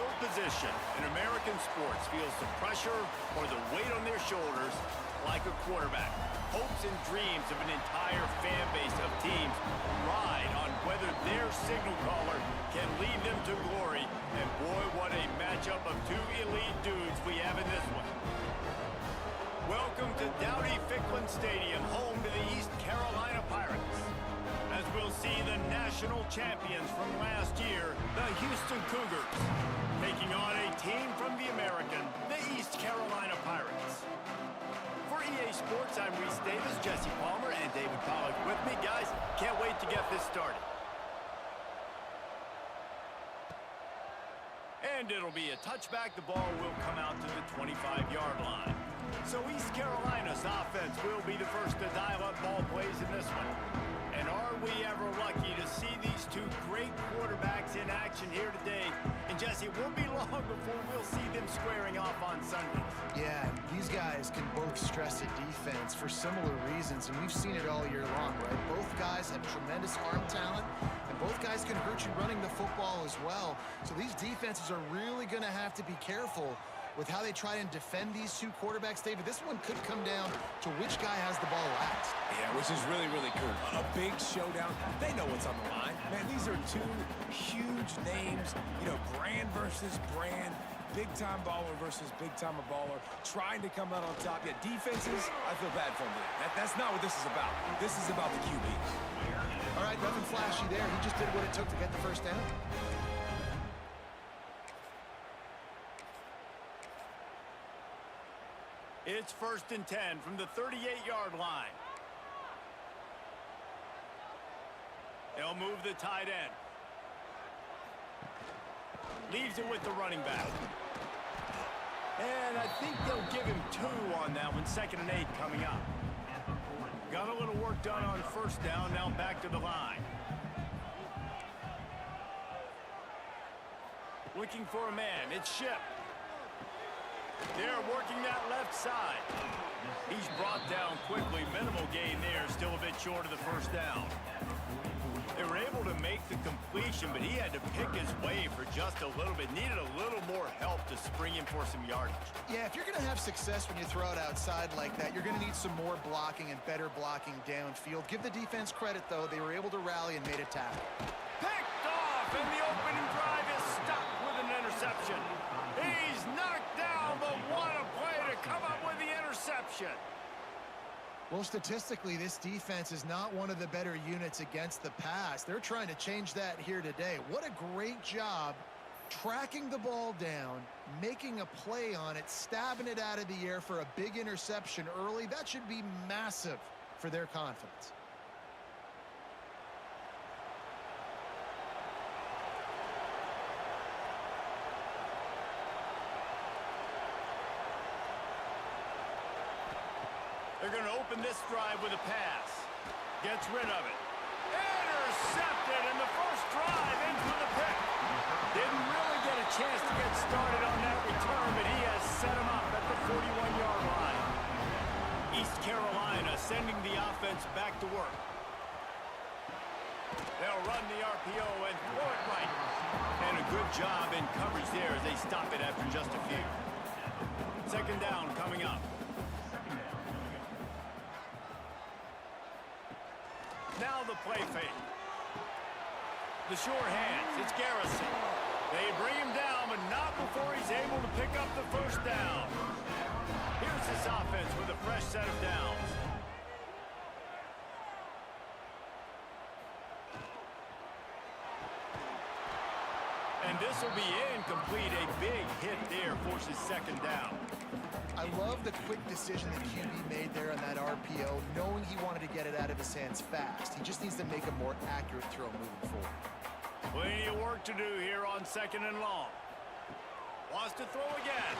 field position in American sports feels the pressure or the weight on their shoulders like a quarterback. Hopes and dreams of an entire fan base of teams ride on whether their signal caller can lead them to glory. And boy, what a matchup of two elite dudes we have in this one. Welcome to Dowdy-Ficklin Stadium, home to the East Carolina Pirates. As we'll see the national champions from last year, the Houston Cougars, taking on a team from the American, the East Carolina Pirates. For EA Sports, I'm Reese Davis, Jesse Palmer, and David Pollack with me. Guys, can't wait to get this started. And it'll be a touchback. The ball will come out to the 25-yard line. So East Carolina's offense will be the first to dial up ball plays in this one. And are we ever lucky to see these two great quarterbacks in action here today? And Jesse, it won't be long before we'll see them squaring off on Sundays. Yeah, these guys can both stress a defense for similar reasons, and we've seen it all year long, right? Both guys have tremendous arm talent, and both guys can hurt you running the football as well. So these defenses are really going to have to be careful with how they try and defend these two quarterbacks. David, this one could come down to which guy has the ball last. Yeah, which is really, really cool. A big showdown. They know what's on the line. Man, these are two huge names. You know, brand versus brand. Big-time baller versus big-time baller. Trying to come out on top. Yeah, defenses, I feel bad for them. That's not what this is about. This is about the QBs. All right, nothing flashy there. He just did what it took to get the first down. It's 1st and 10 from the 38-yard line. They'll move the tight end. Leaves it with the running back. And I think they'll give him 2 on that one. 2nd and 8 coming up. Got a little work done on first down. Now back to the line. Looking for a man. It's Ship. They're working that left side. He's brought down quickly. Minimal gain there. Still a bit short of the first down. They were able to make the completion, but he had to pick his way for just a little bit. Needed a little more help to spring him for some yardage. Yeah, if you're going to have success when you throw it outside like that, you're going to need some more blocking and better blocking downfield. Give the defense credit, though. They were able to rally and made a tackle. Picked off, and the opening drive is stuck with an interception. He's knocked down, but what a play to come up with the interception. Well, statistically, this defense is not one of the better units against the pass. They're trying to change that here today. What a great job tracking the ball down, making a play on it, stabbing it out of the air for a big interception early. That should be massive for their confidence. They're going to open this drive with a pass. Gets rid of it. Intercepted, and the first drive ends with a pick. Didn't really get a chance to get started on that return, but he has set him up at the 41-yard line. East Carolina sending the offense back to work. They'll run the RPO and throw it right. And a good job in coverage there as they stop it after just a few. 2nd down coming up. Now the play fake. The sure hands. It's Garrison. They bring him down, but not before he's able to pick up the first down. Here's this offense with a fresh set of downs. And this will be incomplete. A big hit there forces 2nd down. I love the quick decision that QB made there on that RPO, knowing he wanted to get it out of his hands fast. He just needs to make a more accurate throw moving forward. Plenty of work to do here on 2nd and long. Wants to throw again.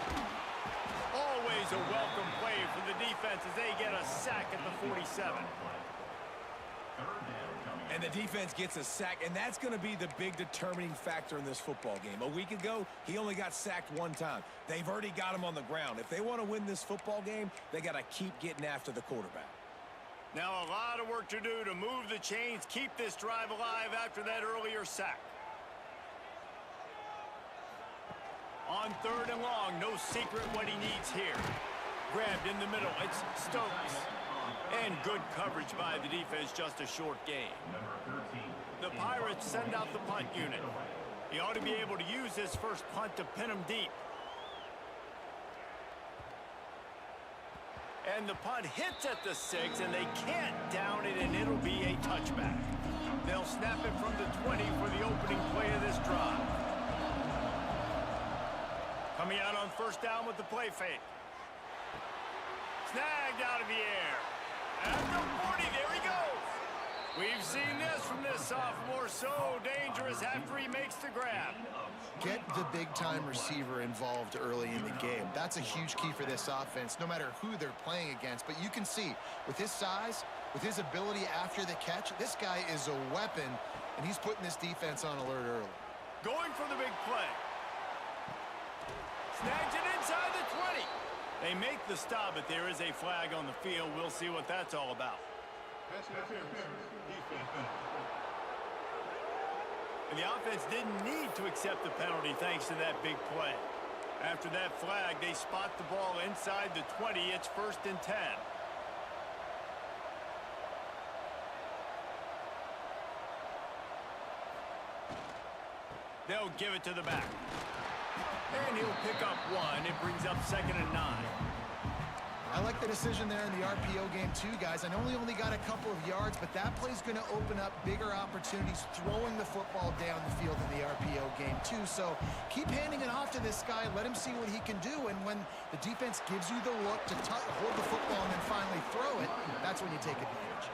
Always a welcome play for the defense as they get a sack at the 47. And the defense gets a sack, and that's going to be the big determining factor in this football game. A week ago, he only got sacked 1 time. They've already got him on the ground. If they want to win this football game, they got to keep getting after the quarterback. Now a lot of work to do to move the chains, keep this drive alive after that earlier sack. On 3rd and long, no secret what he needs here. Grabbed in the middle, it's Stokes. And good coverage by the defense, just a short gain. The Pirates send out the punt unit. He ought to be able to use his first punt to pin him deep. And the punt hits at the 6, and they can't down it, and it'll be a touchback. They'll snap it from the 20 for the opening play of this drive. Coming out on 1st down with the play fake. Snagged out of the air. At the 40, there he goes. We've seen this from this sophomore, so dangerous after he makes the grab. Get the big-time receiver involved early in the game. That's a huge key for this offense, no matter who they're playing against. But you can see, with his size, with his ability after the catch, this guy is a weapon, and he's putting this defense on alert early. Going for the big play. Snags it inside the 20. They make the stop, but there is a flag on the field. We'll see what that's all about. And the offense didn't need to accept the penalty thanks to that big play. After that flag, they spot the ball inside the 20. It's 1st and 10. They'll give it to the back. And he'll pick up 1. It brings up 2nd and 9. I like the decision there in the RPO game too, guys. I know he only got a couple of yards, but that play's going to open up bigger opportunities throwing the football down the field in the RPO game too. So keep handing it off to this guy. Let him see what he can do. And when the defense gives you the look to hold the football and then finally throw it, that's when you take advantage.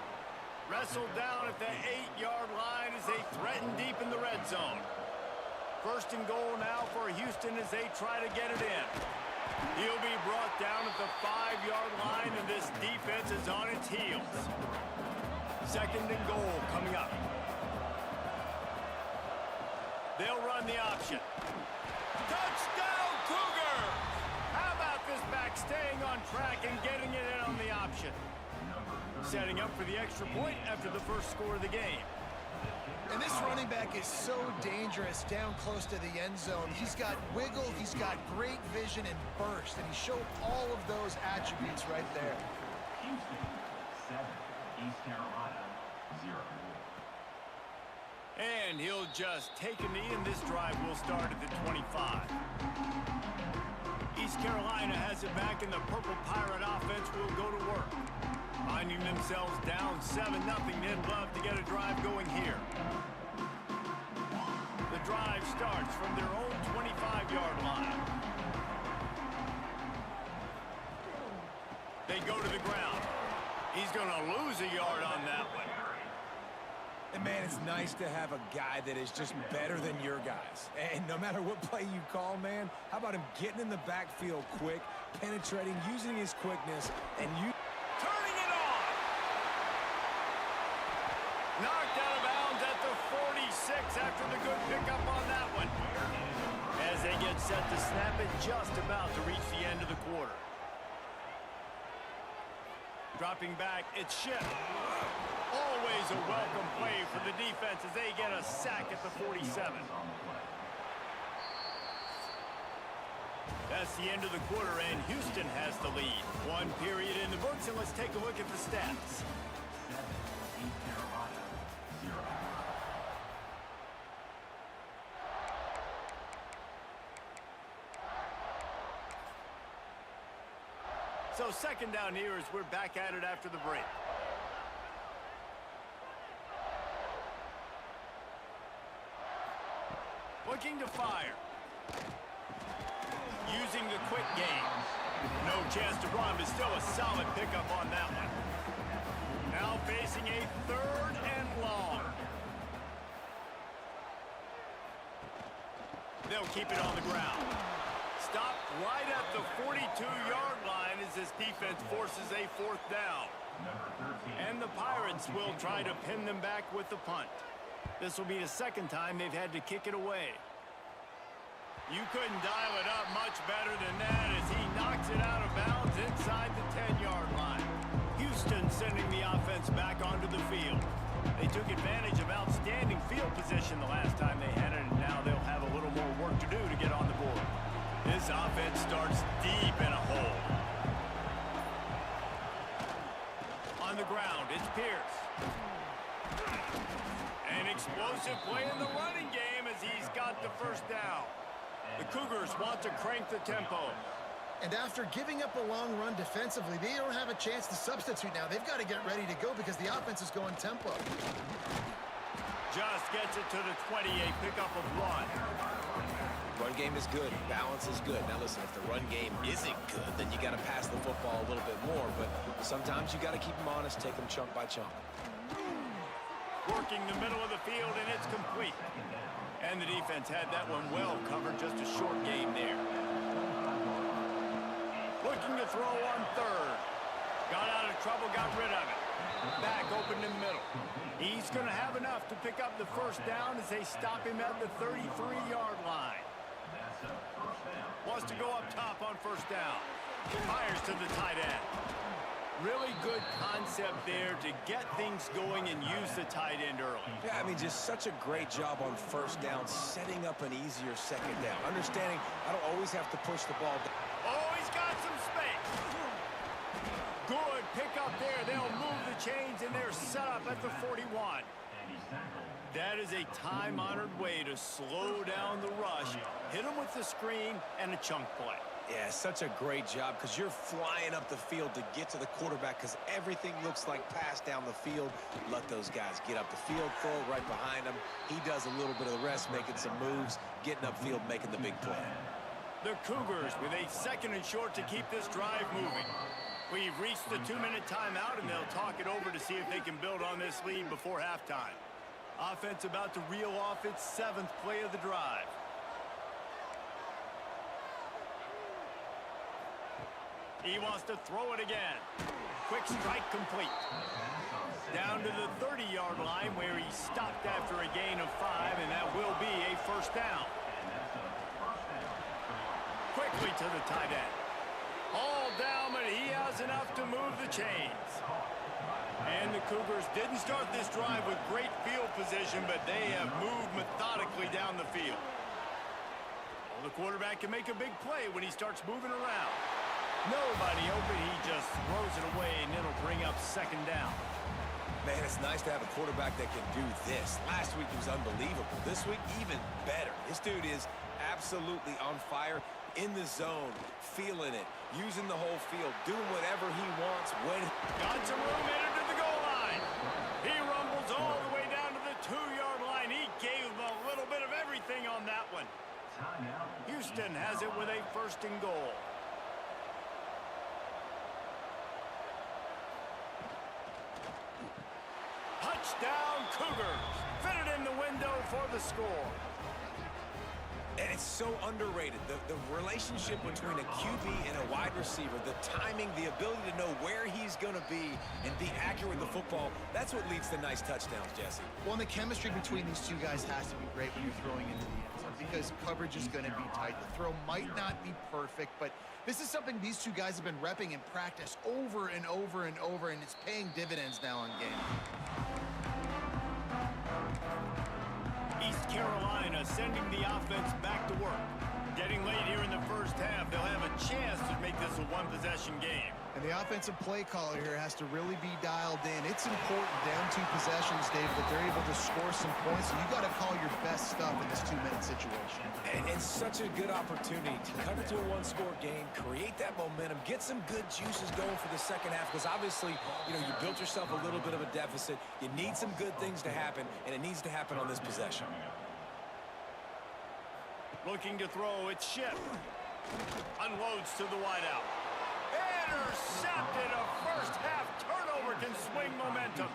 Wrestled down at the 8-yard line as they threaten deep in the red zone. 1st and goal now for Houston as they try to get it in. He'll be brought down at the 5-yard line, and this defense is on its heels. 2nd and goal coming up. They'll run the option. Touchdown, Cougar! How about this back staying on track and getting it in on the option? Setting up for the extra point after the first score of the game. And this running back is so dangerous down close to the end zone. He's got wiggle, he's got great vision and burst, and he showed all of those attributes right there. Houston, 7. East Carolina, 0. And he'll just take a knee, and this drive will start at the 25. East Carolina has it back, and the Purple Pirate offense will go to work. Finding themselves down 7-0, they'd love to get a drive going here. The drive starts from their own 25-yard line. They go to the ground. He's going to lose a yard on that one. And, man, it's nice to have a guy that is just better than your guys. And no matter what play you call, man, how about him getting in the backfield quick, penetrating, using his quickness, and turning it on! Knocked out of bounds at the 46 after the good pickup on that one. As they get set to snap it, just about to reach the end of the quarter. Dropping back, it's Schipp. Always a welcome play for the defense as they get a sack at the 47. That's the end of the quarter, and Houston has the lead. 1 period in the books, and let's take a look at the stats. 7. East Carolina, 0. So 2nd down here as we're back at it after the break. Looking to fire. Using the quick game. No chance to run, but still a solid pickup on that one. Now facing a 3rd and long. They'll keep it on the ground. Stopped right at the 42-yard line as this defense forces a 4th down. And the Pirates will try to pin them back with the punt. This will be the 2nd time they've had to kick it away. You couldn't dial it up much better than that as he knocks it out of bounds inside the 10-yard line. Houston sending the offense back onto the field. They took advantage of outstanding field position the last time they had it, and now they'll have a little more work to do to get on the board. offense starts deep in a hole. On the ground, it's Pierce. An explosive play in the running game as he's got the first down. The Cougars want to crank the tempo. And after giving up a long run defensively, they don't have a chance to substitute now. They've got to get ready to go because the offense is going tempo. Just gets it to the 28, pickup of 1. Run game is good. Balance is good. Now listen, if the run game isn't good, then you got to pass the football a little bit more. But sometimes you got to keep them honest, take them chunk by chunk. Working the middle of the field, and it's complete. And the defense had that one well covered. Just a short game there. Looking to throw on third. Got out of trouble, got rid of it. Back open in the middle. He's going to have enough to pick up the first down as they stop him at the 33-yard line. Wants to go up top on first down. Fires to the tight end. Really good concept there to get things going and use the tight end early. Yeah, I mean, just such a great job on first down, setting up an easier second down. Understanding I don't always have to push the ball down. Oh, he's got some space. Good pick up there. They'll move the chains, and they're set up at the 41. That is a time-honored way to slow down the rush, hit them with the screen, and a chunk play. Yeah, such a great job because you're flying up the field to get to the quarterback because everything looks like pass down the field. Let those guys get up the field, throw it right behind him. He does a little bit of the rest, making some moves, getting upfield, making the big play. The Cougars with a second and short to keep this drive moving. We've reached the 2-minute timeout, and they'll talk it over to see if they can build on this lead before halftime. Offense about to reel off its 7th play of the drive. He wants to throw it again. Quick strike complete. Down to the 30-yard line where he stopped after a gain of 5, and that will be a first down. Quickly to the tight end. All down, but he has enough to move the chains. And the Cougars didn't start this drive with great field position, but they have moved methodically down the field. Well, the quarterback can make a big play when he starts moving around. Nobody open, he just throws it away, and it'll bring up second down. Man, it's nice to have a quarterback that can do this. Last week he was unbelievable. This week, even better. This dude is absolutely on fire, in the zone, feeling it, using the whole field, doing whatever he wants when... Got some room, headed to the goal line. He rumbles all the way down to the 2-yard line. He gave a little bit of everything on that one. Houston has it with a first and goal. Touchdown, Cougars. Fitted in the window for the score. And it's so underrated. The relationship between a QB and a wide receiver, the timing, the ability to know where he's going to be and be accurate with the football, that's what leads to nice touchdowns, Jesse. Well, and the chemistry between these two guys has to be great when you're throwing into the end zone because coverage is going to be tight. The throw might not be perfect, but this is something these two guys have been repping in practice over and over and over, and it's paying dividends now in game. East Carolina sending the offense back to work. Getting late here in the first half, they'll have a chance to make this a one-possession game. And the offensive play caller here has to really be dialed in. It's important down 2 possessions, Dave, that they're able to score some points. And you got to call your best stuff in this 2-minute situation. And it's such a good opportunity to cut it to a one-score game, create that momentum, get some good juices going for the second half. Because obviously, you built yourself a little bit of a deficit. You need some good things to happen, and it needs to happen on this possession. Looking to throw, it's Ship. Unloads to the wideout. Intercepted. A first half turnover can swing momentum.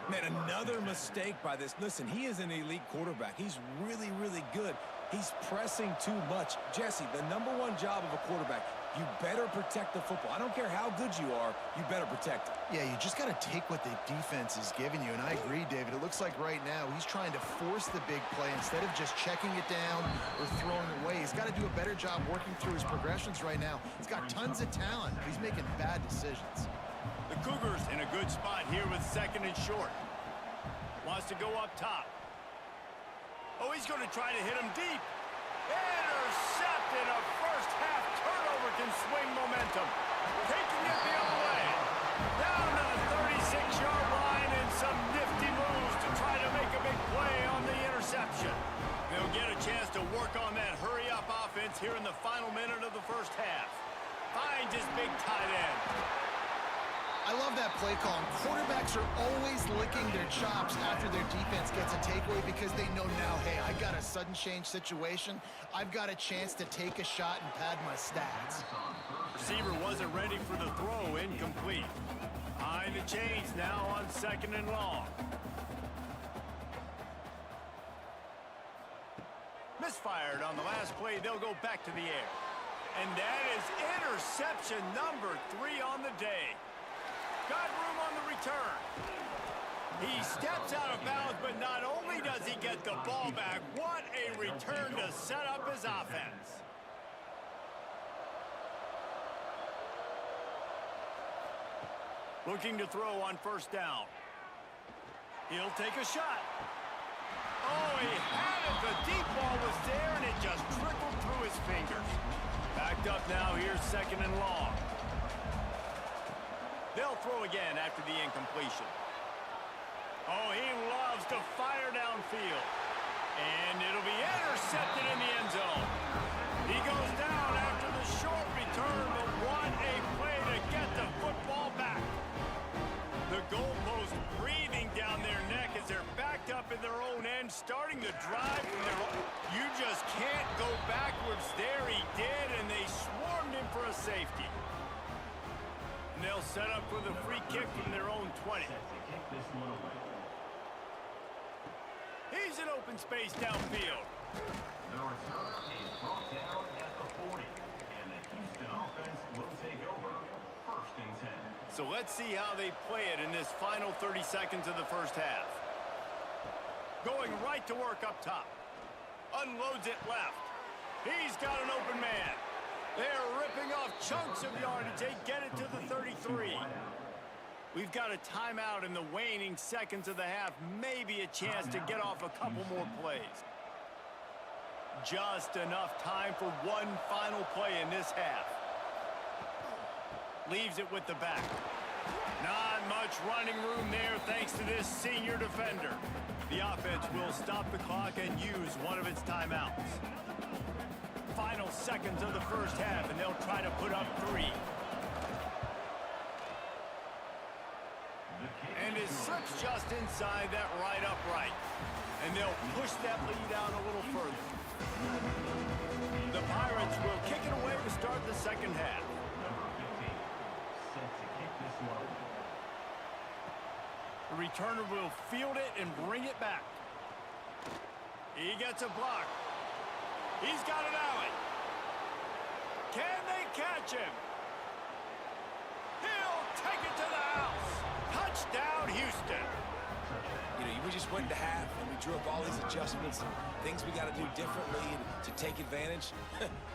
Man, another mistake by this. Listen, he is an elite quarterback. He's really, really good. He's pressing too much. Jesse, the #1 job of a quarterback, you better protect the football. I don't care how good you are, you better protect it. Yeah, you just got to take what the defense is giving you. And I agree, David. It looks like right now he's trying to force the big play instead of just checking it down or throwing away. He's got to do a better job working through his progressions right now. He's got tons of talent. He's making bad decisions. The Cougars in a good spot here with second and short. Wants to go up top. Oh, he's going to try to hit him deep. Intercepted. A first-half turnover can swing momentum. Taking it the other way. Down to the 36-yard line and some nifty moves to try to make a big play on the interception. They'll get a chance to work on that hurry-up offense here in the final minute of the first half. Finds his big tight end. I love that play call. Quarterbacks are always licking their chops after their defense gets a takeaway because they know now, hey, I got a sudden change situation. I've got a chance to take a shot and pad my stats. Receiver wasn't ready for the throw. Incomplete. Behind the chains now on 2nd and long. Misfired on the last play. They'll go back to the air. And that is interception number 3 on the day. Got room on the return. He steps out of bounds, but not only does he get the ball back, what a return to set up his offense. Looking to throw on 1st down. He'll take a shot. Oh, he had it. The deep ball was there, and it just trickled through his fingers. Backed up now. Here's 2nd and long. They'll throw again after the incompletion. Oh, he loves to fire downfield. And it'll be intercepted in the end zone. He goes down after the short return, but what a play to get the football back. The goalpost breathing down their neck as they're backed up in their own end, starting to drive from their own. You just can't go backwards there. He did, and they swarmed him for a safety. And they'll set up for the free kick from their own 20. He's in open space downfield. The return is brought down at the 40, and the Houston offense will take over 1st and 10. So let's see how they play it in this final 30 seconds of the first half. Going right to work up top. Unloads it left. He's got an open man. They're ripping off chunks of yardage. They get it to the 33. We've got a timeout in the waning seconds of the half. Maybe a chance to get off a couple more plays. Just enough time for one final play in this half. Leaves it with the back. Not much running room there thanks to this senior defender. The offense will stop the clock and use one of its timeouts. Final seconds of the first half, and they'll try to put up 3. And it slips just inside that right upright. And they'll push that lead out a little further. The Pirates will kick it away to start the second half. Number 15, set to kick this one. The returner will field it and bring it back. He gets a block. He's got an alley. Can they catch him? He'll take it to the house. Touchdown, Houston. You know, we just went to half, and we drew up all these adjustments and things we got to do differently to take advantage.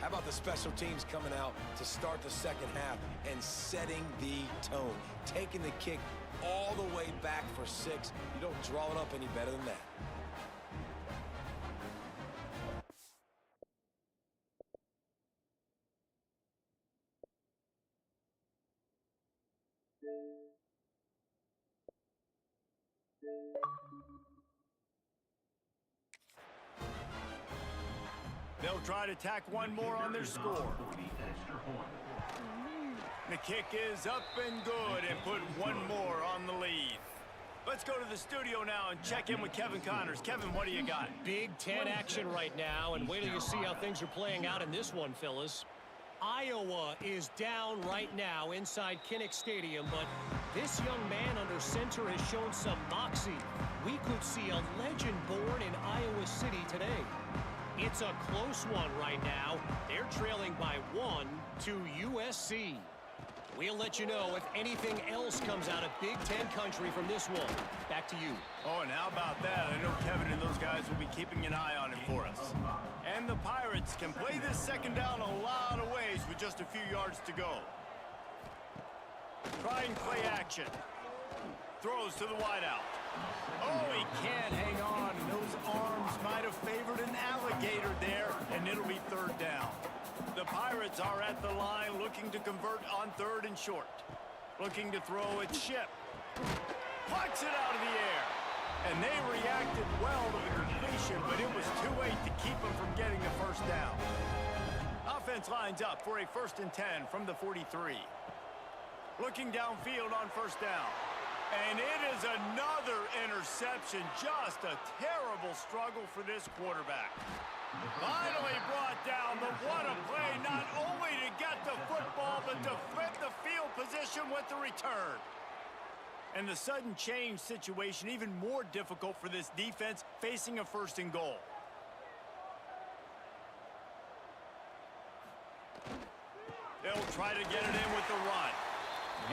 How about the special teams coming out to start the second half and setting the tone, taking the kick all the way back for 6. You don't draw it up any better than that. They'll try to tack one more on their score. For the extra point. The kick is up and good and put one more on the lead. Let's go to the studio now and check in with Kevin Connors. Kevin, what do you got? Big Ten action right now, and wait till you see how things are playing out in this one, fellas. Iowa is down right now inside Kinnick Stadium, but this young man under center has shown some moxie. We could see a legend born in Iowa City today. It's a close one right now. They're trailing by 1 to USC. We'll let you know if anything else comes out of Big Ten country from this one. Back to you. Oh, and how about that? I know Kevin and those guys will be keeping an eye on him for us. And the Pirates can play this second down a lot of ways with just a few yards to go. Trying play action. Throws to the wideout. Oh, he can't hang on. Those arms might have favored an alligator there, and it'll be third down. The Pirates are at the line looking to convert on third and short. Looking to throw at Ship. Plucks it out of the air. And they reacted well to the completion, but it was too late to keep them from getting the first down. Offense lines up for a 1st and 10 from the 43. Looking downfield on first down. And it is another interception. Just a terrible struggle for this quarterback. Finally brought down, but what a play, not only to get the football, but to flip the field position with the return. And the sudden change situation even more difficult for this defense facing a 1st and goal. They'll try to get it in with the run.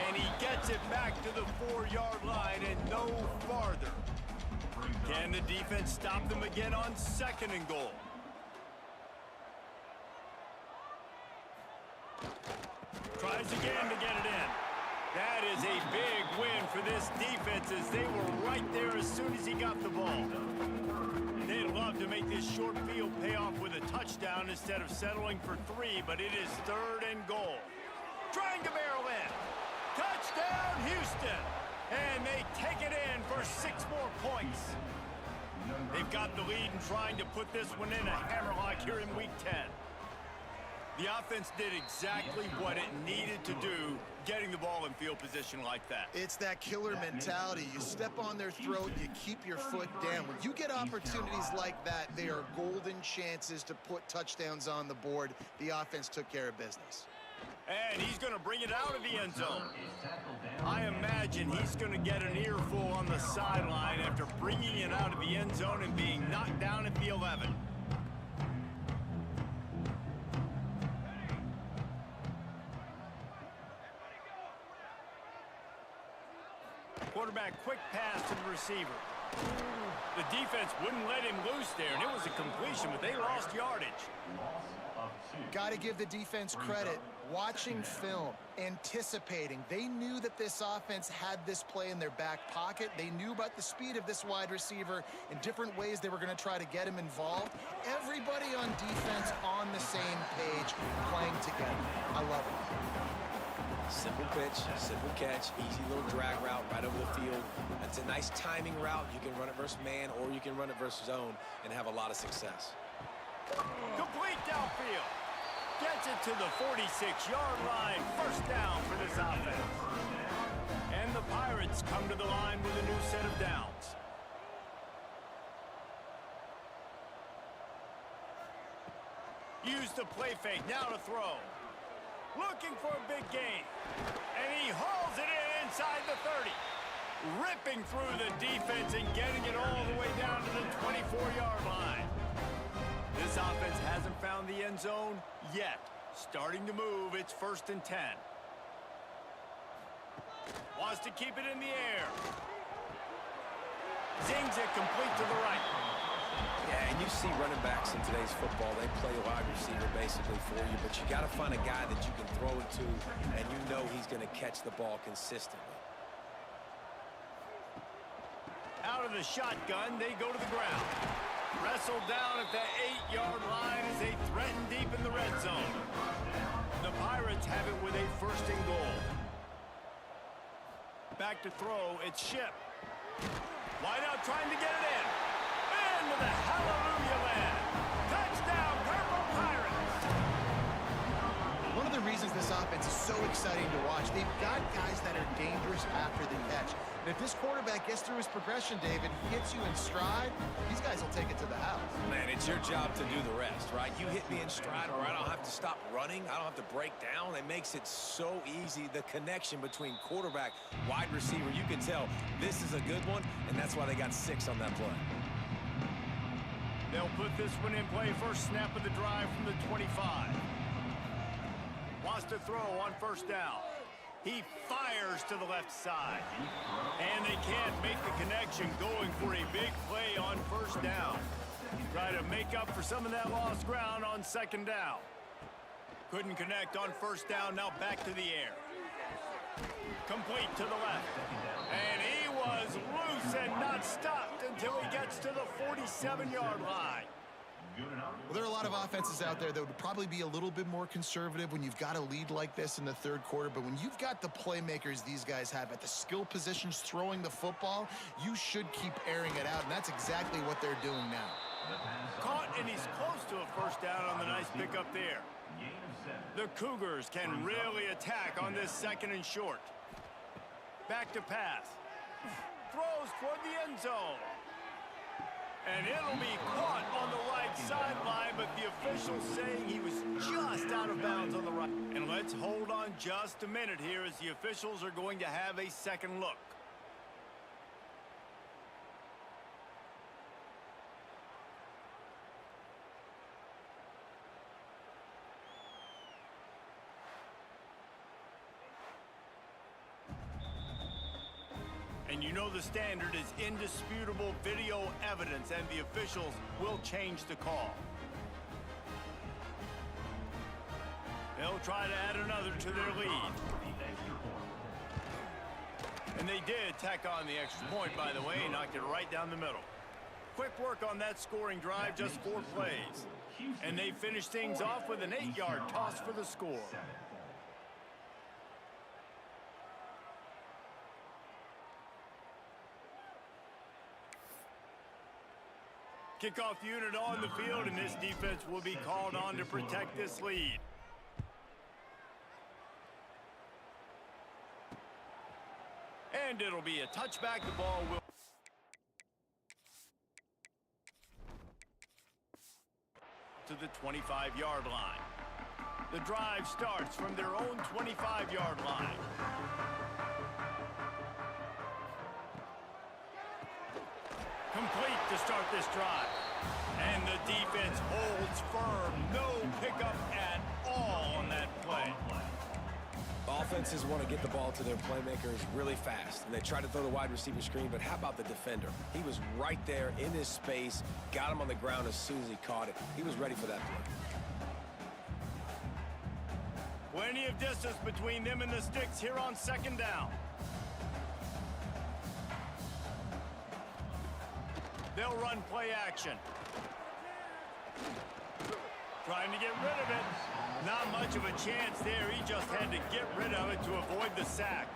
And he gets it back to the 4-yard line and no farther. Can the defense stop them again on 2nd and goal? Tries again to get it in. That is a big win for this defense as they were right there as soon as he got the ball. They'd love to make this short field pay off with a touchdown instead of settling for 3, but it is 3rd and goal. Trying to barrel in. Touchdown, Houston! And they take it in for 6 more points. They've got the lead and trying to put this one in a hammerlock here in Week 10. The offense did exactly what it needed to do, getting the ball in field position like that. It's that killer mentality. You step on their throat, you keep your foot down. When you get opportunities like that, they are golden chances to put touchdowns on the board. The offense took care of business. And he's going to bring it out of the end zone. I imagine he's going to get an earful on the sideline after bringing it out of the end zone and being knocked down at the 11. Quarterback, quick pass to the receiver. The defense wouldn't let him loose there, and it was a completion, but they lost yardage. Got to give the defense credit. Watching film, anticipating. They knew that this offense had this play in their back pocket. They knew about the speed of this wide receiver and different ways they were going to try to get him involved. Everybody on defense on the same page, playing together. I love it. Simple pitch, simple catch, easy little drag route right over the field. It's a nice timing route. You can run it versus man or you can run it versus zone and have a lot of success. Complete downfield. Gets it to the 46-yard line. 1st down for this offense. And the Pirates come to the line with a new set of downs. Use the play fake. Now to throw. Looking for a big gain. And he hauls it in inside the 30. Ripping through the defense and getting it all the way down to the 24-yard line. This offense hasn't found the end zone yet. Starting to move, it's 1st and 10. Wants to keep it in the air. Zings it complete to the right. Yeah, and you see running backs in today's football, they play a wide receiver basically for you, but you got to find a guy that you can throw it to, and you know he's going to catch the ball consistently. Out of the shotgun, they go to the ground. Wrestled down at the 8-yard line as they threaten deep in the red zone. The Pirates have it with a 1st and goal. Back to throw, it's Ship. Wide out trying to get it in. And with a hallelujah land. Touchdown, Purple Pirates! One of the reasons this offense is so exciting to watch, they've got guys that are dangerous after the catch. And if this quarterback gets through his progression, David, hits you in stride, these guys will take it to the house. Man, it's your job to do the rest, right? You hit me in stride, or I don't have to stop running. I don't have to break down. It makes it so easy. The connection between quarterback, wide receiver, you can tell this is a good one, and that's why they got 6 on that play. They'll put this one in play. First snap of the drive from the 25. Wants to throw on 1st down. He fires to the left side. And they can't make the connection, going for a big play on 1st down. Try to make up for some of that lost ground on 2nd down. Couldn't connect on 1st down, now back to the air. Complete to the left. And he was was loose and not stopped until he gets to the 47-yard line. Well, there are a lot of offenses out there that would probably be a little bit more conservative when you've got a lead like this in the third quarter. But when you've got the playmakers these guys have at the skill positions throwing the football, you should keep airing it out. And that's exactly what they're doing now. Caught, and he's close to a first down on the nice pickup there. The Cougars can really attack on this 2nd and short. Back to pass. Throws toward the end zone. And it'll be caught on the right sideline, but the official's saying he was just out of bounds on the right. And let's hold on just a minute here as the officials are going to have a second look. And you know the standard is indisputable video evidence, and the officials will change the call. They'll try to add another to their lead. And they did tack on the extra point, by the way, knocked it right down the middle. Quick work on that scoring drive, just 4 plays. And they finished things off with an 8-yard toss for the score. Kickoff unit on the field, and this defense will be called on to protect this lead. And it'll be a touchback. The ball will... to the 25-yard line. The drive starts from their own 25-yard line. Complete to start this drive. And the defense holds firm. No pickup at all on that play. Offenses want to get the ball to their playmakers really fast, and they try to throw the wide receiver screen, but how about the defender? He was right there in his space, got him on the ground as soon as he caught it. He was ready for that play. Plenty of distance between them and the sticks here on 2nd down. They'll run play action. Trying to get rid of it. Not much of a chance there. He just had to get rid of it to avoid the sack.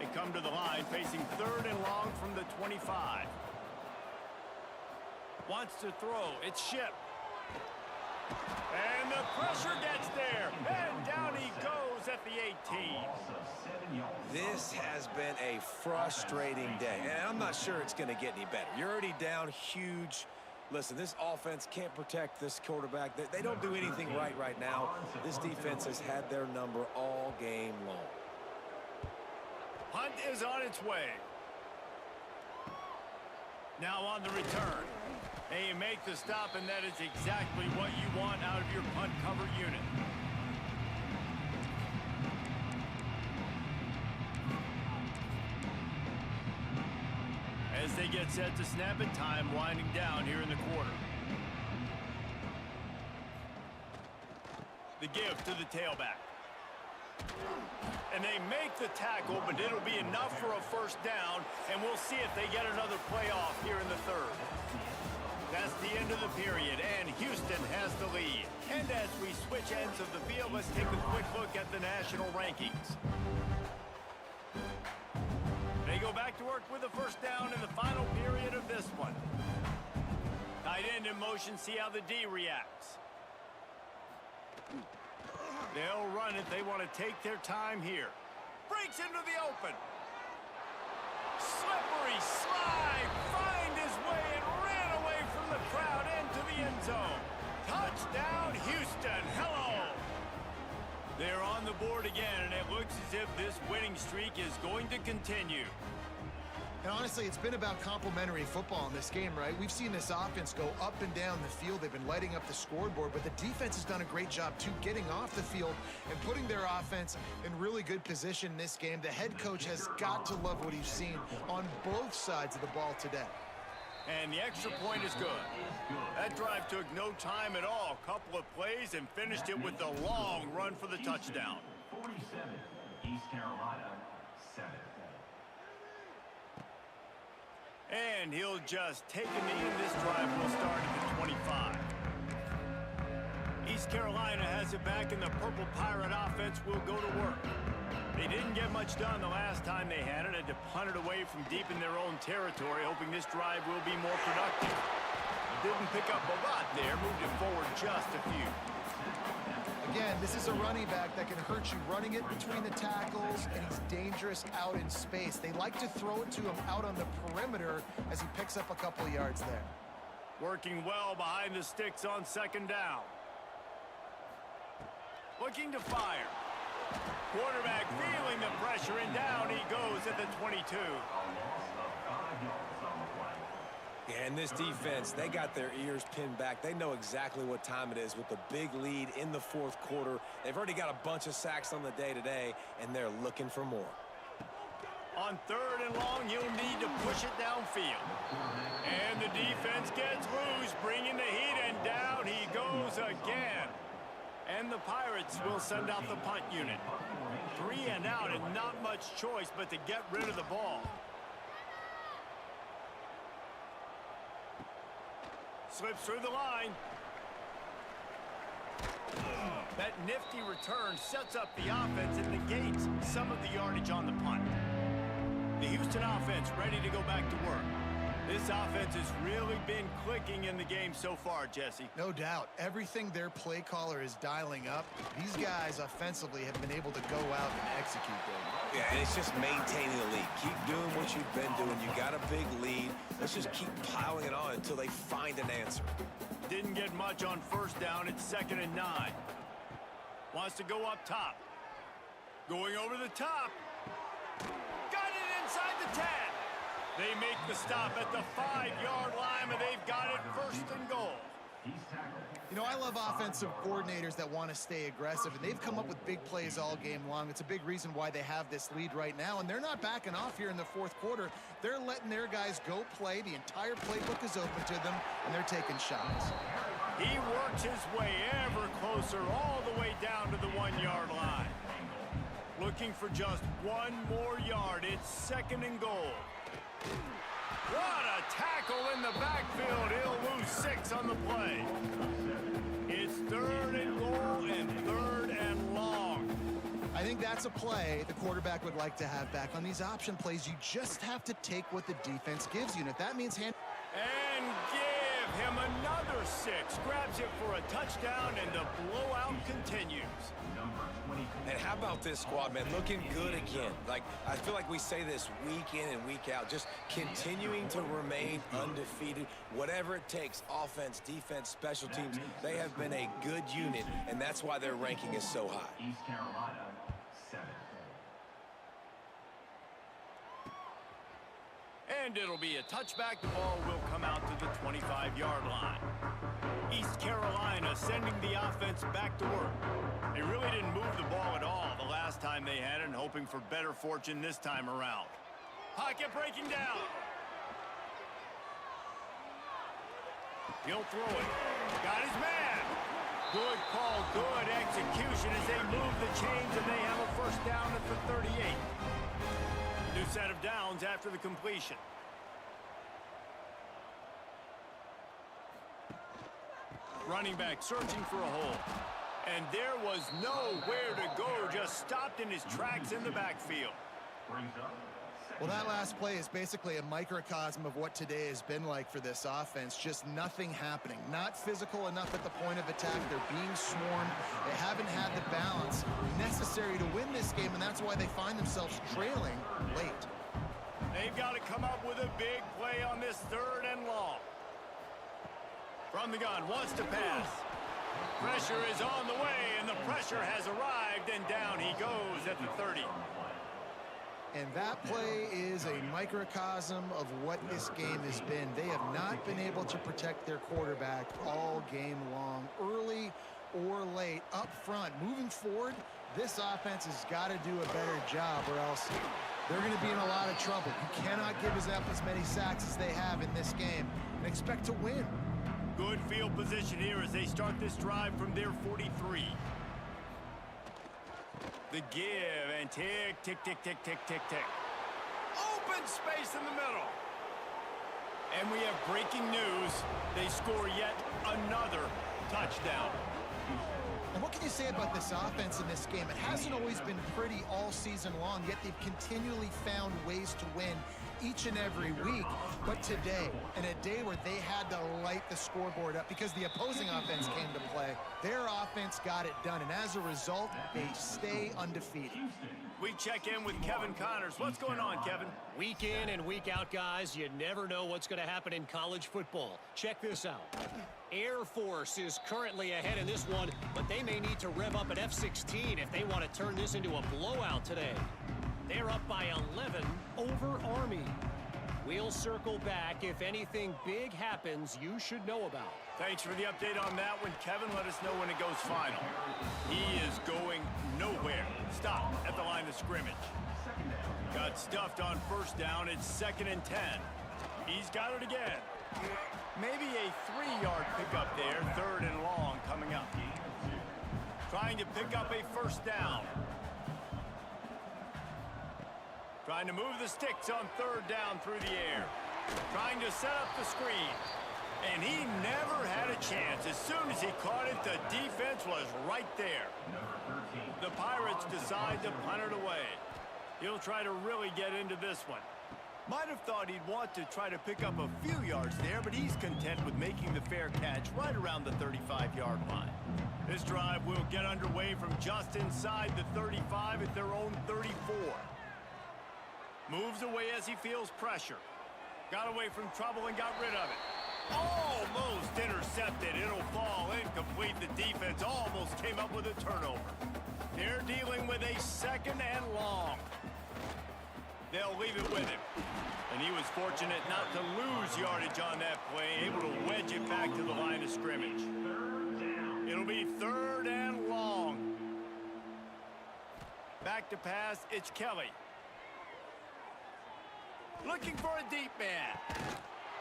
They come to the line facing 3rd and long from the 25. Wants to throw. It's Shipp. And the pressure gets there. And down he goes at the 18. This has been a frustrating day, and I'm not sure it's going to get any better. You're already down huge. Listen, this offense can't protect this quarterback. They don't do anything right now. This defense has had their number all game long. Punt is on its way. Now on the return. They make the stop, and that is exactly what you want out of your punt cover unit. As they get set to snap it, time winding down here in the quarter. The give to the tailback. And they make the tackle, but it'll be enough for a first down, and we'll see if they get another play off here in the 3rd. That's the end of the period, and Houston has the lead. And as we switch ends of the field, let's take a quick look at the national rankings. They go back to work with a first down in the final period of this one. Tight end in motion, see how the D reacts. They'll run it. They want to take their time here. Breaks into the open. Slippery slide. Find his way and ran away from the crowd into the end zone. Touchdown, Houston. Hello. They're on the board again, and it looks as if this winning streak is going to continue. And honestly, it's been about complementary football in this game, right? We've seen this offense go up and down the field. They've been lighting up the scoreboard, but the defense has done a great job, too, getting off the field and putting their offense in really good position in this game. The head coach has got to love what he's seen on both sides of the ball today. And the extra point is good. That drive took no time at all. Couple of plays and finished it with the long run for the touchdown. 47, East Carolina, 7. And he'll just take a knee, and this drive will start at the 25. East Carolina has it back, and the Purple Pirate offense will go to work. They didn't get much done the last time they had it. Had to punt it away from deep in their own territory, hoping this drive will be more productive. Didn't pick up a lot there, moved it forward just a few. Again, this is a running back that can hurt you running it between the tackles, and he's dangerous out in space. They like to throw it to him out on the perimeter as he picks up a couple of yards there. Working well behind the sticks on second down. Looking to fire. Quarterback feeling the pressure, and down he goes at the 22. Yeah, and this defense, they got their ears pinned back. They know exactly what time it is with the big lead in the fourth quarter. They've already got a bunch of sacks on the day today, and they're looking for more. On third and long, you'll need to push it downfield. And the defense gets loose, bringing the heat, and down he goes again. And the Pirates will send out the punt unit. 3 and out, and not much choice but to get rid of the ball. Slips through the line. That nifty return sets up the offense and negates some of the yardage on the punt. The Houston offense ready to go back to work. This offense has really been clicking in the game so far, Jesse. No doubt. Everything their play caller is dialing up, these guys offensively have been able to go out and execute them. Yeah, and it's just maintaining the lead. Keep doing what you've been doing. You got a big lead. Let's just keep piling it on until they find an answer. Didn't get much on first down. It's 2nd and 9. Wants to go up top. Going over the top. Got it inside the 10. They make the stop at the 5-yard line, and they've got it 1st and goal. You know, I love offensive coordinators that want to stay aggressive, and they've come up with big plays all game long. It's a big reason why they have this lead right now, and they're not backing off here in the fourth quarter. They're letting their guys go play. The entire playbook is open to them, and they're taking shots. He works his way ever closer all the way down to the 1-yard line. Looking for just one more yard. It's 2nd and goal. What a tackle in the backfield. He'll lose 6 on the play. It's 3rd and goal and 3rd and long. I think that's a play the quarterback would like to have back. On these option plays, you just have to take what the defense gives you. And if that means hand... And give him another 6. Grabs it for a touchdown, and the blowout continues. And how about this squad, man? Looking good again. Like, I feel like we say this week in and week out, just continuing to remain undefeated. Whatever it takes, offense, defense, special teams, they have been a good unit, and that's why their ranking is so high. East Carolina, 7. And it'll be a touchback. The ball will come out to the 25-yard line. East Carolina sending the offense back to work. They really didn't move the ball at all the last time they had it, and hoping for better fortune this time around. Pocket breaking down. He'll throw it. Got his man. Good call, good execution as they move the chains, and they have a 1st down at the 38. New set of downs after the completion. Running back searching for a hole. And there was nowhere to go, just stopped in his tracks in the backfield. Well, that last play is basically a microcosm of what today has been like for this offense. Just nothing happening. Not physical enough at the point of attack. They're being swarmed. They haven't had the balance necessary to win this game, and that's why they find themselves trailing late. They've got to come up with a big play on this 3rd and long. From the gun, wants to pass. Pressure is on the way, and the pressure has arrived, and down he goes at the 30. And that play is a microcosm of what this game has been. They have not been able to protect their quarterback all game long, early or late, up front. Moving forward, this offense has got to do a better job, or else they're going to be in a lot of trouble. You cannot give up as many sacks as they have in this game and expect to win. Good field position here as they start this drive from their 43. The give, and tick, tick, tick, tick, tick, tick, tick. Open space in the middle. And we have breaking news. They score yet another touchdown. And what can you say about this offense in this game? It hasn't always been pretty all season long, yet they've continually found ways to win each and every week. But today, in a day where they had to light the scoreboard up because the opposing offense came to play, their offense got it done. And as a result, they stay undefeated. We check in with Kevin Connors. What's going on, Kevin? Week in and week out, guys, you never know what's going to happen in college football. Check this out. Air Force is currently ahead in this one, but they may need to rev up an F-16 if they want to turn this into a blowout today. They're up by 11 over Army. We'll circle back if anything big happens you should know about. Thanks for the update on that one, Kevin. Let us know when it goes final. He is going nowhere. Stop at the line of scrimmage. Got stuffed on first down. It's 2nd and 10. He's got it again. Maybe a 3-yard pickup there. 3rd and long coming up. Trying to pick up a first down. Trying to move the sticks on 3rd down through the air. Trying to set up the screen. And he never had a chance. As soon as he caught it, the defense was right there. The Pirates decide to punt it away. He'll try to really get into this one. Might have thought he'd want to try to pick up a few yards there, but he's content with making the fair catch right around the 35-yard line. This drive will get underway from just inside the 35 at their own 34. Moves away as he feels pressure. Got away from trouble and got rid of it. Almost intercepted. It'll fall incomplete. The defense almost came up with a turnover. They're dealing with a 2nd and long. They'll leave it with him. And he was fortunate not to lose yardage on that play, able to wedge it back to the line of scrimmage. It'll be 3rd and long. Back to pass, it's Kelly. Looking for a deep man.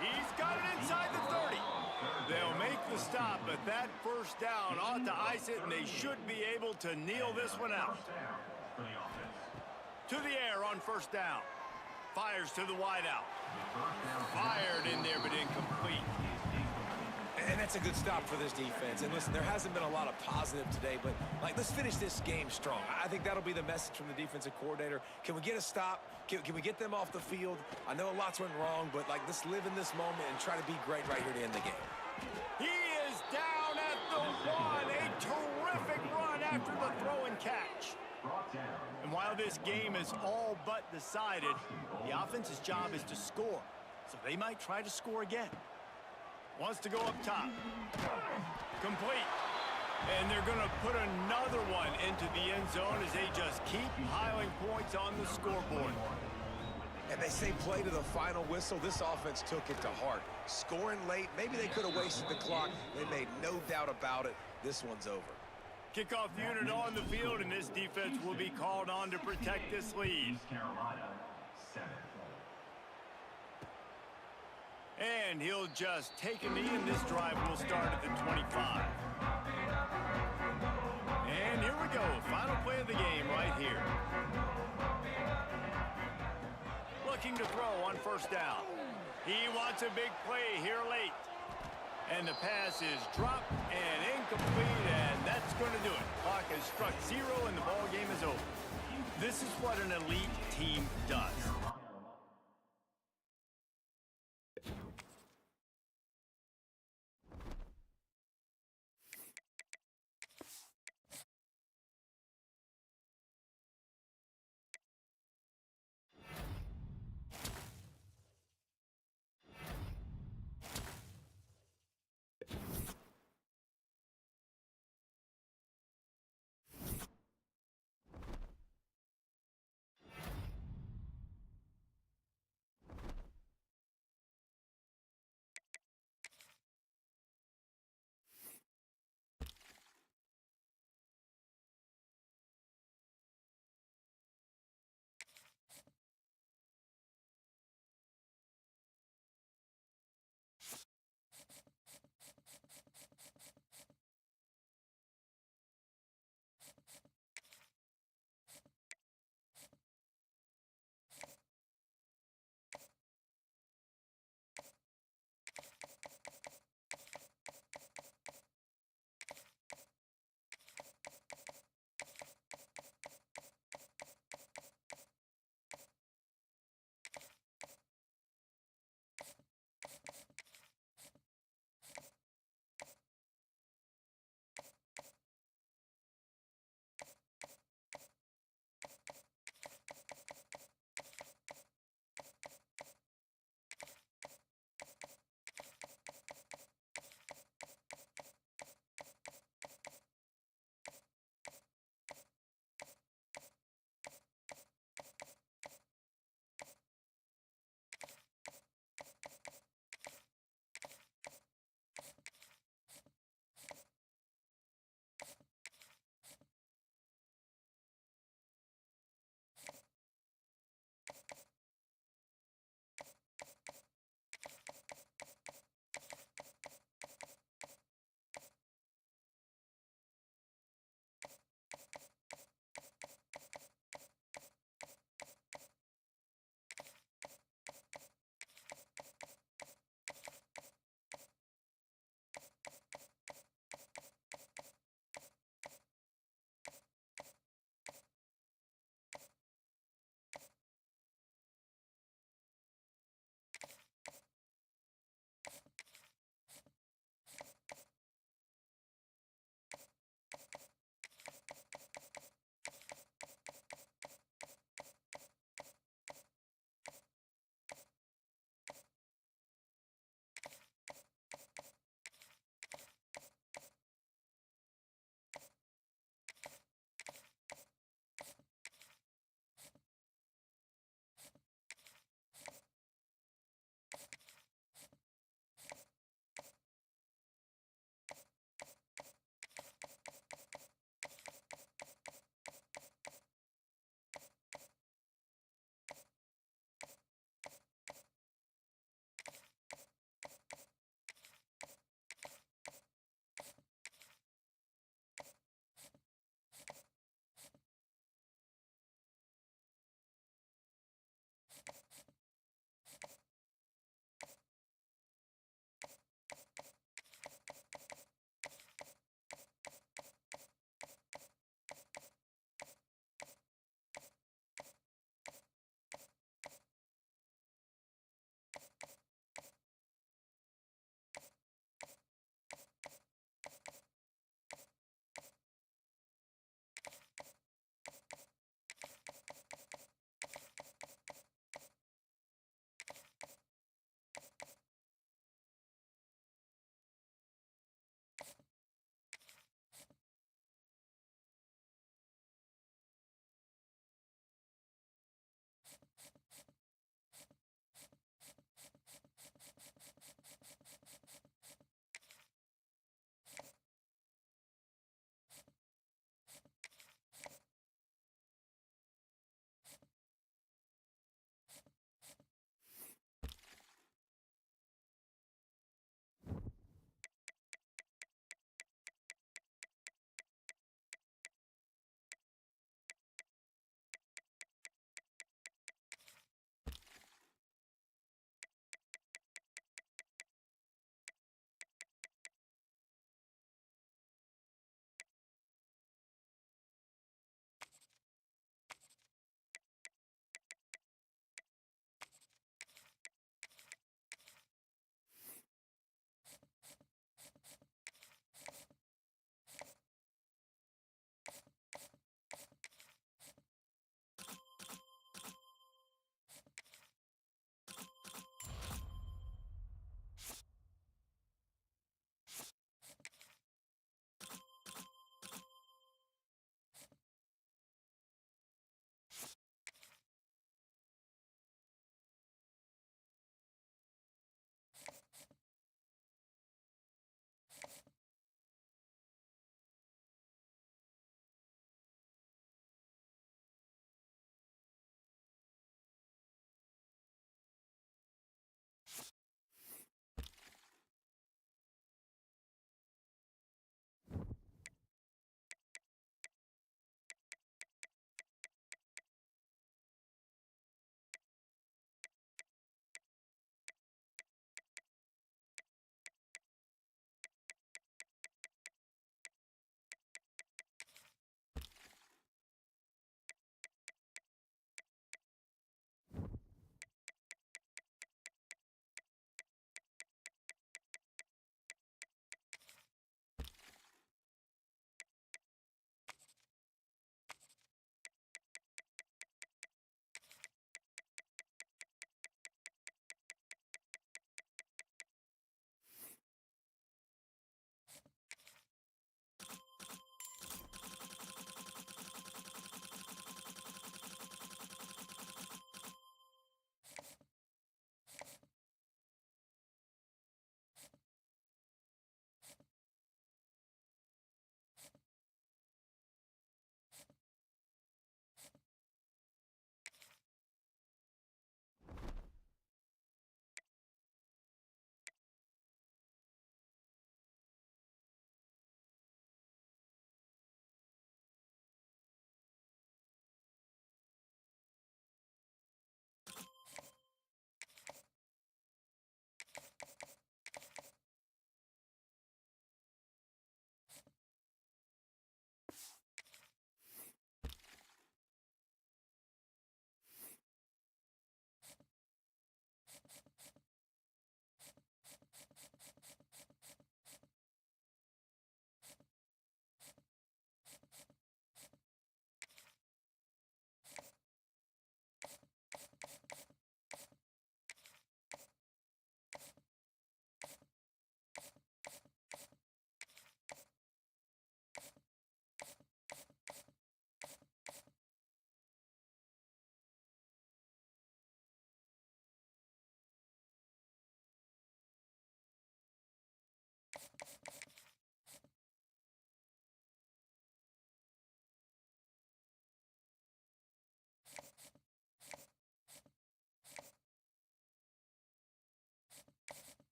He's got it inside the 30. They'll make the stop, but that first down ought to ice it, and they should be able to kneel this one out. To the air on first down. Fires to the wideout. Fired in there, but incomplete. And that's a good stop for this defense. And listen, there hasn't been a lot of positive today, but let's finish this game strong. I think that'll be the message from the defensive coordinator. Can we get a stop? Can we get them off the field? I know lots went wrong, but let's live in this moment and try to be great right here to end the game. He is down at the 1. A terrific run after the throw and catch. And while this game is all but decided, the offense's job is to score. So they might try to score again. Wants to go up top. Complete. And they're going to put another one into the end zone as they just keep piling points on the scoreboard. And they say play to the final whistle. This offense took it to heart. Scoring late, maybe they could have wasted the clock. They made no doubt about it. This one's over. Kickoff unit on the field, and this defense will be called on to protect this lead. East Carolina, 7. And he'll just take a knee, and this drive will start at the 25. And here we go. Final play of the game right here. Looking to throw on first down. He wants a big play here late. And the pass is dropped and incomplete, and that's going to do it. Clock has struck 0, and the ball game is over. This is what an elite team does.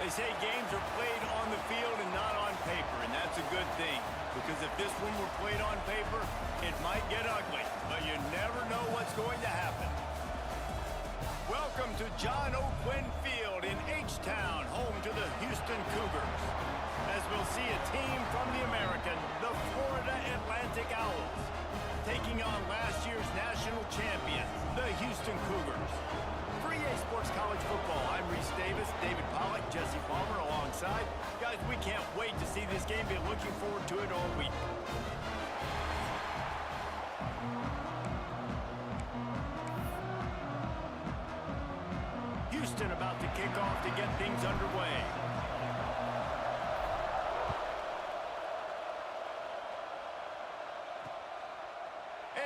They say games are played on the field and not on paper, and that's a good thing. Because if this one were played on paper, it might get ugly. But you never know what's going to happen. Welcome to John O'Quinn Field in H-Town, home to the Houston Cougars. As we'll see a team from the American, the Florida Atlantic Owls, taking on last year's national champions, the Houston Cougars. For EA Sports College Football, I'm Reese Davis, David Pollack, Jesse Palmer alongside. Guys, we can't wait to see this game. Been looking forward to it all week. Houston about to kick off to get things underway.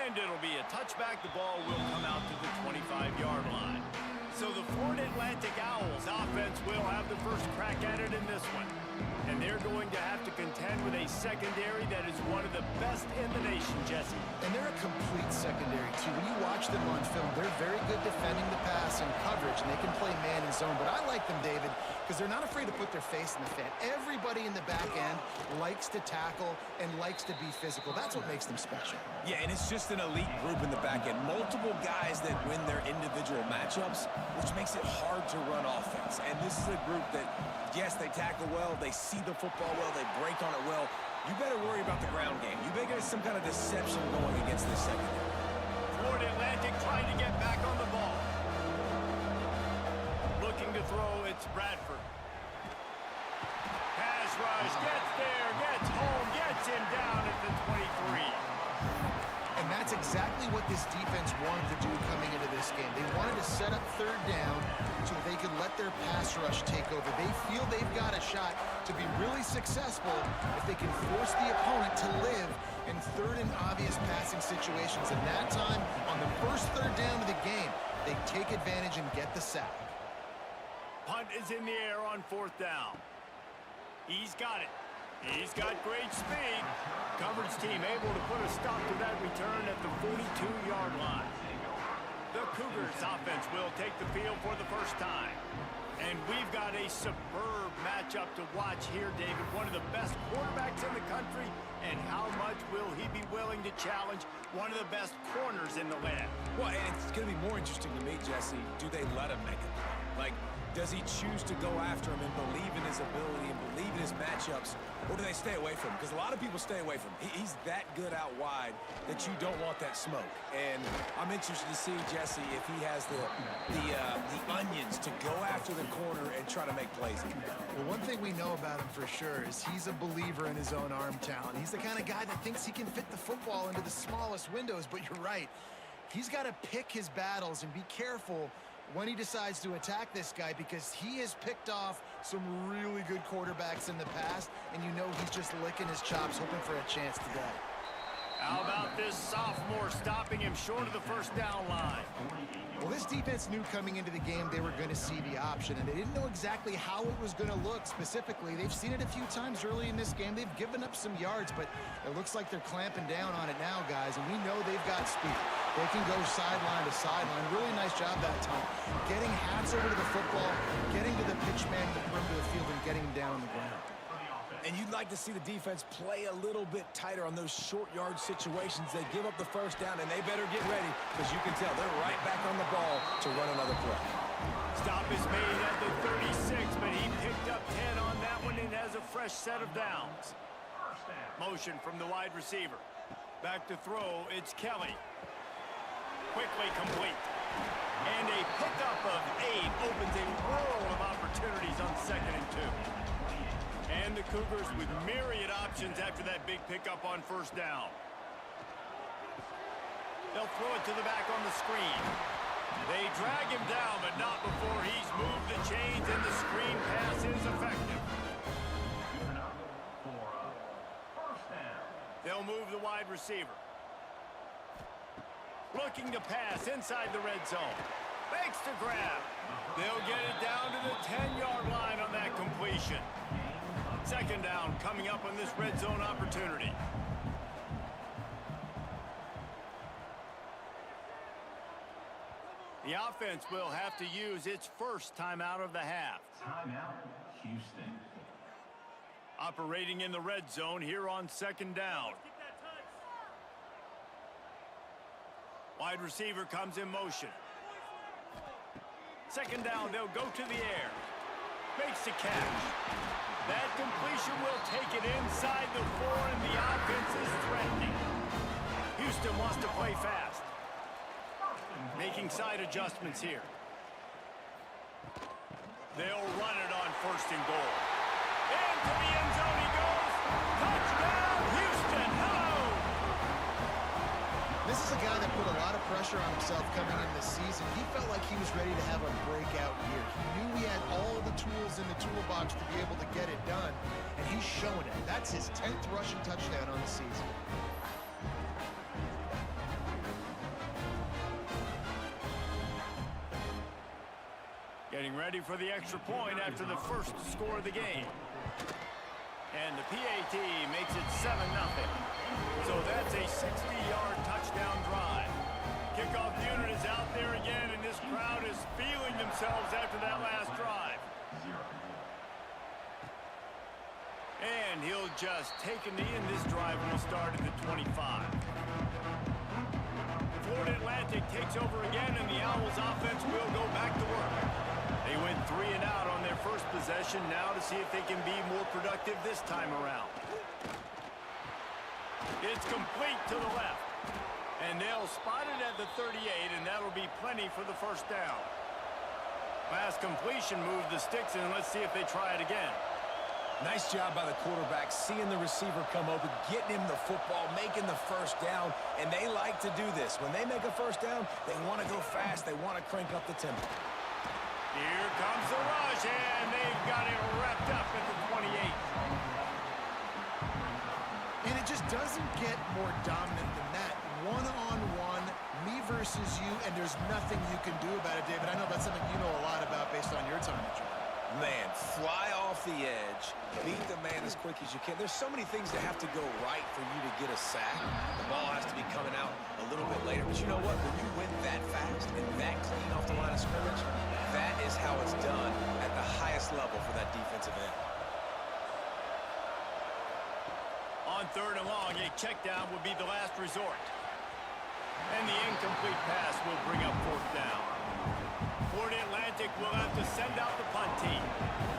And it'll be a touchback. The ball will come out to the 25-yard line. So the Florida Atlantic Owls offense will have the first crack at it in this one. And they're going to have to contend with a secondary that is one of the best in the nation, Jesse. And they're a complete secondary, too. When you watch them on film, they're very good defending the pass and coverage, and they can play man and zone. But I like them, David, because they're not afraid to put their face in the fan. Everybody in the back end likes to tackle and likes to be physical. That's what makes them special. Yeah, and it's just an elite group in the back end. Multiple guys that win their individual matchups, which makes it hard to run offense. And this is a group that, yes, they tackle well, they see the football well, they break on it well. You better worry about the ground game. You better get some kind of deception going against this secondary. Florida Atlantic trying to get back on the ball. Looking to throw, it's Bradford. Pass rush, gets there, gets home, gets him down at the 23. And that's exactly what this defense wanted to do coming into this game. They wanted to set up third down so they could let their pass rush take over. They feel they've got a shot to be really successful if they can force the opponent to live in third and obvious passing situations. And that time, on the first third down of the game, they take advantage and get the sack. Punt is in the air on fourth down. He's got it. He's got great speed. Coverage team able to put a stop to that return at the 42-yard line. The Cougars offense will take the field for the first time. And we've got a superb matchup to watch here, David. One of the best quarterbacks in the country. And how much will he be willing to challenge one of the best corners in the land? Well, and it's going to be more interesting to me, Jesse. Do they let him make a play? Like, does he choose to go after him and believe in his ability and believe in his matchups, or do they stay away from him? Because a lot of people stay away from him. He's that good out wide that you don't want that smoke. And I'm interested to see, Jesse, if he has the onions to go after the corner and try to make plays. Well, one thing we know about him for sure is he's a believer in his own arm talent. He's the kind of guy that thinks he can fit the football into the smallest windows, but you're right. He's got to pick his battles and be careful when he decides to attack this guy, because he has picked off some really good quarterbacks in the past, and you know he's just licking his chops, hoping for a chance today. How about this sophomore stopping him short of the first down line? Well, this defense knew coming into the game they were going to see the option, and they didn't know exactly how it was going to look specifically. They've seen it a few times early in this game. They've given up some yards, but it looks like they're clamping down on it now, guys, and we know they've got speed. They can go sideline to sideline. Really nice job that time. Getting hats over to the football, getting to the pitch man, the perimeter of the field, and getting him down on the ground. And you'd like to see the defense play a little bit tighter on those short yard situations. They give up the first down, and they better get ready, because you can tell they're right back on the ball to run another play. Stop is made at the 36, but he picked up 10 on that one and has a fresh set of downs. Motion from the wide receiver. Back to throw, it's Kelly. Quickly complete. And a pickup of 8 opens a world of opportunities on 2nd and 2. And the Cougars with myriad options after that big pickup on first down. They'll throw it to the back on the screen. They drag him down, but not before he's moved the chains, and the screen pass is effective. They'll move the wide receiver. Looking to pass inside the red zone. Fakes to grab. They'll get it down to the 10-yard line on that completion. 2nd down coming up on this red zone opportunity. The offense will have to use its first timeout of the half. Timeout, Houston. Operating in the red zone here on second down. Wide receiver comes in motion. Second down, they'll go to the air. Makes the catch. That completion will take it inside the 4, and the offense is threatening. Houston wants to play fast. Making side adjustments here. They'll run it on first and goal. Into the end zone he goes. Touchdown, Houston. Hello. This is a guy that put a lot of pressure on himself coming in this season. He felt like he was ready to have a breakout year. He knew he had all the tools in the toolbox to be able to get it done, and he's showing it. That's his 10th rushing touchdown on the season. Getting ready for the extra point after the first score of the game. And the PAT makes it 7-0. So that's a 60-yard touchdown drive. Kickoff unit is out there again, and this crowd is feeling themselves after that last drive. And he'll just take a knee, and this drive will start at the 25. Florida Atlantic takes over again, and the Owls offense will go back to work. They went 3 and out on their first possession, now to see if they can be more productive this time around. It's complete to the left. And they'll spot it at the 38, and that'll be plenty for the first down. Pass completion moved the sticks, and let's see if they try it again. Nice job by the quarterback, seeing the receiver come open, getting him the football, making the first down, and they like to do this. When they make a first down, they want to go fast. They want to crank up the tempo. Here comes the rush, and they've got it wrapped up at the 28. And it just doesn't get more dominant than that. One-on-one, me versus you, and there's nothing you can do about it, David. I know that's something you know a lot about based on your time at Georgia. Man, fly off the edge, beat the man as quick as you can. There's so many things that have to go right for you to get a sack. The ball has to be coming out a little bit later. But you know what? When you win that fast and that clean off the line of scrimmage, that is how it's done at the highest level for that defensive end. On third and long, a check down would be the last resort. And the incomplete pass will bring up fourth down. Florida Atlantic will have to send out the punt team.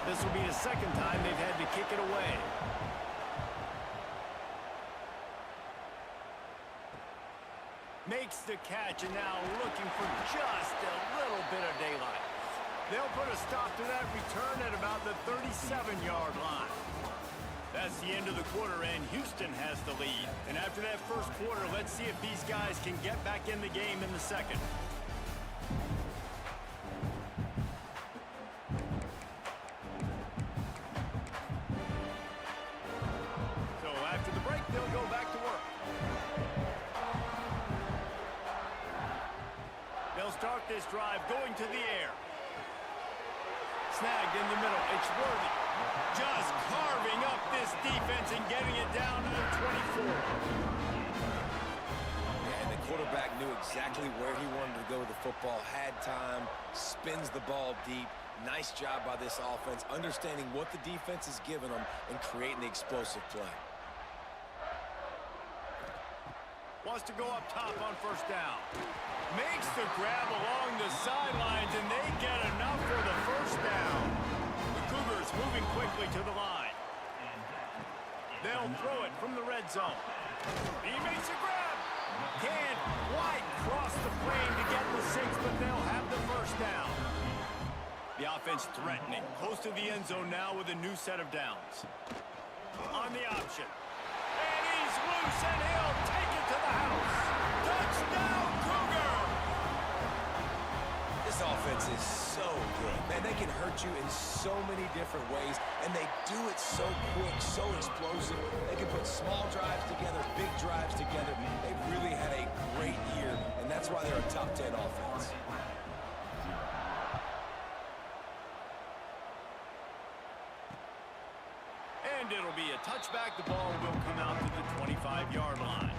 This will be the second time they've had to kick it away. Makes the catch, and now looking for just a little bit of daylight. They'll put a stop to that return at about the 37-yard line. That's the end of the quarter, and Houston has the lead. And after that first quarter, let's see if these guys can get back in the game in the second. So after the break, they'll go back to work. They'll start this drive going to the air. Snagged in the middle. It's Worthy. Just carving up this defense and getting it down to the 24. And the quarterback knew exactly where he wanted to go with the football, had time, spins the ball deep. Nice job by this offense, understanding what the defense is giving them and creating the explosive play. Wants to go up top on first down. Makes the grab along the sidelines, and they get enough for the first down. The Cougars moving quickly to the line. They'll throw it from the red zone. He makes a grab. Can't quite cross the plane to get the 6, but they'll have the first down. The offense threatening. Close to the end zone now with a new set of downs. On the option. And he's loose, and he'll take it to the house. Touchdown, Cougar! This offense is so good. Man, they can hurt you in so many different ways, and they do it so quick, so explosive. They can put small drives together, big drives together. They've really had a great year, and that's why they're a top 10 offense. And it'll be a touchback. The ball will come out to the 25-yard line.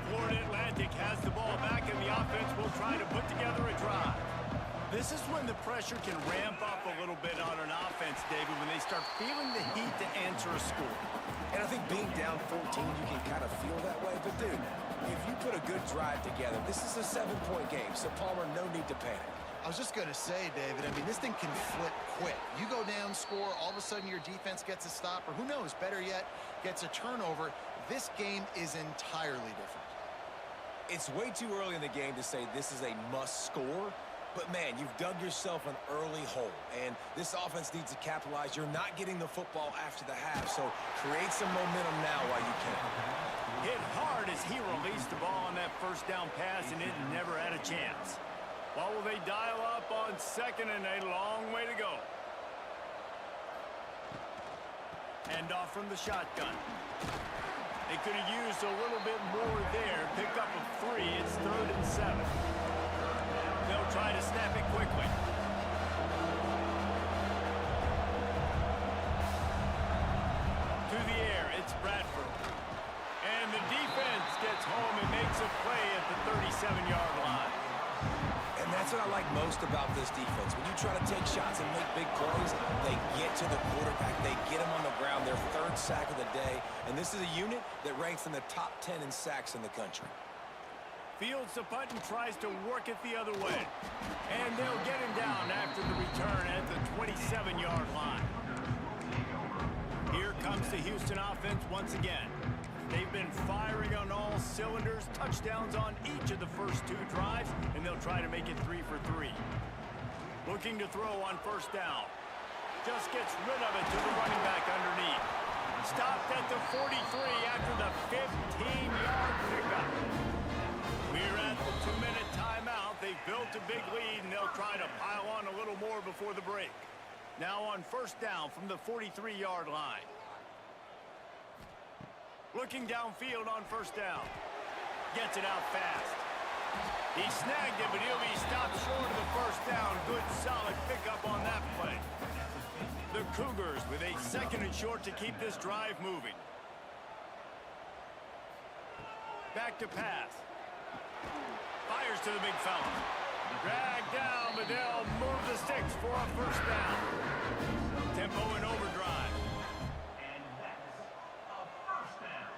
Florida Atlantic has the ball back, and the offense will will try to put together a drive. This is when the pressure can ramp up a little bit on an offense, David, when they start feeling the heat to answer a score. And I think being down 14, you can kind of feel that way. But, dude, if you put a good drive together, this is a 7-point game. So, Palmer, no need to panic. I was just going to say, David, I mean, this thing can flip quick. You go down, score, all of a sudden your defense gets a stop, or who knows, better yet, gets a turnover. This game is entirely different. It's way too early in the game to say this is a must score. But, man, you've dug yourself an early hole, and this offense needs to capitalize. You're not getting the football after the half, so create some momentum now while you can. Hit hard as he released the ball on that first down pass, and it never had a chance. What will they dial up on second and a long way to go? Hand off from the shotgun. They could have used a little bit more there. Pick up a 3. It's 3rd and 7. They'll try to snap it quickly. To the air, it's Bradford. And the defense gets home and makes a play at the 37-yard line. And that's what I like most about this defense. When you try to take shots and make big plays, they get to the quarterback. They get him on the ground, their 3rd sack of the day. And this is a unit that ranks in the top 10 in sacks in the country. Fields the punt and tries to work it the other way. And they'll get him down after the return at the 27-yard line. Here comes the Houston offense once again. They've been firing on all cylinders, touchdowns on each of the first 2 drives, and they'll try to make it 3 for 3. Looking to throw on first down. Just gets rid of it to the running back underneath. Stopped at the 43 after the 15-yard pickup. We're at the 2-minute timeout. They've built a big lead, and they'll try to pile on a little more before the break. Now on first down from the 43-yard line. Looking downfield on first down. Gets it out fast. He snagged it, but he'll be stopped short of the first down. Good, solid pickup on that play. The Cougars with a 2nd and short to keep this drive moving. Back to pass. Fires to the big fella. Dragged down, but they'll move the sticks for a first down. Tempo in overdrive. And that's a first down.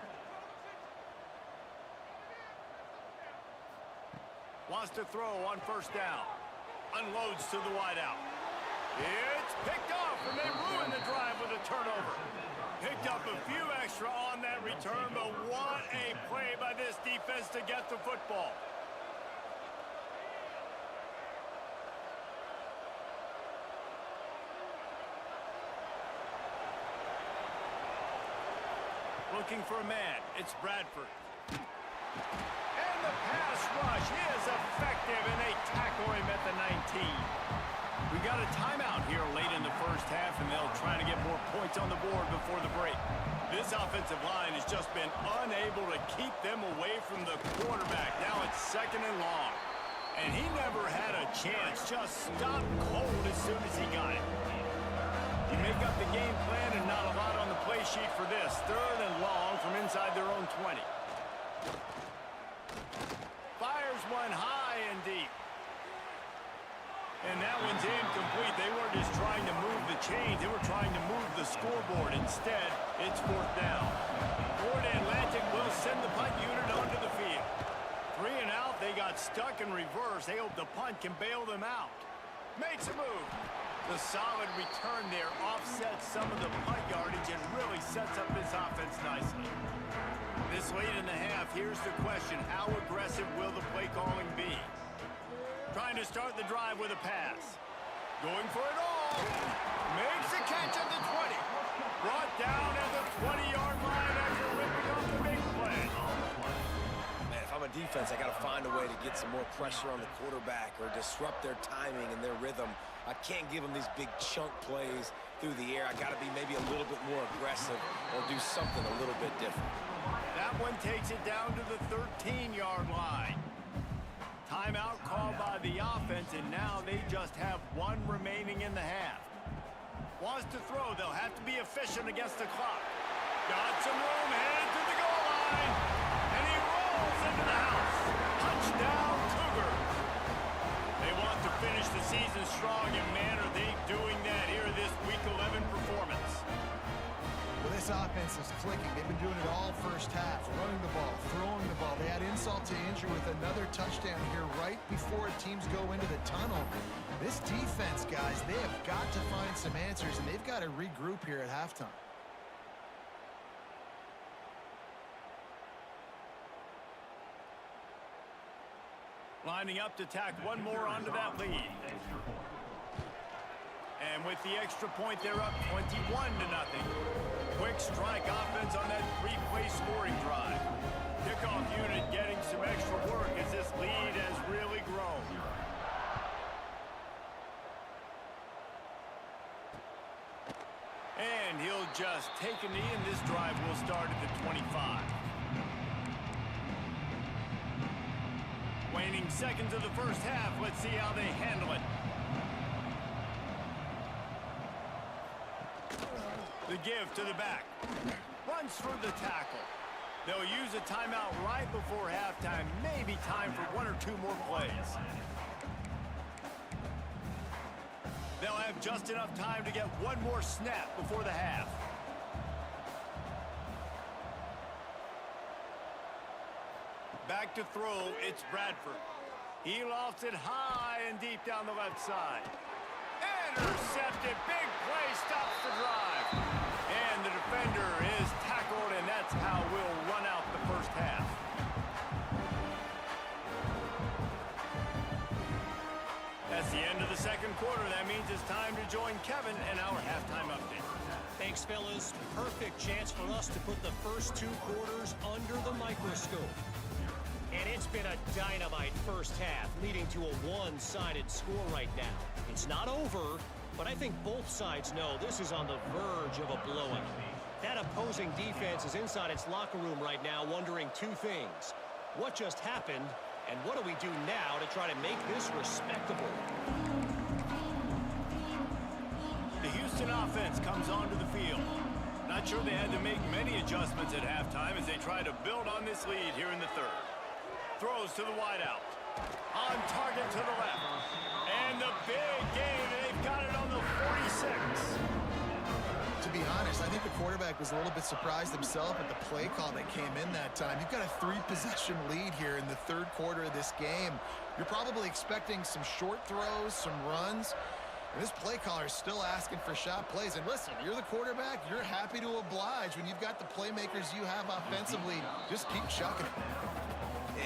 Wants to throw on first down. Unloads to the wideout. It's picked off, and they ruin the drive with a turnover. Picked up a few extra on that return, but what a play by this defense to get the football. Looking for a man. It's Bradford. And the pass rush is effective, and they tackle him at the 19. We got a timeout here late in the first half, and they'll try to get more points on the board before the break. This offensive line has just been unable to keep them away from the quarterback. Now it's 2nd and long. And he never had a chance. Just stopped cold as soon as he got it. You make up the game plan and not a lot on the play sheet for this. 3rd and long from inside their own 20. Fires one high and deep. And that one's incomplete. They weren't just trying to move the chains. They were trying to move the scoreboard. Instead, it's 4th down. Florida Atlantic will send the punt unit onto the field. 3 and out. They got stuck in reverse. They hope the punt can bail them out. Makes a move. The solid return there offsets some of the punt yardage and really sets up this offense nicely. This late in the half, here's the question. How aggressive will the play calling be? Trying to start the drive with a pass. Going for it all. Makes a catch at the 20. Brought down at the 20-yard line after ripping off the big play. Man, if I'm a defense, I got to find a way to get some more pressure on the quarterback or disrupt their timing and their rhythm. I can't give them these big chunk plays through the air. I got to be maybe a little bit more aggressive or do something a little bit different. That one takes it down to the 13-yard line. Timeout called by the offense, and now they just have 1 remaining in the half. Wants to throw. They'll have to be efficient against the clock. Got some room, headed to the goal line. And he rolls into the house. Touchdown, Cougars. to finish the season strong, and man, are they doing that here in this Week 11 performance. Well, this offense is clicking. They've been doing it all first half, running the ball, throwing the ball. They had insult to injury with another touchdown here right before teams go into the tunnel. This defense, guys, they have got to find some answers, and they've got to regroup here at halftime. Lining up to tack one more onto that lead. And with the extra point, they're up 21-0. Quick strike offense on that three-play scoring drive. Kickoff unit getting some extra work as this lead has really grown. And he'll just take a knee, and this drive will start at the 25. Waning seconds of the first half. Let's see how they handle it. The give to the back. Runs for the tackle. They'll use a timeout right before halftime. Maybe time for one or two more plays. They'll have just enough time to get one more snap before the half. Back to throw, it's Bradford. He lofts it high and deep down the left side. Intercepted, big play, stops the drive. And the defender is tackled, and that's how we'll run out the first half. That's the end of the second quarter. That means it's time to join Kevin and our halftime update. Thanks, fellas. Perfect chance for us to put the first two quarters under the microscope. And it's been a dynamite first half, leading to a one-sided score right now. It's not over, but I think both sides know this is on the verge of a blowout. That opposing defense is inside its locker room right now wondering two things. What just happened, and what do we do now to try to make this respectable? The Houston offense comes onto the field. Not sure they had to make many adjustments at halftime as they try to build on this lead here in the third. Throws to the wideout. On target to the left. And the big game, they've got it on the 46. To be honest, I think the quarterback was a little bit surprised himself at the play call that came in that time. You've got a three-possession lead here in the third quarter of this game. You're probably expecting some short throws, some runs. And this play caller is still asking for shot plays. And listen, you're the quarterback. You're happy to oblige when you've got the playmakers you have offensively. Just keep chucking it.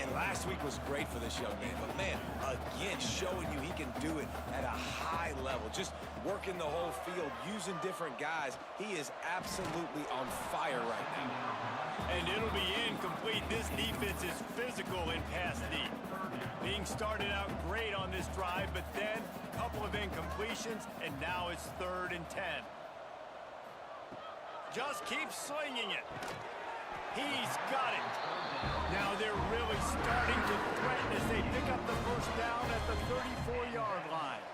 And last week was great for this young man. But, man, again, showing you he can do it at a high level. Just working the whole field, using different guys. He is absolutely on fire right now. And it'll be incomplete. This defense is physical in pass deep. Being started out great on this drive, but then a couple of incompletions, and now it's 3rd and 10. Just keep slinging it. He's got it. Now they're really starting to threaten as they pick up the first down at the 34-yard line.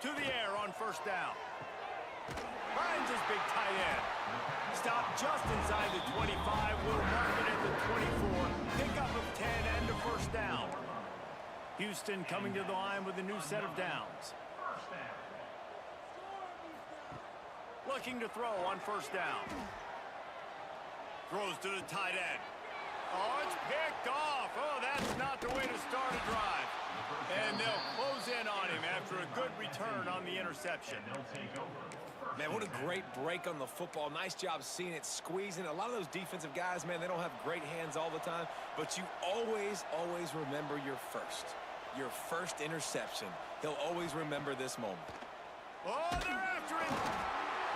To the air on first down. Finds his big tight end. Stopped just inside the 25. Will mark it at the 24. Pickup of 10 and a first down. Houston coming to the line with a new set of downs. Looking to throw on first down. Throws to the tight end. Oh, it's picked off. Oh, that's not the way to start a drive. And they'll close in on him after a good return on the interception. Man, what a great break on the football. Nice job seeing it, squeezing. A lot of those defensive guys, man, they don't have great hands all the time, but you always remember your first interception. He'll always remember this moment. Oh, they're after it.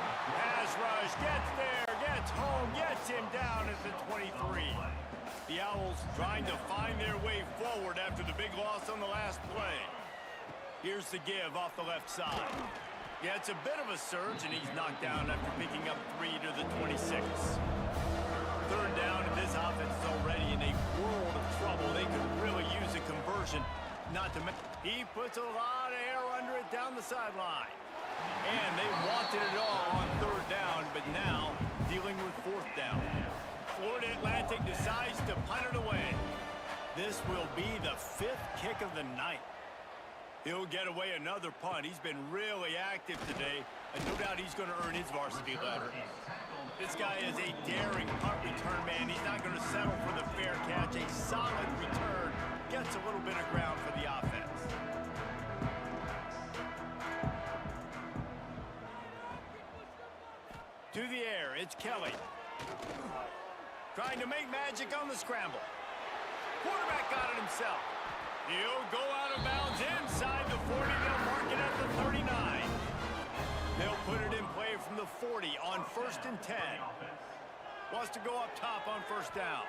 Pass rush, gets there, gets home, gets him down at the 23. The Owls trying to find their way forward after the big loss on the last play. Here's the give off the left side. Yeah, it's a bit of a surge, and he's knocked down after picking up 3 to the 26. 3rd down, and this offense is already in a world of trouble. They could really use a conversion. Not to mention, he puts a lot of air under it down the sideline. And they wanted it all on 3rd down, but now dealing with 4th down. Florida Atlantic decides to punt it away. This will be the 5th kick of the night. He'll get away another punt. He's been really active today, and no doubt he's going to earn his varsity letter. This guy is a daring punt return man. He's not going to settle for the fair catch. A solid return gets a little bit of ground for the offense. To the air, it's Kelly. Trying to make magic on the scramble. Quarterback got it himself. He'll go out of bounds inside the 40. They'll mark it at the 39. They'll put it in play from the 40 on 1st and 10. Wants to go up top on 1st down.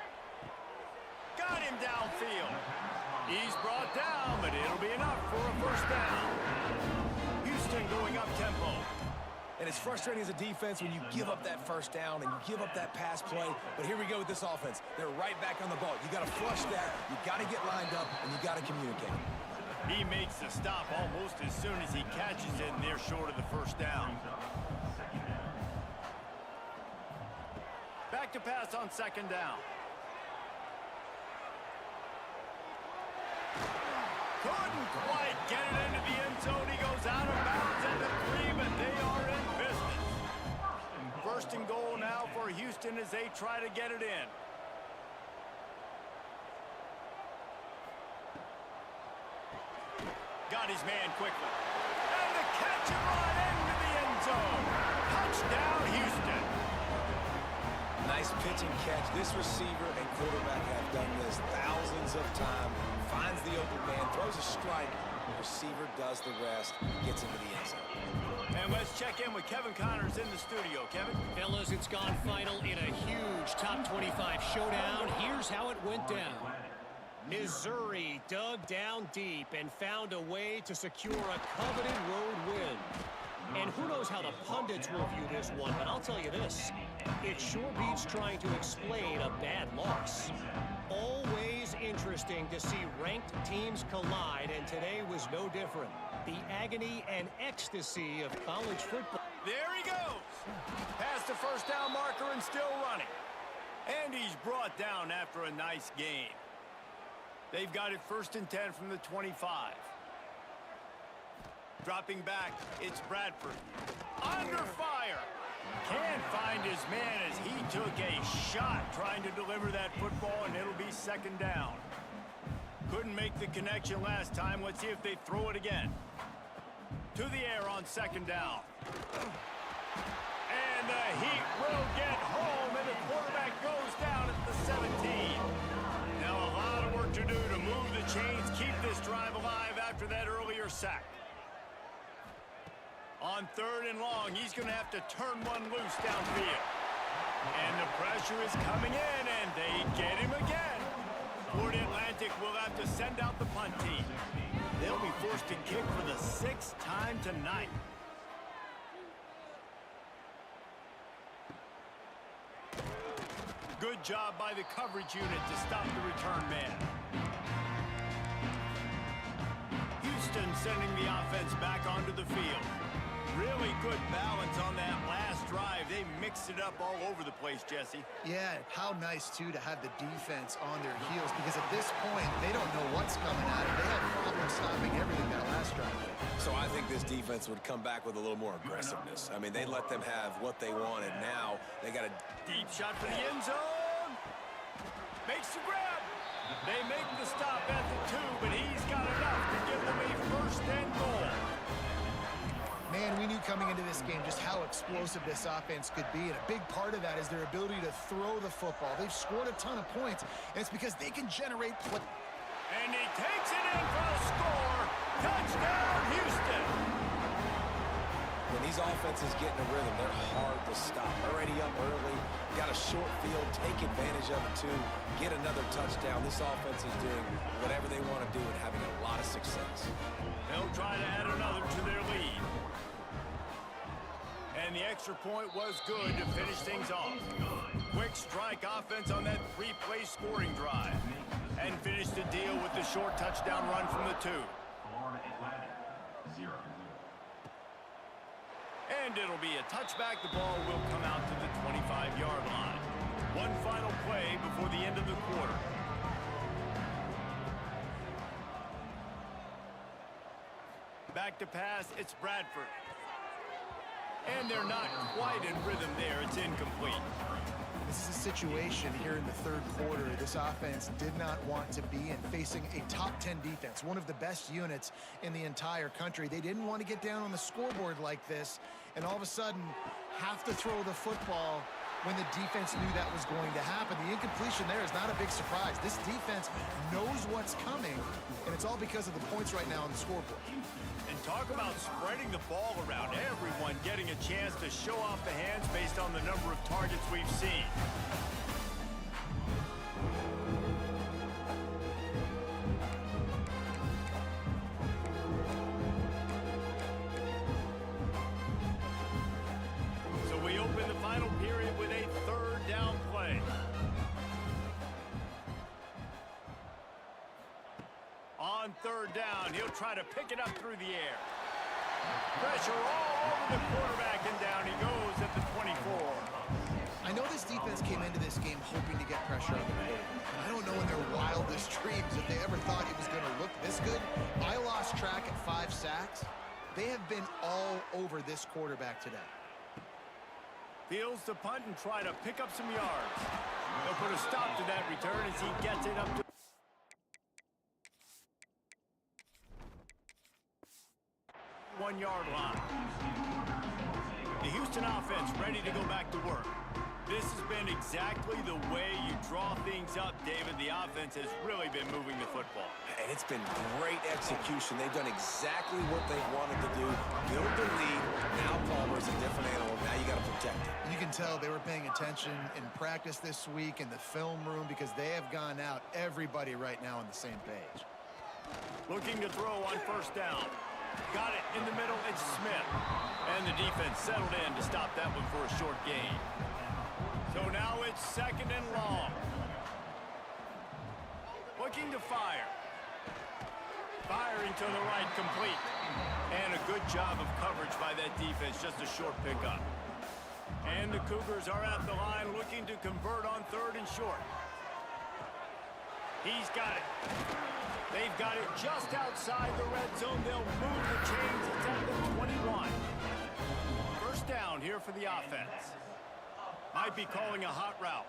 Got him downfield. He's brought down, but it'll be enough for a 1st down. Houston going up tempo. And it's frustrating as a defense when you give up that 1st down and you give up that pass play. But here we go with this offense. They're right back on the ball. You got to flush that. You got to get lined up, and you got to communicate. He makes the stop almost as soon as he catches it, and they're short of the 1st down. Back to pass on 2nd down. Couldn't quite get it into the end zone. He goes out of bounds at the 3, but they are in business. 1st and goal now for Houston as they try to get it in. Got his man quickly. And the catch and run into the end zone. Touchdown, Houston. Nice pitch and catch. This receiver and quarterback have done this thousands of times. Finds the open man, throws a strike. The receiver does the rest, gets into the end zone. And let's check in with Kevin Connors in the studio. Kevin? Fellas, it's gone final in a huge top 25 showdown. Here's how it went down. Missouri dug down deep and found a way to secure a coveted road win. And who knows how the pundits will view this one, but I'll tell you this. It sure beats trying to explain a bad loss. Always interesting to see ranked teams collide, and today was no different. The agony and ecstasy of college football. There he goes. Past the 1st down marker and still running. And he's brought down after a nice gain. They've got it 1st and 10 from the 25. Dropping back, it's Bradford. Under fire. Can't find his man as he took a shot trying to deliver that football, and it'll be 2nd down. Couldn't make the connection last time. Let's see if they throw it again. To the air on 2nd down. And the Heat will get home, and the quarterback goes down at the 17. Now a lot of work to do to move the chains, keep this drive alive after that earlier sack. On 3rd and long, he's going to have to turn one loose downfield. And the pressure is coming in, and they get him again. Florida Atlantic will have to send out the punt team. They'll be forced to kick for the 6th time tonight. Good job by the coverage unit to stop the return man. Houston sending the offense back onto the field. Really good balance on that last drive. They mixed it up all over the place, Jesse. Yeah, how nice, too, to have the defense on their heels, because at this point, they don't know what's coming at them. They had problems stopping everything that last drive. So I think this defense would come back with a little more aggressiveness. I mean, they let them have what they wanted. Now they got a deep shot for the end zone. Makes the grab. They make the stop at the 2, but he's got enough to give them a 1st and goal. Man, we knew coming into this game just how explosive this offense could be, and a big part of that is their ability to throw the football. They've scored a ton of points, and it's because they can generate play. And he takes it in for the score. Touchdown, Houston. When these offenses get in a rhythm, they're hard to stop. Already up early, got a short field, take advantage of it too, get another touchdown. This offense is doing whatever they want to do and having a lot of success. They'll try to add another to their lead. And the extra point was good to finish things off. Quick strike offense on that 3-play scoring drive. And finish the deal with the short touchdown run from the 2. Florida Atlantic, 0-0. And it'll be a touchback. The ball will come out to the 25-yard line. One final play before the end of the quarter. Back to pass, it's Bradford. And they're not quite in rhythm there. It's incomplete. This is a situation here in the third quarter this offense did not want to be in, facing a top 10 defense, one of the best units in the entire country. They didn't want to get down on the scoreboard like this, and all of a sudden have to throw the football when the defense knew that was going to happen. The incompletion there is not a big surprise. This defense knows what's coming, and it's all because of the points right now on the scoreboard. And talk about spreading the ball around, everyone getting a chance to show off the hands based on the number of targets we've seen. So we open the final period with a third down play. On third down, he'll try to pick it up through the air. Pressure all over the quarterback, and down he goes at the 24. I know this defense came into this game hoping to get pressure on the quarterback. I don't know in their wildest dreams if they ever thought it was going to look this good. I lost track at 5 sacks. They have been all over this quarterback today. Fields to punt and try to pick up some yards. They'll put a stop to that return as he gets it up to 1-yard line. The Houston offense ready to go back to work. This has been exactly the way you draw things up, David. The offense has really been moving the football. And it's been great execution. They've done exactly what they wanted to do. Build the lead. Now Palmer's a different animal. Now you got to protect it. You can tell they were paying attention in practice this week in the film room because they have gone out, everybody right now on the same page. Looking to throw on first down. Got it in the middle, it's Smith. And the defense settled in to stop that one for a short gain. So now it's second and long. Looking to fire. Firing to the right, complete. And a good job of coverage by that defense, just a short pickup. And the Cougars are at the line looking to convert on third and short. He's got it. They've got it just outside the red zone. They'll move the chains. It's at the 21. First down here for the offense. Might be calling a hot route.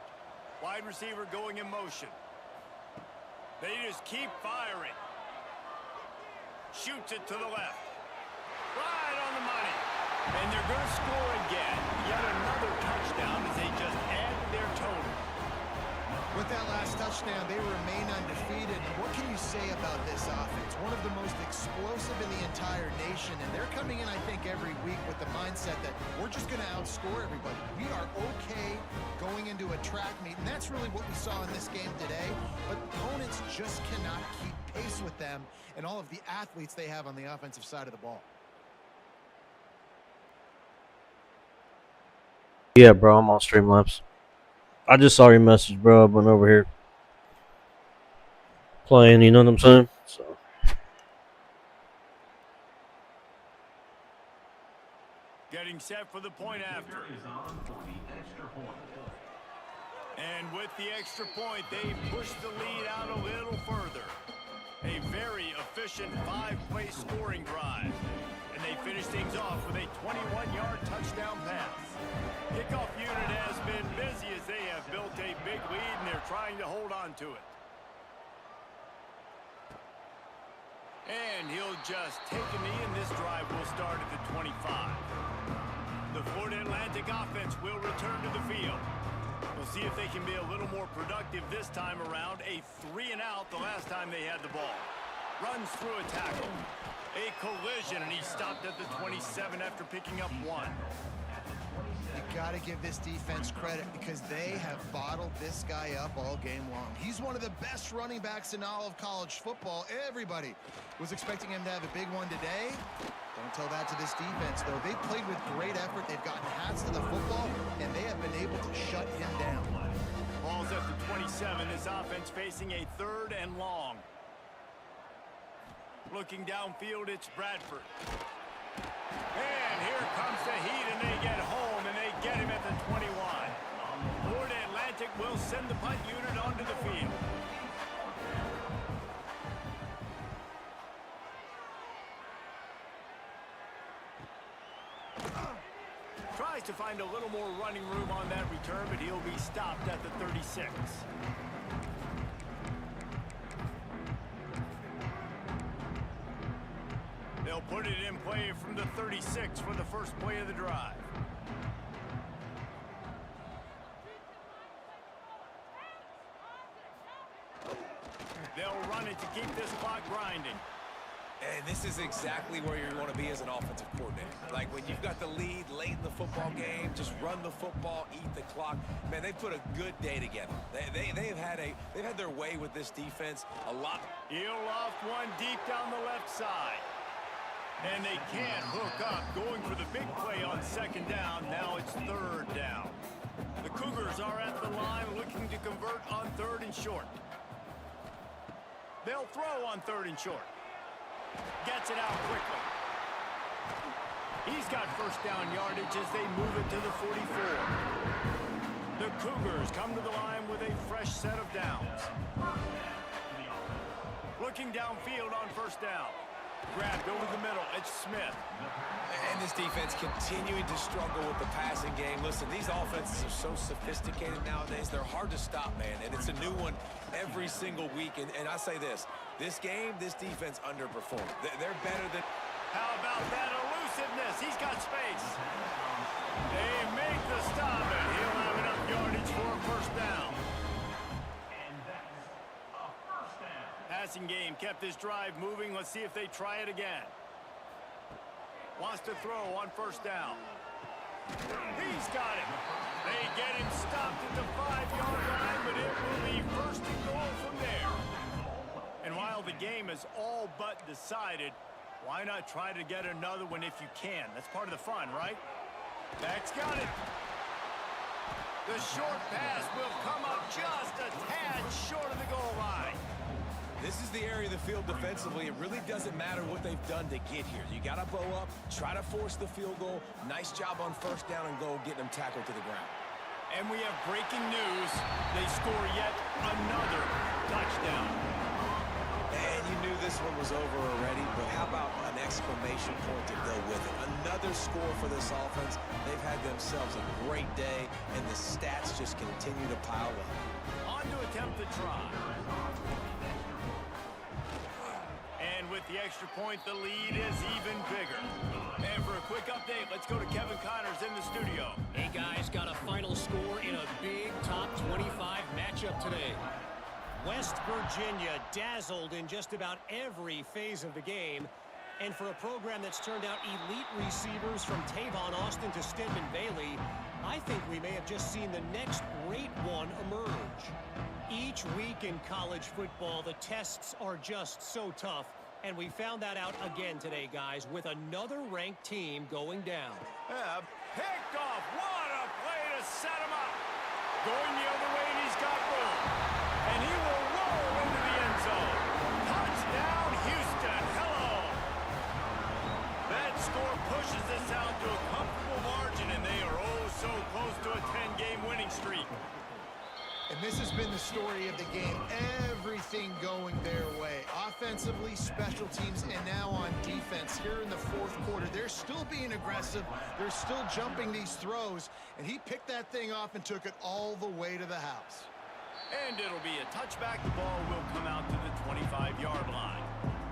Wide receiver going in motion. They just keep firing. Shoots it to the left. Right on the money. And they're going to score again. Yet another touchdown as they just add their total. With that last touchdown, they remain undefeated. What can you say about this offense? One of the most explosive in the entire nation, and they're coming in, I think, every week with the mindset that we're just going to outscore everybody. We are okay going into a track meet, and that's really what we saw in this game today. But opponents just cannot keep pace with them and all of the athletes they have on the offensive side of the ball. Yeah, bro, I'm on Streamlabs. I just saw your message, bro. I went over here playing, you know what I'm saying? So. Getting set for the point after. And with the extra point, they push the lead out a little further. A very efficient 5-play scoring drive. And they finish things off with a 21-yard touchdown pass. Kickoff unit has been busy as they have built a big lead and they're trying to hold on to it. And he'll just take a knee and this drive will start at the 25. The Florida Atlantic offense will return to the field. We'll see if they can be a little more productive this time around. A 3-and-out the last time they had the ball. Runs through a tackle. A collision, and he stopped at the 27 after picking up 1. You got to give this defense credit because they have bottled this guy up all game long. He's one of the best running backs in all of college football. Everybody was expecting him to have a big one today. Don't tell that to this defense, though. They played with great effort. They've gotten hats to the football, and they have been able to shut him down. Ball's at the 27. This offense facing a 3rd and long. Looking downfield, it's Bradford. And here comes the heat, and they get home, and they get him at the 21. Florida Atlantic will send the punt unit onto the field. Tries to find a little more running room on that return, but he'll be stopped at the 36. They'll put it in play from the 36 for the first play of the drive. They'll run it to keep this clock grinding. And this is exactly where you want to be as an offensive coordinator. Like when you've got the lead late in the football game, just run the football, eat the clock. Man, they've put a good day together. They've had their way with this defense a lot. He'll loft one deep down the left side. And they can't hook up, going for the big play on second down. Now it's third down. The Cougars are at the line looking to convert on third and short. They'll throw on third and short. Gets it out quickly. He's got first down yardage as they move it to the 44. The Cougars come to the line with a fresh set of downs. Looking downfield on first down. Grabbed over the middle. It's Smith. And this defense continuing to struggle with the passing game. Listen, these offenses are so sophisticated nowadays. They're hard to stop, man. And it's a new one every single week. And I say this game, this defense underperformed. They're better than... How about that elusiveness? He's got space. They make the stop, and he'll have enough yardage for a first down. And that's a first down. Passing game kept this drive moving. Let's see if they try it again. Wants to throw on first down. He's got it. They get him stopped at the 5-yard line, but it will be first and goal from there. And while the game is all but decided, why not try to get another one if you can? That's part of the fun, right? Beck's got it. The short pass will come up just a tad short of the goal line. This is the area of the field defensively. It really doesn't matter what they've done to get here. You got to bow up, try to force the field goal. Nice job on first down and goal, getting them tackled to the ground. And we have breaking news. They score yet another touchdown. And you knew this one was over already, but how about an exclamation point to go with it? Another score for this offense. They've had themselves a great day, and the stats just continue to pile up. On to attempt the try. And with the extra point, the lead is even bigger. And for a quick update, let's go to Kevin Connors in the studio. Hey, guys, got a final score in a big top 25 matchup today. West Virginia dazzled in just about every phase of the game. And for a program that's turned out elite receivers from Tavon Austin to Stedman Bailey, I think we may have just seen the next great one emerge. Each week in college football, the tests are just so tough. And we found that out again today, guys, with another ranked team going down. Picked off. What a play to set him up. Going the other way, and he's got room. And he will roll into the end zone. Touchdown, Houston. Hello. That score pushes us out to a comfortable margin, and they are oh so close to a 10-game winning streak. And this has been the story of the game. Everything going their way. Offensively, special teams, and now on defense. Here in the fourth quarter, they're still being aggressive. They're still jumping these throws. And he picked that thing off and took it all the way to the house. And it'll be a touchback. The ball will come out to the 25-yard line.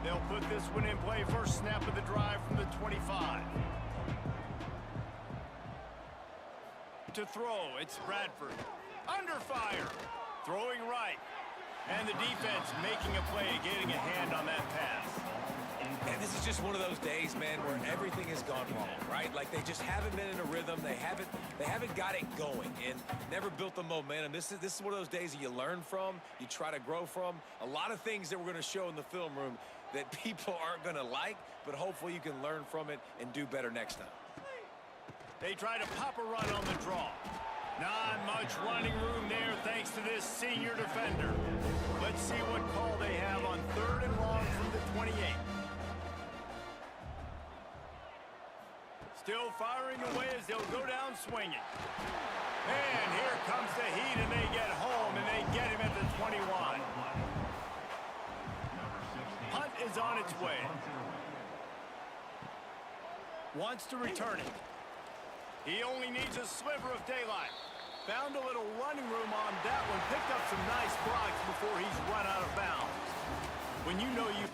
They'll put this one in play. First snap of the drive from the 25. To throw, it's Bradford. Under fire. Throwing right. And the defense making a play, getting a hand on that pass. And this is just one of those days, man, where everything has gone wrong, right? Like they just haven't been in a rhythm. They haven't got it going and never built the momentum. This is one of those days that you learn from, you try to grow from. A lot of things that we're going to show in the film room that people aren't going to like, but hopefully you can learn from it and do better next time. They try to pop a run on the draw. Not much running room there thanks to this senior defender. Let's see what call they have on third and long from the 28. Still firing away as they'll go down swinging. And here comes the heat, and they get home, and they get him at the 21. Punt is on its way. Wants to return it. He only needs a sliver of daylight. Found a little running room on that one. Picked up some nice blocks before he's run out of bounds. When you know you...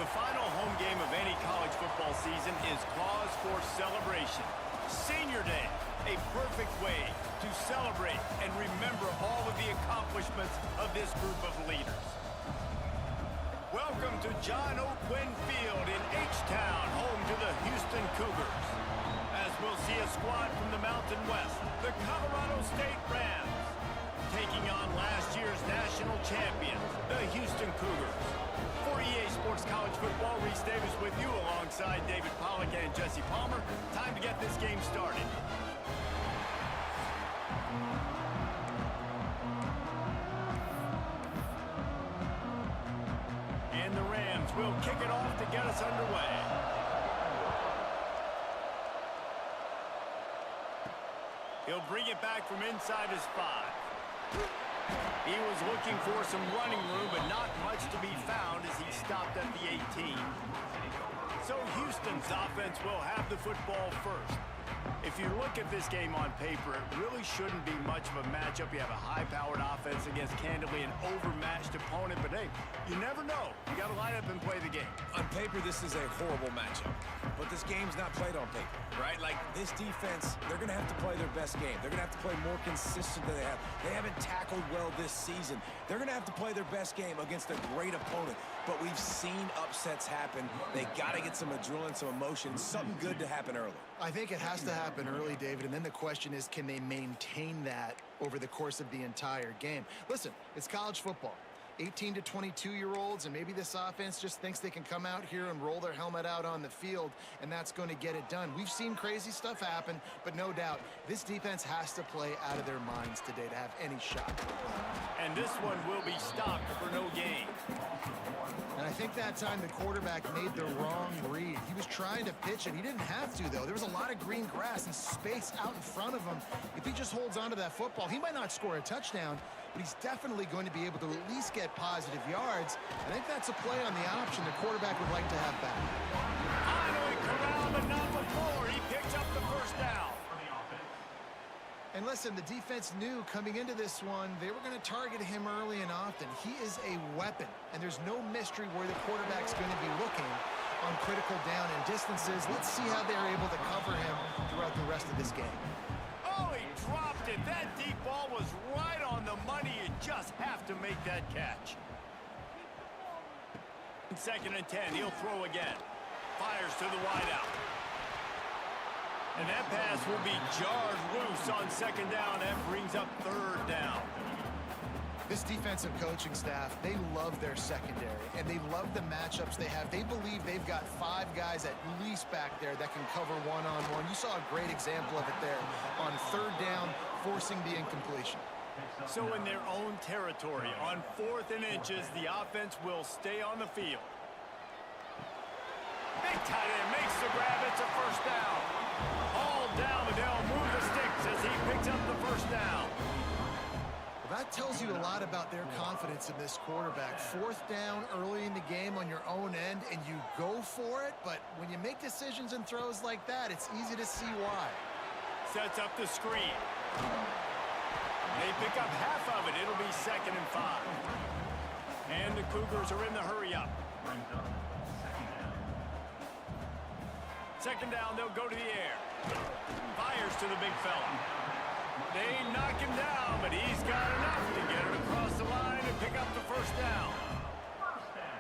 The final home game of any college football season is cause for celebration. Senior Day, a perfect way to celebrate and remember all of the accomplishments of this group of leaders. Welcome to John O'Quinn Field in H-Town, home to the Houston Cougars. As we'll see a squad from the Mountain West, the Colorado State Rams, taking on last year's national champions, the Houston Cougars. For EA Sports College Football, Reese Davis with you alongside David Pollack and Jesse Palmer. Time to get this game started. And the Rams will kick it off to get us underway. He'll bring it back from inside his 5. He was looking for some running room, but not much to be found as he stopped at the 18. So Houston's offense will have the football first. If you look at this game on paper, it really shouldn't be much of a matchup. You have a high-powered offense against, candidly, an overmatched opponent. But, hey, you never know. You got to line up and play the game. On paper, this is a horrible matchup. But this game's not played on paper, right? Like, this defense, they're going to have to play their best game. They're going to have to play more consistent than they have. They haven't tackled well this season. They're going to have to play their best game against a great opponent. But we've seen upsets happen. They got to get some adrenaline, some emotion, something good to happen early. I think it has to happen early, David, and then the question is, can they maintain that over the course of the entire game? Listen, it's college football. 18 to 22-year-olds, and maybe this offense just thinks they can come out here and roll their helmet out on the field, and that's going to get it done. We've seen crazy stuff happen, but no doubt, this defense has to play out of their minds today to have any shot. And this one will be stopped for no gain. And I think that time the quarterback made the wrong read. He was trying to pitch it. He didn't have to, though. There was a lot of green grass and space out in front of him. If he just holds on to that football, he might not score a touchdown, but he's definitely going to be able to at least get positive yards. I think that's a play on the option the quarterback would like to have back. Finally corralled, but not before. He picked up the first down. And listen, the defense knew coming into this one, they were going to target him early and often. He is a weapon, and there's no mystery where the quarterback's going to be looking on critical down and distances. Let's see how they're able to cover him throughout the rest of this game. Oh, he dropped it. That deep ball was right on the money. You just have to make that catch. 2nd and 10, he'll throw again. Fires to the wideout. And that pass will be jarred loose on 2nd down. That brings up 3rd down. This defensive coaching staff, they love their secondary, and they love the matchups they have. They believe they've got 5 guys at least back there that can cover one-on-one. You saw a great example of it there on 3rd down, forcing the incompletion. So in their own territory, on 4th and inches, the offense will stay on the field. Big tight end makes the grab. It's a 1st down. All down, and they'll move the sticks as he picks up the 1st down. Well, that tells you a lot about their confidence in this quarterback. 4th down early in the game on your own end, and you go for it, but when you make decisions and throws like that, it's easy to see why. Sets up the screen. They pick up half of it. It'll be 2nd and 5. And the Cougars are in the hurry-up. 2nd down, they'll go to the air. Fires to the big fella. They knock him down, but he's got enough to get it across the line and pick up the 1st down.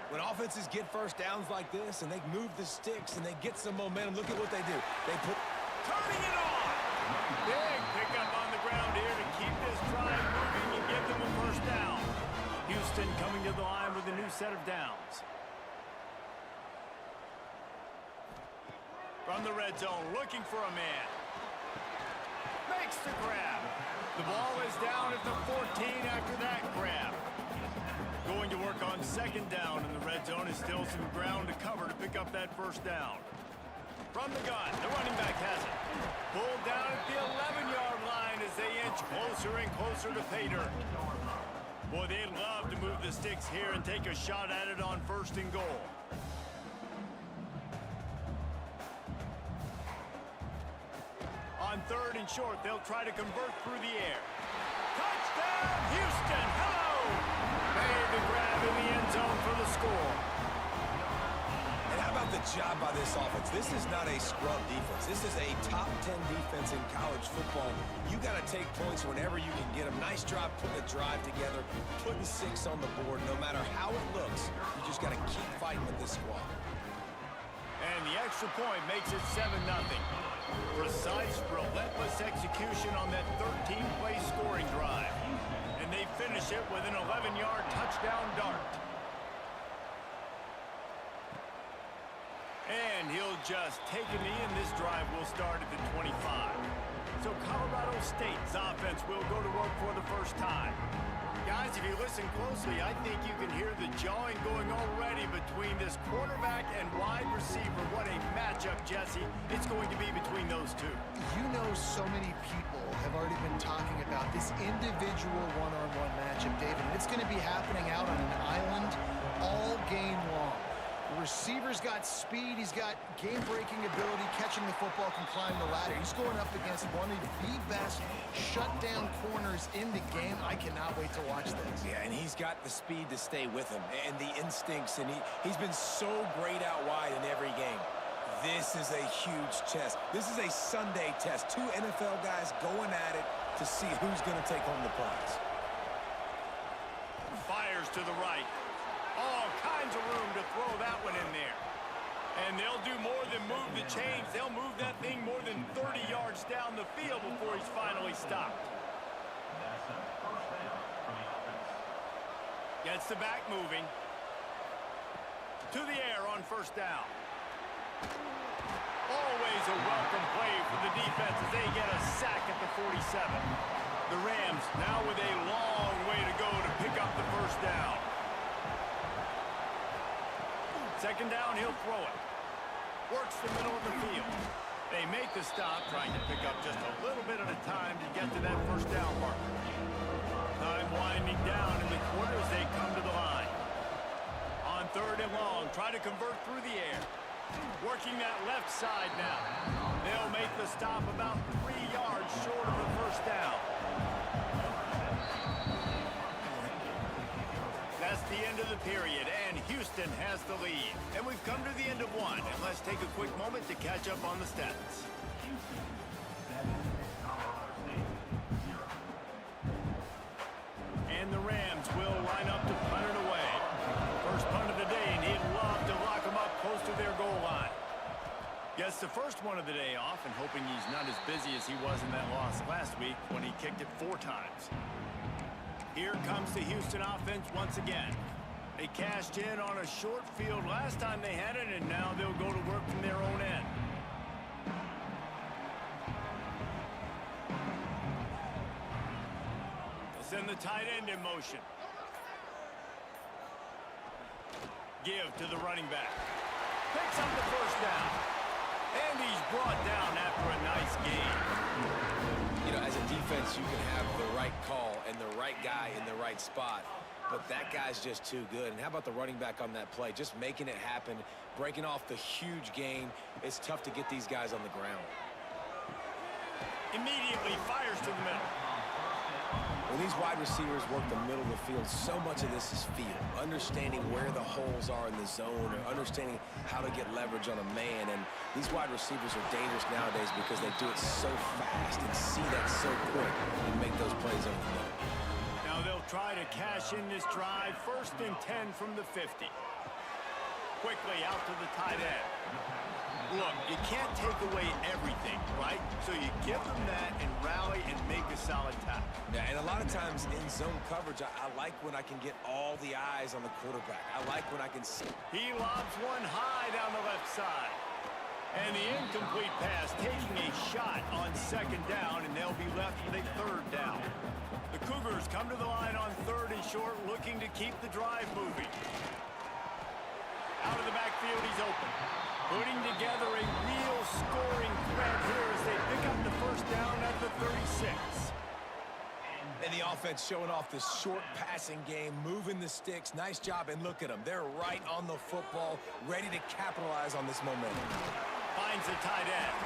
When offenses get 1st downs like this and they move the sticks and they get some momentum, look at what they do. They put... Turning it on! Big pickup on the ground here to keep this drive moving and give them a 1st down. Houston coming to the line with a new set of downs. From the red zone, looking for a man. Makes the grab. The ball is down at the 14 after that grab. Going to work on 2nd down in the red zone is still some ground to cover to pick up that 1st down. From the gun, the running back has it. Pulled down at the 11-yard line as they inch closer and closer to pay dirt. Boy, they'd love to move the sticks here and take a shot at it on 1st and goal. On 3rd and short, they'll try to convert through the air. Touchdown, Houston! Hello! Made the grab in the end zone for the score. the job by this offense. This is not a scrub defense. This is a top 10 defense in college football. You got to take points whenever you can get them. Nice job putting a drive together, putting 6 on the board. No matter how it looks, you just got to keep fighting with this squad. And the extra point makes it 7-0. Precise, relentless execution on that 13-play scoring drive. And they finish it with an 11-yard touchdown dart. And he'll just take a knee, and this drive will start at the 25. So Colorado State's offense will go to work for the first time. Guys, if you listen closely, I think you can hear the jawing going already between this quarterback and wide receiver. What a matchup, Jesse, it's going to be between those two. You know, so many people have already been talking about this individual one-on-one matchup, David. And it's going to be happening out on an island all game long. The receiver's got speed, he's got game-breaking ability, catching the football, can climb the ladder. He's going up against one of the best shutdown corners in the game. I cannot wait to watch this. Yeah, and he's got the speed to stay with him and the instincts, and he's been so great out wide in every game. This is a huge test. This is a Sunday test. 2 NFL guys going at it to see who's going to take home the prize. Fires to the right. All kinds of room to throw that one in there. And they'll do more than move the chains. They'll move that thing more than 30 yards down the field before he's finally stopped. That's a first down for the offense. Gets the back moving. To the air on first down. Always a welcome play for the defense as they get a sack at the 47. The Rams now with a long way to go to pick up the first down. Second down, he'll throw it. Works the middle of the field. They make the stop, trying to pick up just a little bit at a time to get to that first down marker. Time winding down in the quarter as they come to the line. On 3rd and long, try to convert through the air. Working that left side now. They'll make the stop about 3 yards short of the first down. That's the end of the period, and Houston has the lead. And we've come to the end of one, and let's take a quick moment to catch up on the stats. Houston 7, Colorado State 0. And the Rams will line up to punt it away. First punt of the day, and he'd love to lock them up close to their goal line. Gets the first one of the day off, and hoping he's not as busy as he was in that loss last week when he kicked it 4 times. Here comes the Houston offense once again. They cashed in on a short field last time they had it, and now they'll go to work from their own end. They'll send the tight end in motion. Give to the running back. Picks up the first down. And he's brought down after a nice gain. You know, as a defense, you can have the right call and the right guy in the right spot, but that guy's just too good. And how about the running back on that play? Just making it happen, breaking off the huge gain. It's tough to get these guys on the ground. Immediately fires to the middle. When these wide receivers work the middle of the field, so much of this is feel. Understanding where the holes are in the zone, or understanding how to get leverage on a man. And these wide receivers are dangerous nowadays because they do it so fast and see that so quick and make those plays over the middle. Now they'll try to cash in this drive. 1st and 10 from the 50. Quickly out to the tight end. Look, you can't take away everything, right? So you give them that and rally and make a solid tackle. Yeah, and a lot of times in zone coverage, I like when I can get all the eyes on the quarterback. I like when I can see. He lobs one high down the left side. And the incomplete pass taking a shot on 2nd down, and they'll be left with a 3rd down. The Cougars come to the line on 3rd and short, looking to keep the drive moving. Out of the backfield, he's open. Putting together a real scoring threat here as they pick up the first down at the 36. And the offense showing off this short passing game, moving the sticks. Nice job, and look at them. They're right on the football, ready to capitalize on this momentum. Finds the tight end.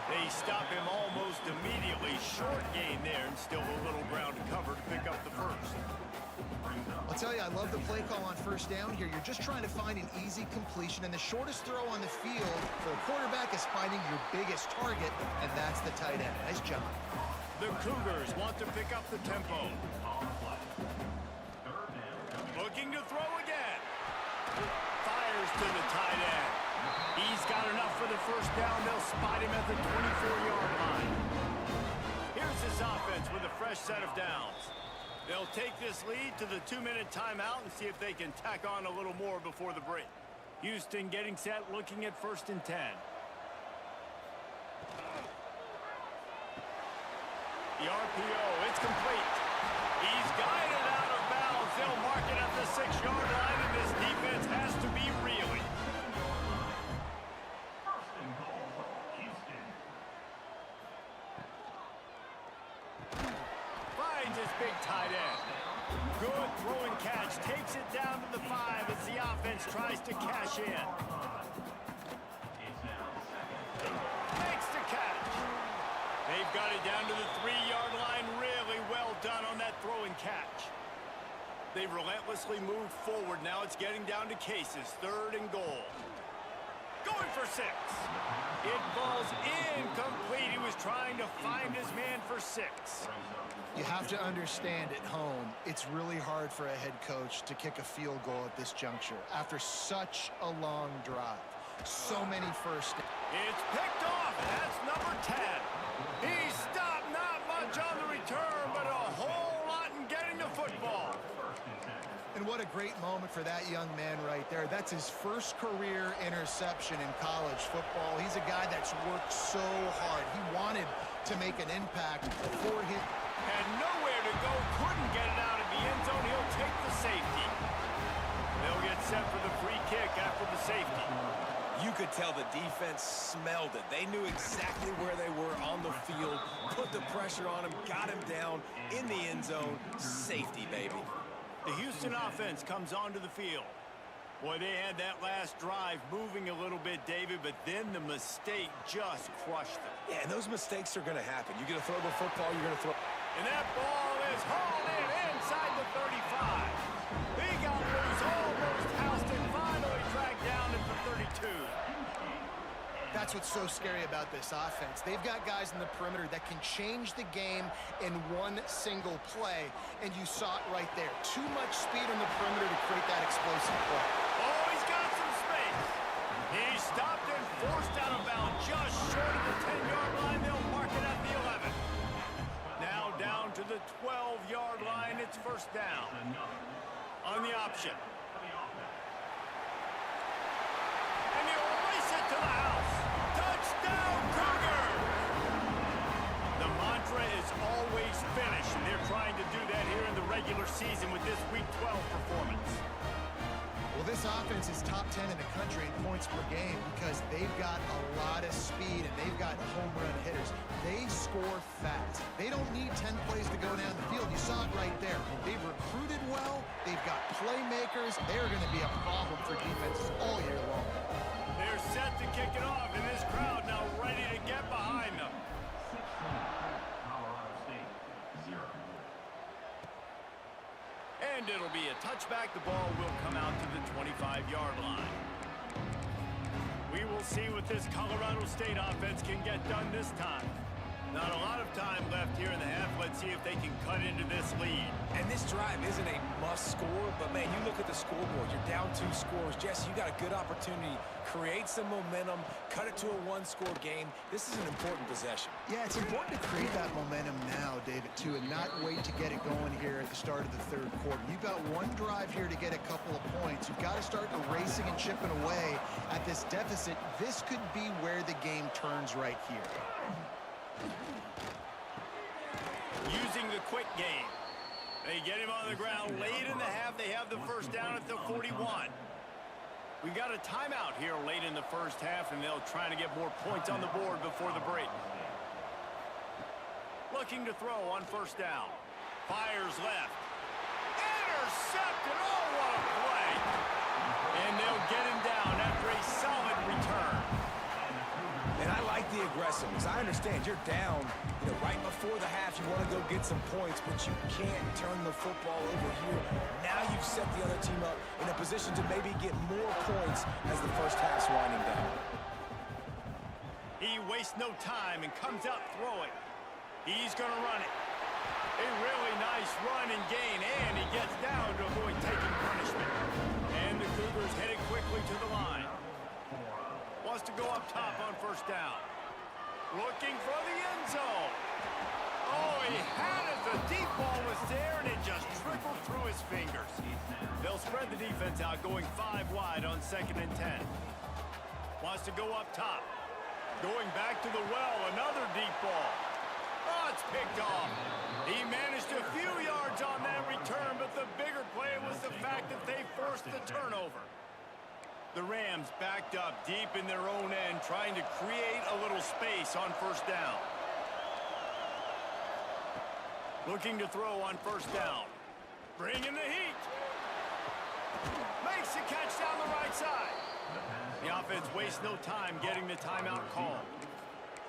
They stop him almost immediately. Short gain there, and still a little ground to cover to pick up the first. I'll tell you, I love the play call on first down here. You're just trying to find an easy completion, and the shortest throw on the field for a quarterback is finding your biggest target, and that's the tight end. Nice job. The Cougars want to pick up the tempo. Looking to throw again. Fires to the tight end. He's got enough for the first down. They'll spot him at the 24-yard line. Here's this offense with a fresh set of downs. They'll take this lead to the 2-minute timeout and see if they can tack on a little more before the break. Houston getting set, looking at 1st and 10. The RPO, it's complete. He's guided out of bounds. They'll mark it at the 6-yard line, and this defense has to be reeling. First and goal, Houston. Finds his big tight end. Good throw and catch. Takes it down to the 5 as the offense tries to cash in. It's now 2nd. Makes the catch. They've got it down to the 3-yard line. Really well done on that throw and catch. They've relentlessly moved forward. Now it's getting down to cases. 3rd and goal. Going for 6. It falls incomplete. He was trying to find his man for 6. You have to understand at home, it's really hard for a head coach to kick a field goal at this juncture after such a long drive. So many first downs. It's picked off. That's number 10. He stopped, not much on the return, but a whole lot in getting the football. And what a great moment for that young man right there. That's his first career interception in college football. He's a guy that's worked so hard. He wanted to make an impact before he Had nowhere to go, couldn't get it out of the end zone. He'll take the safety. They'll get set for the free kick after the safety. You could tell the defense smelled it. They knew exactly where they were on the field, put the pressure on him, got him down in the end zone. Safety, baby. The Houston offense comes onto the field. Boy, they had that last drive moving a little bit, David, but then the mistake just crushed them. Yeah, and those mistakes are going to happen. You're going to throw the football, you're going to throw... And that ball is hauled in inside the 35. He got loose, almost housed it, finally tracked down at the 32. That's what's so scary about this offense. They've got guys in the perimeter that can change the game in one single play, and you saw it right there. Too much speed on the perimeter to create that explosive play. Oh, he's got some space. He stopped and forced out of bounds just short of the 10-yard line. They'll mark it at the 11. Now down to the 12-yard line. It's 1st down. On the option. And he'll race it to the house. Touchdown, Cougars! The mantra is always finish, and they're trying to do that here in the regular season with this Week 12 performance. Well, this offense is top 10 in the country in points per game because they've got a lot of speed and they've got home run hitters. They score fast. They don't need 10 plays to go down the field. You saw it right there. They've recruited well. They've got playmakers. They're going to be a problem for defenses all year long. They're set to kick it off, and this crowd now ready to get behind them. Colorado State, 0. And it'll be a touchback. The ball will come out to the 25-yard line. We will see what this Colorado State offense can get done this time. Not a lot of time left here in the half. Let's see if they can cut into this lead. And this drive isn't a must score, but man, you look at the scoreboard, you're down 2 scores. Jesse, you got a good opportunity. Create some momentum, cut it to a 1-score game. This is an important possession. Yeah, it's important to create that momentum now, David, too, and not wait to get it going here at the start of the 3rd quarter. You've got one drive here to get a couple of points. You've got to start racing and chipping away at this deficit. This could be where the game turns right here. Using the quick game. They get him on the ground late in the half. They have the first down at the 41. We've got a timeout here late in the first half, and they'll try to get more points on the board before the break. Looking to throw on first down. Fires left. Intercepted. Oh, what a play. And they'll get him down after a solid return. aggressive. Because I understand you're down, right before the half. You want to go get some points, but you can't turn the football over here. Now you've set the other team up in a position to maybe get more points as the first half's winding down. He wastes no time and comes out throwing. He's going to run it. A really nice run and gain, and he gets down to avoid taking punishment. And the Cougars headed quickly to the line. Wants to go up top on first down. Looking for the end zone. Oh, he had it. The deep ball was there, and it just trickled through his fingers. They'll spread the defense out, going 5 wide on 2nd and 10. Wants to go up top. Going back to the well, another deep ball. Oh, it's picked off. He managed a few yards on that return, but the bigger play was the fact that they forced the turnover. The Rams backed up deep in their own end, trying to create a little space on first down. Looking to throw on first down. Bringing the heat. Makes the catch down the right side. The offense wastes no time getting the timeout called.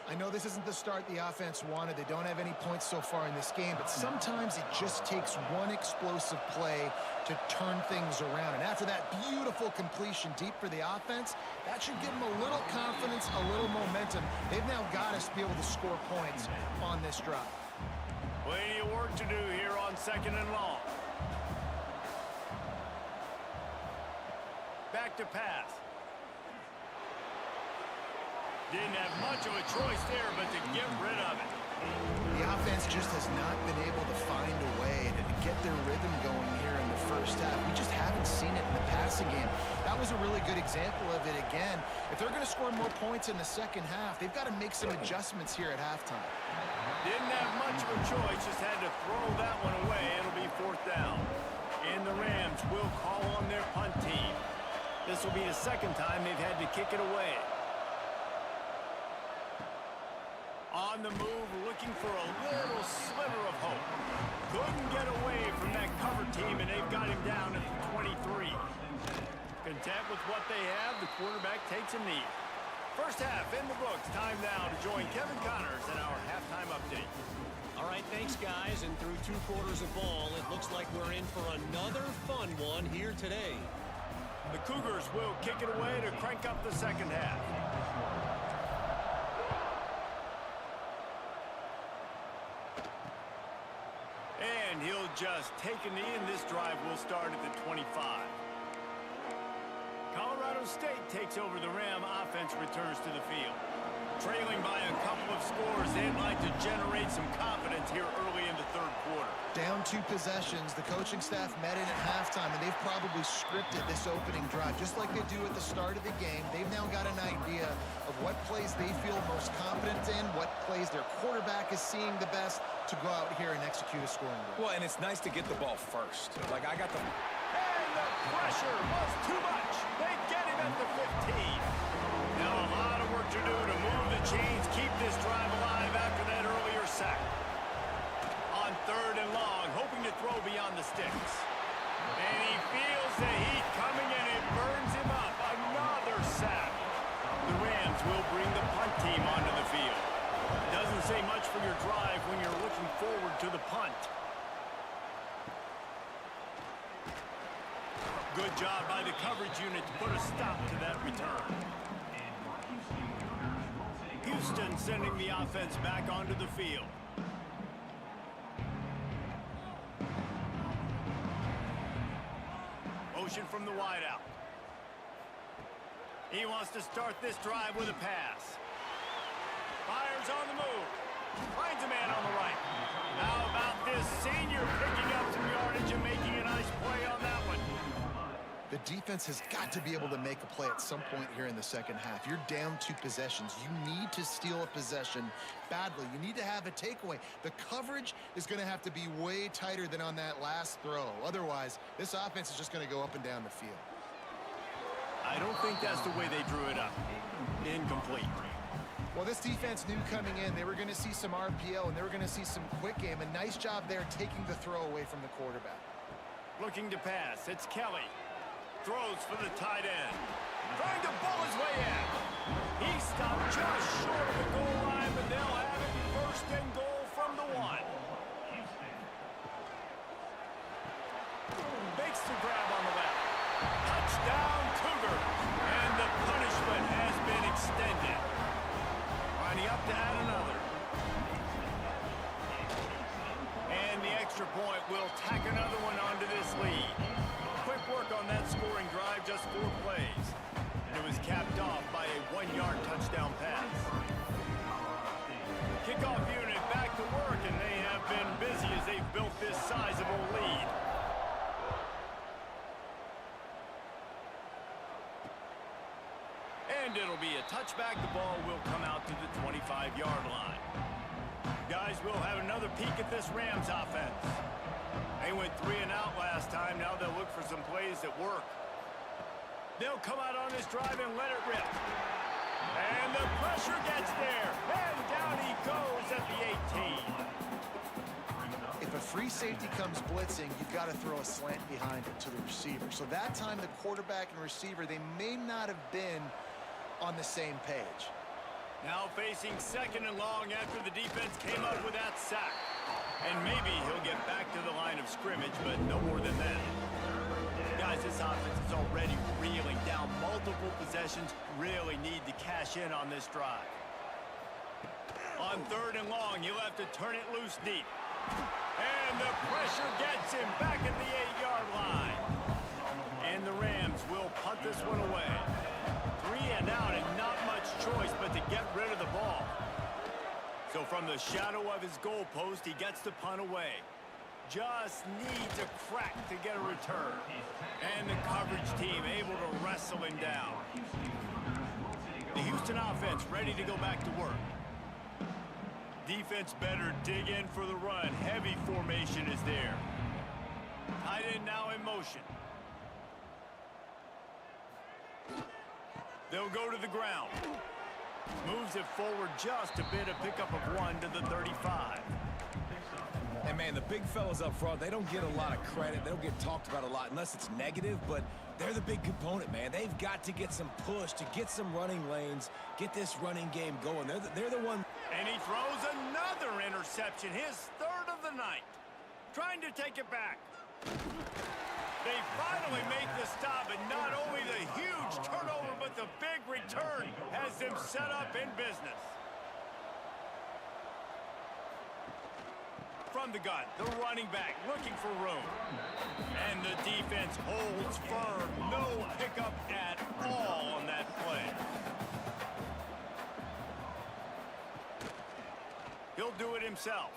I know this isn't the start the offense wanted. They don't have any points so far in this game, but sometimes it just takes one explosive play to turn things around. And after that beautiful completion deep for the offense, that should give them a little confidence, a little momentum. They've now got us to be able to score points on this drive. Plenty of work to do here on 2nd and long. Back to pass. Didn't have much of a choice there, but to get rid of it. The offense just has not been able to find a way to get their rhythm going here in the first half. We just haven't seen it in the passing game. That was a really good example of it again. If they're going to score more points in the second half, they've got to make some adjustments here at halftime. Didn't have much of a choice, just had to throw that one away. It'll be 4th down. And the Rams will call on their punt team. This will be the second time they've had to kick it away. On the move, looking for a little sliver of hope. Couldn't get away from that cover team, and they've got him down at the 23. Content with what they have, the quarterback takes a knee. First half in the books. Time now to join Kevin Connors in our halftime update. All right, thanks, guys. And through 2 quarters of ball, it looks like we're in for another fun one here today. The Cougars will kick it away to crank up the second half. And he'll just take a knee, and this drive will start at the 25. Colorado State takes over. The Ram offense returns to the field. Trailing by a couple of scores, they'd like to generate some confidence here early in the 3rd quarter. Down 2 possessions, the coaching staff met in at halftime, and they've probably scripted this opening drive just like they do at the start of the game. They've now got an idea of what plays they feel most confident in, what plays their quarterback is seeing the best to go out here and execute a scoring drive. Well, and it's nice to get the ball first. Like, I got the... And the pressure was too much. They get him at the 15. Now a lot of work to do to move the chains, keep this drive alive after that earlier sack. On 3rd and long, hoping to throw beyond the sticks. And he feels the heat coming, and it burns him up. Another sack. The Rams will bring the punt team onto the field. Doesn't say much for your drive when you're looking forward to the punt. Good job by the coverage unit to put a stop to that return. Houston sending the offense back onto the field. Motion from the wideout. He wants to start this drive with a pass. Fires on the move. Finds a man on the right. How about this senior picking up some yardage and making a nice play on that one? The defense has got to be able to make a play at some point here in the second half. You're down 2 possessions. You need to steal a possession badly. You need to have a takeaway. The coverage is going to have to be way tighter than on that last throw. Otherwise, this offense is just going to go up and down the field. I don't think that's the way they drew it up. Incomplete. Well, this defense knew coming in they were going to see some RPO and they were going to see some quick game. A nice job there taking the throw away from the quarterback. Looking to pass. It's Kelly. Throws for the tight end. Trying to pull his way in. He stopped just short of the goal line. Cougar. And the punishment has been extended. Lining up to add another. And the extra point will tack another one onto this lead. Quick work on that scoring drive, just 4 plays. And it was capped off by a 1-yard touchdown pass. Kickoff unit back to work, and they have been busy as they've built this sizable lead. And it'll be a touchback. The ball will come out to the 25-yard line. Guys, we'll have another peek at this Rams offense. They went 3 and out last time. Now they'll look for some plays that work. They'll come out on this drive and let it rip. And the pressure gets there. And down he goes at the 18. If a free safety comes blitzing, you've got to throw a slant behind it to the receiver. So that time the quarterback and receiver, they may not have been on the same page. Now facing 2nd and long after the defense came up with that sack. And maybe he'll get back to the line of scrimmage, but no more than that. Guys, this offense is already reeling down multiple possessions. Really need to cash in on this drive. On 3rd and long, he'll have to turn it loose deep. And the pressure gets him back at the 8-yard line. And the Rams will punt this one away. 3 and out, and not much choice but to get rid of the ball. So from the shadow of his goalpost, he gets the punt away. Just needs a crack to get a return. And the coverage team able to wrestle him down. The Houston offense ready to go back to work. Defense better dig in for the run. Heavy formation is there. Tight end now in motion. They'll go to the ground. Moves it forward just a bit, a pickup of 1 to the 35. And, man, the big fellas up front, they don't get a lot of credit. They don't get talked about a lot unless it's negative, but they're the big component, man. They've got to get some push, to get some running lanes, get this running game going. They're the one. And he throws another interception, his 3rd of the night. Trying to take it back. They finally make the stop, and not only the huge turnover, but the big return has them set up in business. From the gun, the running back looking for room. And the defense holds firm. No pickup at all on that play. He'll do it himself.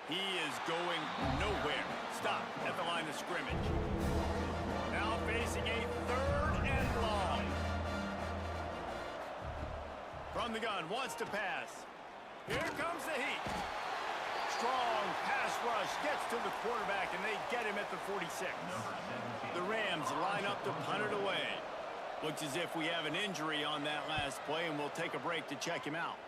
He is going nowhere. Stop at the line of scrimmage. Now facing a 3rd and long. From the gun, wants to pass. Here comes the heat. Strong pass rush gets to the quarterback, and they get him at the 46. The Rams line up to punt it away. Looks as if we have an injury on that last play, and we'll take a break to check him out.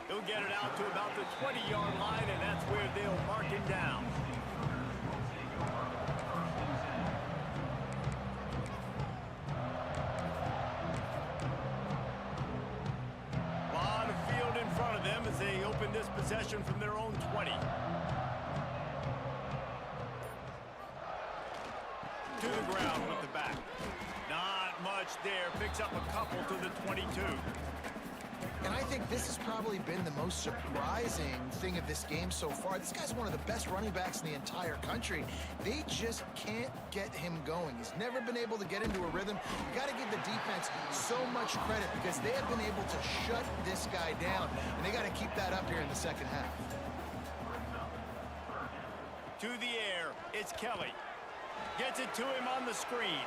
He'll get it out to about the 20-yard line, and that's where they'll mark him down. A lot of field in front of them as they open this possession from their own 20. To the ground with the back. Not much there. Picks up a couple to the 22. And I think this has probably been the most surprising thing of this game so far. This guy's one of the best running backs in the entire country. They just can't get him going. He's never been able to get into a rhythm. You got to give the defense so much credit because they have been able to shut this guy down. And they got to keep that up here in the 2nd half. To the air, it's Kelly. Gets it to him on the screen.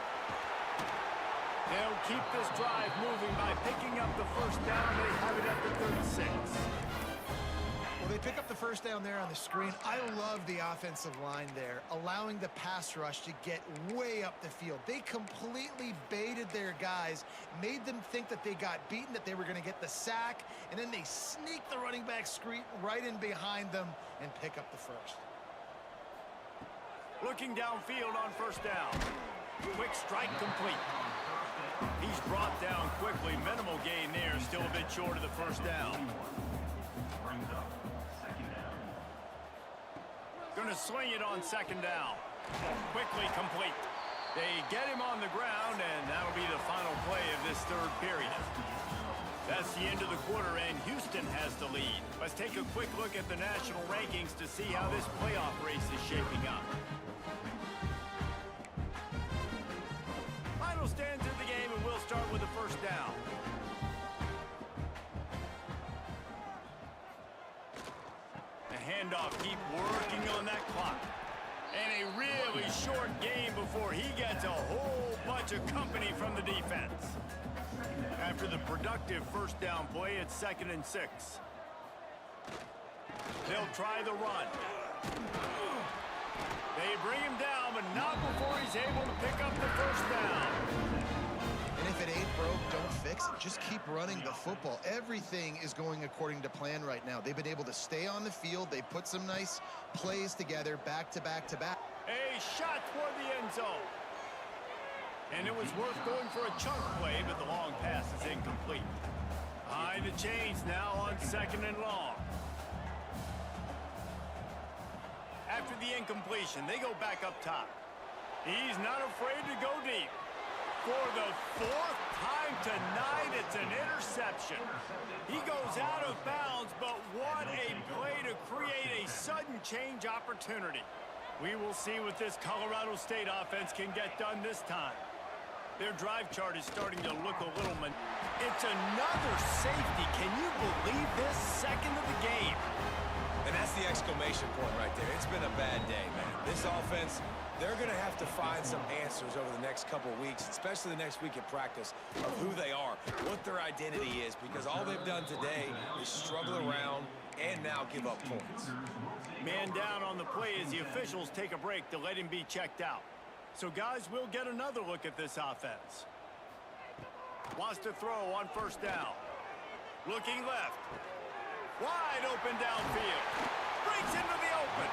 They'll keep this drive moving by picking up the 1st down. They have it at the 36. Well, they pick up the 1st down there on the screen. I love the offensive line there, allowing the pass rush to get way up the field. They completely baited their guys, made them think that they got beaten, that they were going to get the sack, and then they sneak the running back screen right in behind them and pick up the 1st. Looking downfield on 1st down. Quick strike complete. He's brought down quickly. Minimal gain there. Still a bit short of the 1st down. Going to swing it on 2nd down. Quickly complete. They get him on the ground, and that'll be the final play of this third period. That's the end of the quarter, and Houston has the lead. Let's take a quick look at the national rankings to see how this playoff race is shaping up. Final stands of the game, and we'll start with the first down. The handoff, keep working on that clock. And a really short game before he gets a whole bunch of company from the defense. After the productive first down play, it's 2nd and 6. They'll try the run. They bring him down, but not before he's able to pick up the first down. And if it ain't broke, don't fix it. Just keep running the football. Everything is going according to plan right now. They've been able to stay on the field. They put some nice plays together, back to back to back. A shot toward the end zone. And it was worth going for a chunk play, but the long pass is incomplete. Behind the chains now on 2nd and long. After the incompletion, they go back up top. He's not afraid to go deep. For the 4th time tonight, it's an interception. He goes out of bounds, but what a play to create a sudden change opportunity. We will see what this Colorado State offense can get done this time. Their drive chart is starting to look a little... It's another safety. Can you believe this? 2nd of the game. And that's the exclamation point right there. It's been a bad day, man. This offense, they're going to have to find some answers over the next couple of weeks, especially the next week at practice, of who they are, what their identity is, because all they've done today is struggle around and now give up points. Man down on the play as the officials take a break to let him be checked out. So, guys, we'll get another look at this offense. Wants to throw on first down. Looking left. Wide open downfield. Breaks into the open.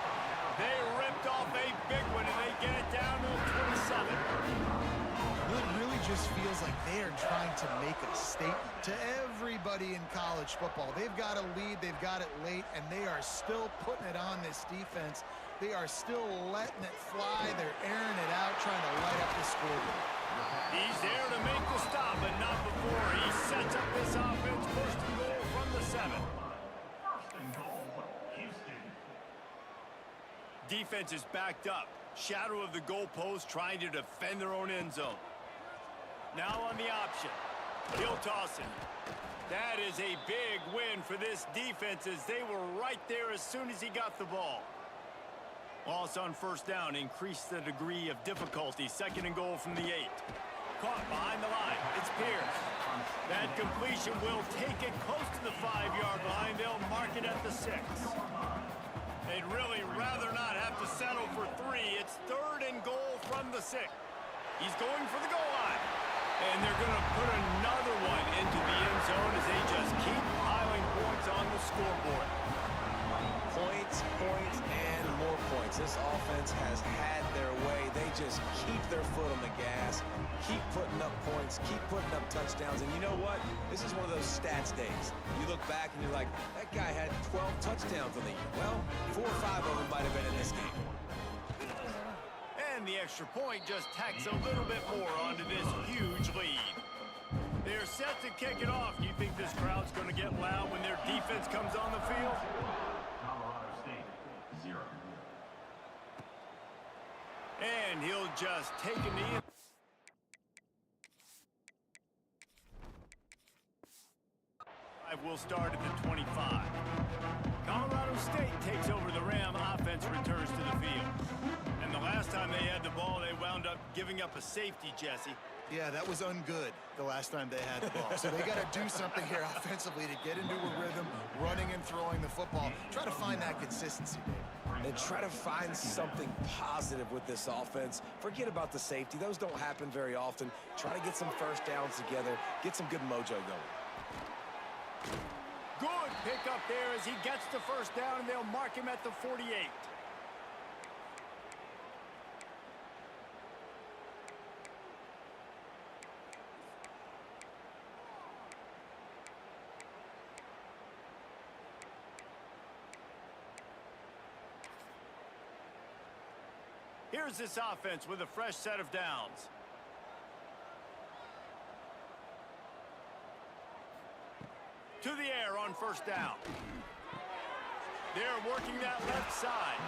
They ripped off a big one, and they get it down to the 27. It really just feels like they are trying to make a statement to everybody in college football. They've got a lead, they've got it late, and they are still putting it on this defense. They are still letting it fly. They're airing it out, trying to light up the scoreboard. He's there to make the stop, but not before he sets up this offense. First and goal from the 7. First and goal, Houston. Defense is backed up. Shadow of the goalpost trying to defend their own end zone. Now on the option. He'll toss it. That is a big win for this defense as they were right there as soon as he got the ball. Loss on first down increased the degree of difficulty. 2nd and goal from the 8. Caught behind the line. It's Pierce. That completion will take it close to the 5-yard line. They'll mark it at the 6. They'd really rather not have to settle for 3. It's 3rd and goal from the 6. He's going for the goal line. And they're going to put another one into the end zone as they just keep piling points on the scoreboard. Points, points, and more points. This offense has had their way. They just keep their foot on the gas, keep putting up points, keep putting up touchdowns. And you know what? This is one of those stats days. You look back and you're like, that guy had 12 touchdowns on the year. Well, 4 or 5 of them might have been in this game. And the extra point just tacks a little bit more onto this huge lead. They're set to kick it off. Do you think this crowd's going to get loud when their defense comes on the field? Colorado State, 0. And he'll just take a knee. Will start at the 25. Colorado State takes over the Ram. Offense returns to the field. And the last time they had the ball, they wound up giving up a safety, Jesse. Yeah, that was ungood the last time they had the ball. So they got to do something here offensively to get into a rhythm, running and throwing the football. Try to find that consistency, Dave. And try to find something positive with this offense. Forget about the safety. Those don't happen very often. Try to get some first downs together, get some good mojo going. Good pick up there as he gets the first down, and they'll mark him at the 48. Here's this offense with a fresh set of downs. To the air on first down. They're working that left side.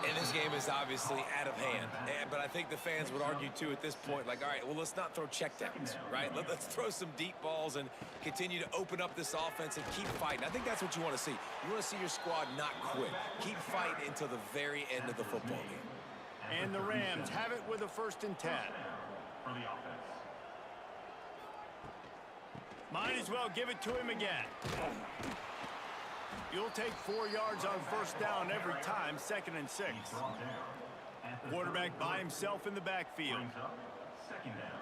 And this game is obviously out of hand. But I think the fans would argue, too, at this point, like, all right, well, let's not throw checkdowns, right? Let's throw some deep balls and continue to open up this offense and keep fighting. I think that's what you want to see. You want to see your squad not quit. Keep fighting until the very end of the football game. And the Rams have it with a 1st and 10. For the offense. Might as well give it to him again. You'll take 4 yards on first down every time, 2nd and 6. Quarterback by himself in the backfield. Second down.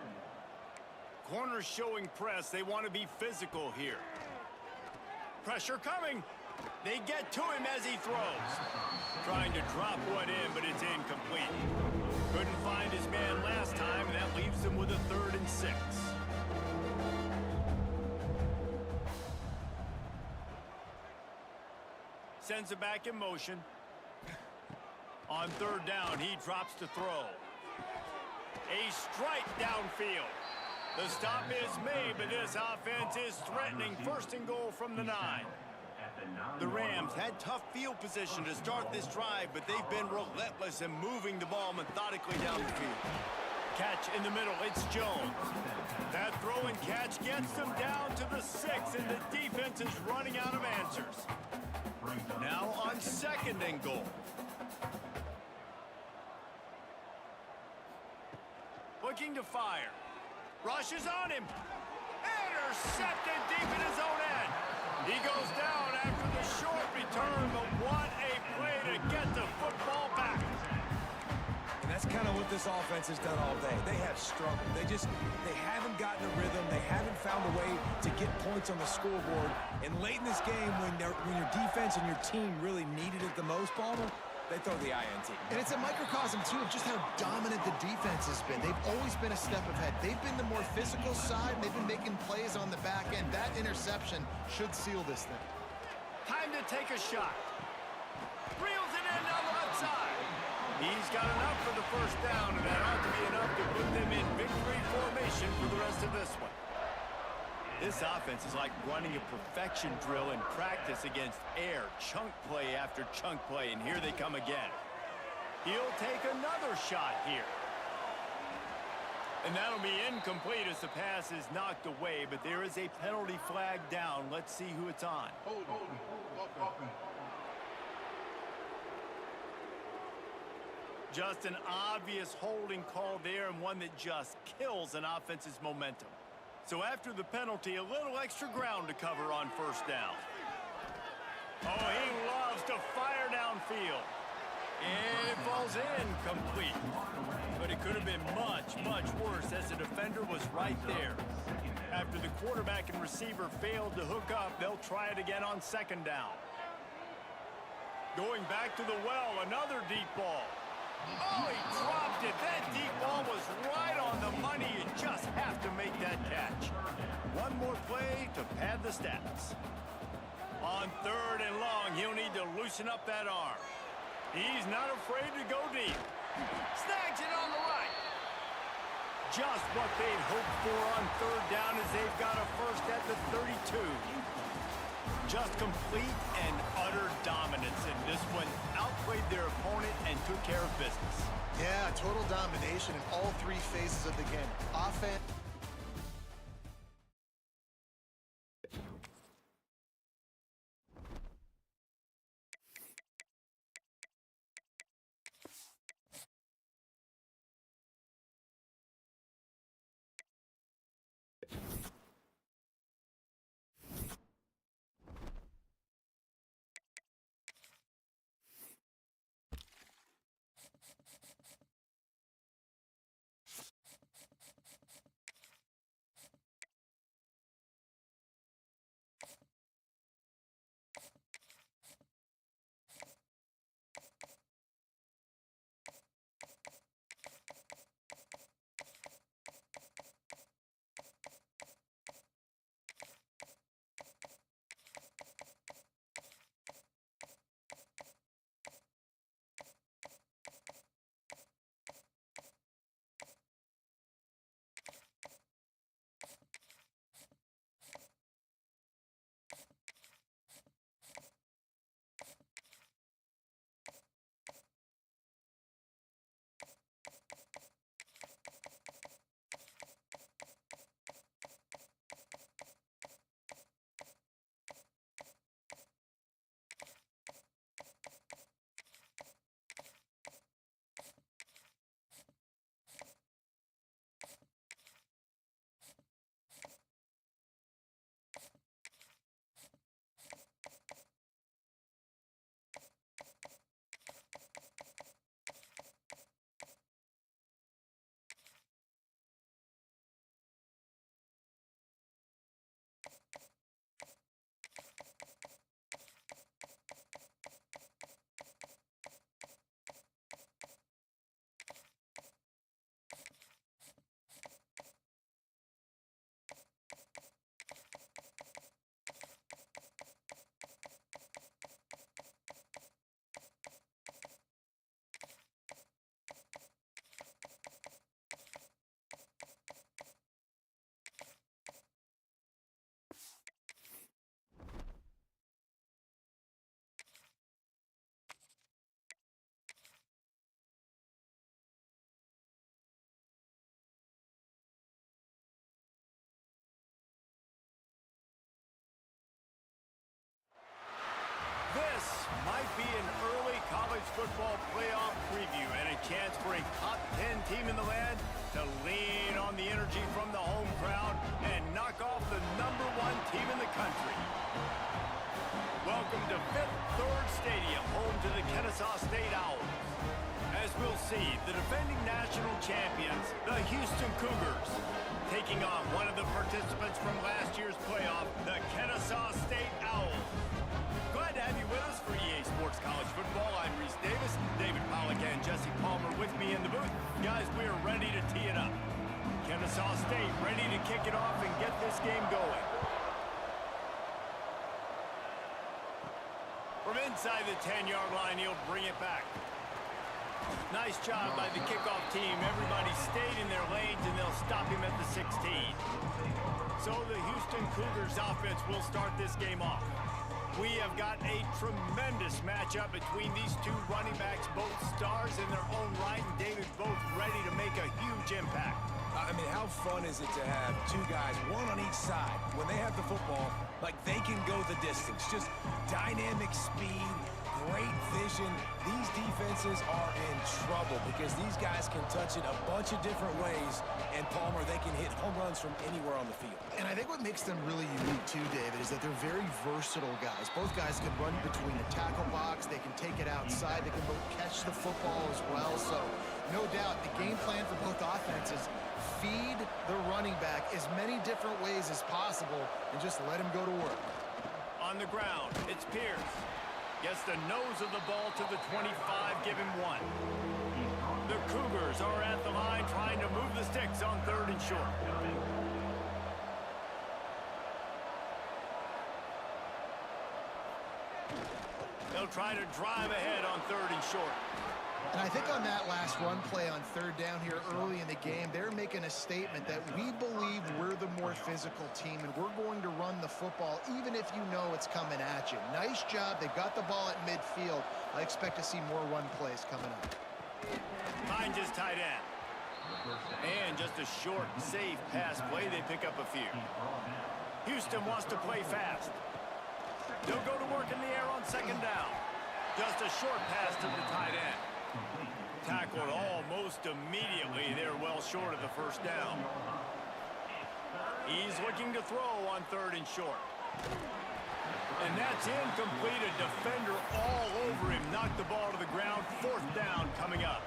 Corners showing press. They want to be physical here. Pressure coming. They get to him as he throws. Trying to drop one in, but it's incomplete. Couldn't find his man last time, and that leaves them with a 3rd and 6. Sends it back in motion. On 3rd down, he drops to throw. A strike downfield. The stop is made, but this offense is threatening 1st and goal from the 9. The Rams had tough field position to start this drive, but they've been relentless in moving the ball methodically down the field. Catch in the middle, it's Jones. That throw and catch gets them down to the 6, and the defense is running out of answers. Now on 2nd and goal. Looking to fire. Rushes on him. Intercepted deep in his own end. He goes down after the short return, but what a play to get the football back. And that's kind of what this offense has done all day. They have struggled. They haven't gotten a rhythm. They haven't found a way to get points on the scoreboard. And late in this game, when your defense and your team really needed it the most, Palmer, they throw the INT. And it's a microcosm, too, of just how dominant the defense has been. They've always been a step ahead. They've been the more physical side. They've been making plays on the back end. That interception should seal this thing. Time to take a shot. Reels it in down the left side. He's got enough for the 1st down, and that ought to be enough to put them in victory formation for the rest of this one. This offense is like running a perfection drill in practice against air, chunk play after chunk play, and here they come again. He'll take another shot here. And that'll be incomplete as the pass is knocked away, but there is a penalty flag down. Let's see who it's on. Just an obvious holding call there, and one that just kills an offense's momentum. So after the penalty, a little extra ground to cover on 1st down. Oh, he loves to fire downfield. And it falls incomplete. But it could have been much, much worse as the defender was right there. After the quarterback and receiver failed to hook up, they'll try it again on 2nd down. Going back to the well, another deep ball. Oh, he dropped it. That deep ball was right on the money. You just have to make that catch. One more play to pad the stats. On 3rd and long, he'll need to loosen up that arm. He's not afraid to go deep. Snags it on the right. Just what they'd hoped for on 3rd down as they've got a 1st at the 32. Just complete and utter dominance in this one. Outplayed their opponent and took care of business. Yeah, total domination in all 3 phases of the game. Offense. be an early college football playoff preview and a chance for a top 10 team in the land to lean on the energy from the home crowd and knock off the #1 team in the country. Welcome to Fifth Third Stadium, home to the Kennesaw State Owls. As we'll see, the defending national champions, the Houston Cougars, taking on one of the participants from last year's playoff, the Kennesaw State Owls. Glad to have you with us for EA Sports College Football. I'm Reese Davis, David Pollack and Jesse Palmer with me in the booth. Guys, we are ready to tee it up. Kennesaw State ready to kick it off and get this game going. From inside the 10-yard line, he'll bring it back. Nice job by the kickoff team. Everybody stayed in their lanes, and they'll stop him at the 16. So the Houston Cougars offense will start this game off. We have got a tremendous matchup between these two running backs, both stars in their own right, and David both ready to make a huge impact. I mean, how fun is it to have two guys, one on each side, when they have the football, like they can go the distance. Just dynamic speed, great vision. These defenses are in trouble because these guys can touch it a bunch of different ways, and Palmer, they can hit home runs from anywhere on the field. And I think what makes them really unique too, David, is that they're very versatile guys. Both guys can run between the tackle box, they can take it outside, they can both catch the football as well. So no doubt the game plan for both offenses, feed the running back as many different ways as possible and just let him go to work. On the ground, it's Pierce. Gets the nose of the ball to the 25, give him 1. The Cougars are at the line trying to move the sticks on 3rd and short. They'll try to drive ahead on 3rd and short. And I think on that last run play on 3rd down here early in the game, they're making a statement that we believe we're the more physical team and we're going to run the football even if you know it's coming at you. Nice job. They got the ball at midfield. I expect to see more run plays coming up. Finds his tight end. And just a short, safe pass play. They pick up a few. Houston wants to play fast. They'll go to work in the air on 2nd down. Just a short pass to the tight end. Tackled almost immediately. They're well short of the 1st down. He's looking to throw on 3rd and short. And that's incomplete. A defender all over him. Knocked the ball to the ground. 4th down coming up.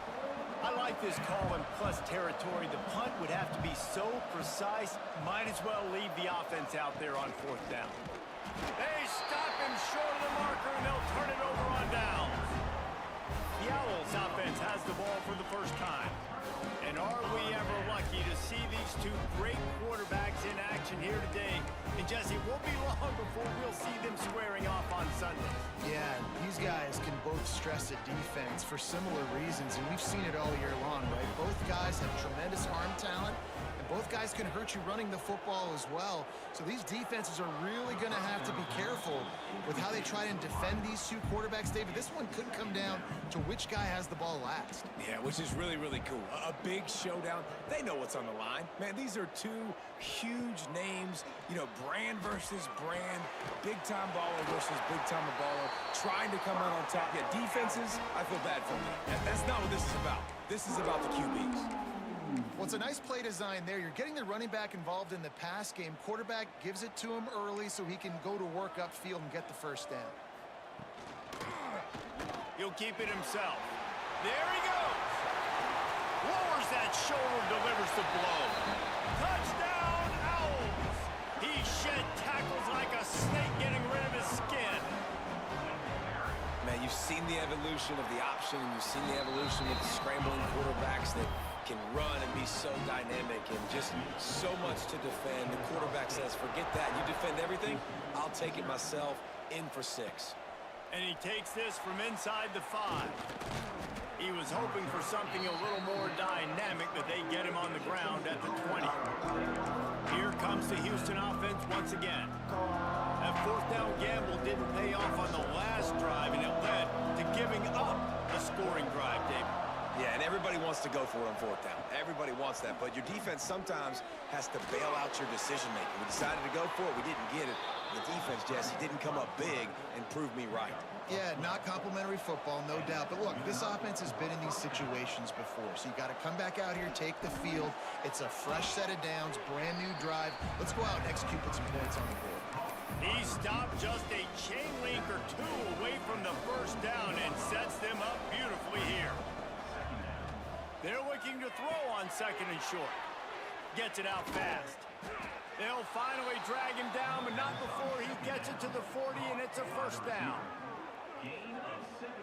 I like this call in plus territory. The punt would have to be so precise. Might as well leave the offense out there on 4th down. They stop him short of the marker, and they'll turn it over on downs. The Owls offense has the ball for the first time. And are we ever lucky to see these two great quarterbacks in action here today? And Jesse, it won't be long before we'll see them squaring off on Sunday. Yeah, these guys can both stress a defense for similar reasons, and we've seen it all year long, right? Both guys have tremendous arm talent, and both guys can hurt you running the football as well. So these defenses are really going to have to be careful with how they try and defend these two quarterbacks, David. This one could come down to which guy has the ball last. Yeah, which is really, really cool. A big showdown. They know what's on the line. Man, these are two huge names, you know, brand versus brand, big-time baller versus big-time baller, trying to come out on top. Yeah, defenses, I feel bad for them. That's not what this is about. This is about the QBs. Well, it's a nice play design there. You're getting the running back involved in the pass game. Quarterback gives it to him early so he can go to work upfield and get the 1st down. He'll keep it himself. There he goes. Lowers that shoulder, delivers the blow. Touchdown, Owls. He shed tackles like a snake getting rid of his skin. Man, you've seen the evolution of the option, and you've seen the evolution of the scrambling quarterbacks that can run and be so dynamic and just so much to defend. The quarterback says, forget that. You defend everything, I'll take it myself. In for 6. And he takes this from inside the 5. He was hoping for something a little more dynamic, but they get him on the ground at the 20. Here comes the Houston offense once again. That 4th down gamble didn't pay off on the last drive, and it led to giving up a scoring drive, David. Yeah, and everybody wants to go for it on 4th down. Everybody wants that, but your defense sometimes has to bail out your decision-making. We decided to go for it. We didn't get it. The defense, Jesse, didn't come up big and prove me right. Yeah, not complimentary football, no doubt. But look, this offense has been in these situations before. So you got to come back out here, take the field. It's a fresh set of downs, brand new drive. Let's go out and execute, put some points on the board. He stopped just a chain link or two away from the first down and sets them up beautifully here. They're looking to throw on second and short. Gets it out fast. They'll finally drag him down, but not before he gets it to the 40, and it's a first down.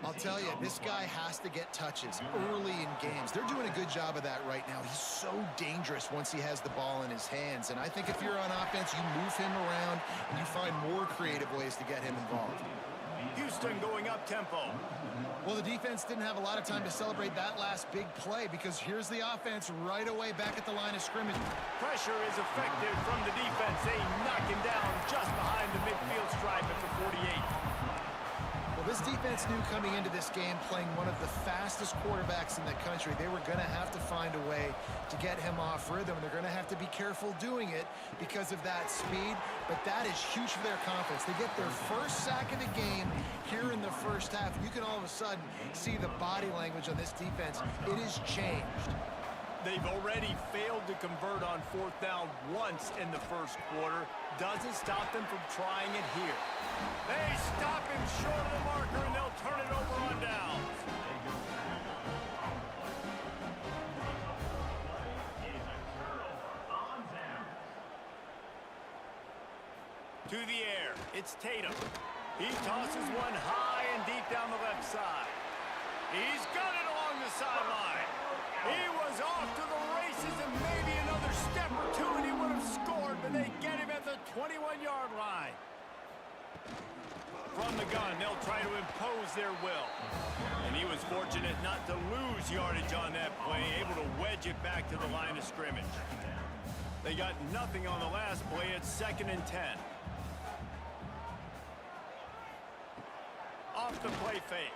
I'll tell you, this guy has to get touches early in games. They're doing a good job of that right now. He's so dangerous once he has the ball in his hands. And I think if you're on offense, you move him around and you find more creative ways to get him involved. Houston going up tempo. Well, the defense didn't have a lot of time to celebrate that last big play because here's the offense right away back at the line of scrimmage. Pressure is effective from the defense. They knock him down just behind the midfield stripe at the 48. Well, this defense knew coming into this game, playing one of the fastest quarterbacks in the country, they were going to have to find a way to get him off rhythm. They're going to have to be careful doing it because of that speed, but that is huge for their confidence. They get their first sack of the game here in the first half. You can all of a sudden see the body language on this defense. It has changed. They've already failed to convert on fourth down once in the first quarter. Doesn't stop them from trying it here. They stop him short of the marker, and they'll turn it over on downs. To the air, it's Tatum. He tosses one high and deep down the left side. He's got it along the sideline. He was off to the races and maybe another step or two and he would have scored, but they get him at the 21-yard line. From the gun, they'll try to impose their will. And he was fortunate not to lose yardage on that play, able to wedge it back to the line of scrimmage. They got nothing on the last play. It's 2nd and 10. Off the play fake.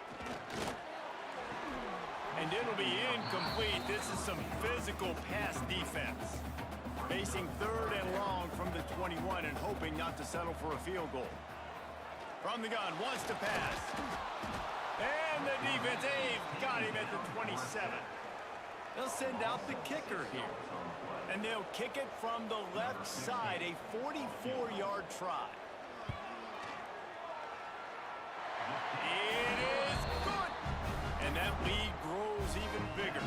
And it'll be incomplete. This is some physical pass defense. Facing 3rd and long from the 21 and hoping not to settle for a field goal. From the gun, wants to pass. And the defense, they've got him at the 27. They'll send out the kicker here. And they'll kick it from the left side, a 44-yard try. It is good. And that lead grows even bigger.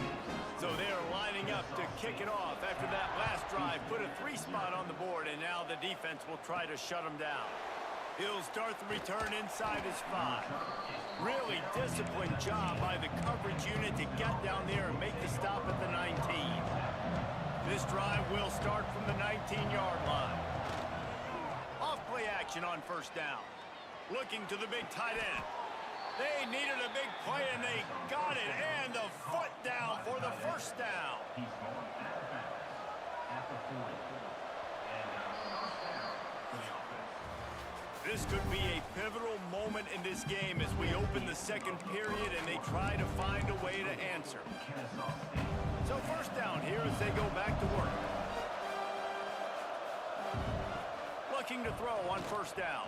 So they're lining up to kick it off after that last drive. Put a 3-spot on the board, and now the defense will try to shut them down. He'll start the return inside his 5. Really disciplined job by the coverage unit to get down there and make the stop at the 19. This drive will start from the 19-yard line. Off play action on first down. Looking to the big tight end. They needed a big play, and they got it. And the foot down for the first down. This could be a pivotal moment in this game as we open the second period and they try to find a way to answer. So first down here as they go back to work. Looking to throw on first down.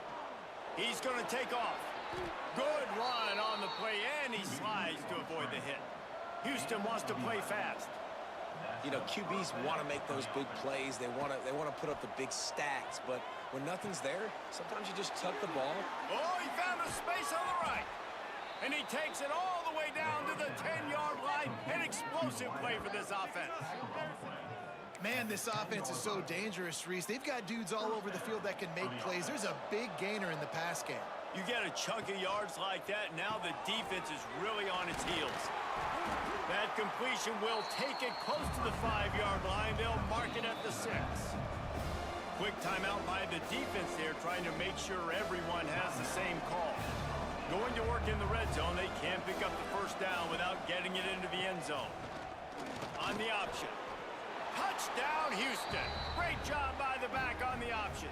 He's going to take off. Good run on the play, and he slides to avoid the hit. Houston wants to play fast. You know, QBs want to make those big plays. They want to put up the big stacks, but when nothing's there, sometimes you just tuck the ball. Oh, he found a space on the right. And he takes it all the way down to the 10-yard line. An explosive play for this offense. Man, this offense is so dangerous, Reese. They've got dudes all over the field that can make plays. There's a big gainer in the pass game. You get a chunk of yards like that, now the defense is really on its heels. That completion will take it close to the 5-yard line. They'll mark it at the 6. Quick timeout by the defense there, trying to make sure everyone has the same call. Going to work in the red zone, they can't pick up the first down without getting it into the end zone. On the option. Touchdown, Houston. Great job by the back on the option.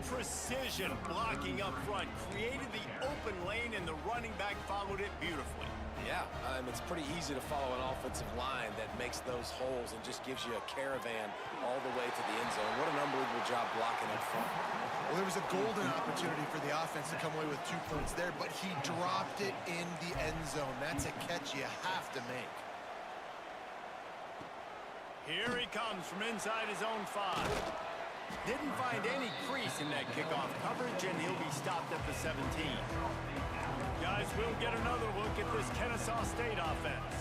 Precision blocking up front created the open lane, and the running back followed it beautifully. Yeah, it's pretty easy to follow an offensive line that makes those holes and just gives you a caravan all the way to the end zone. What an unbelievable job blocking up front. Well, there was a golden opportunity for the offense to come away with 2 points there, but he dropped it in the end zone. That's a catch you have to make. Here he comes from inside his own 5. Didn't find any crease in that kickoff coverage, and he'll be stopped at the 17. Guys, we'll get another look at this Kennesaw State offense.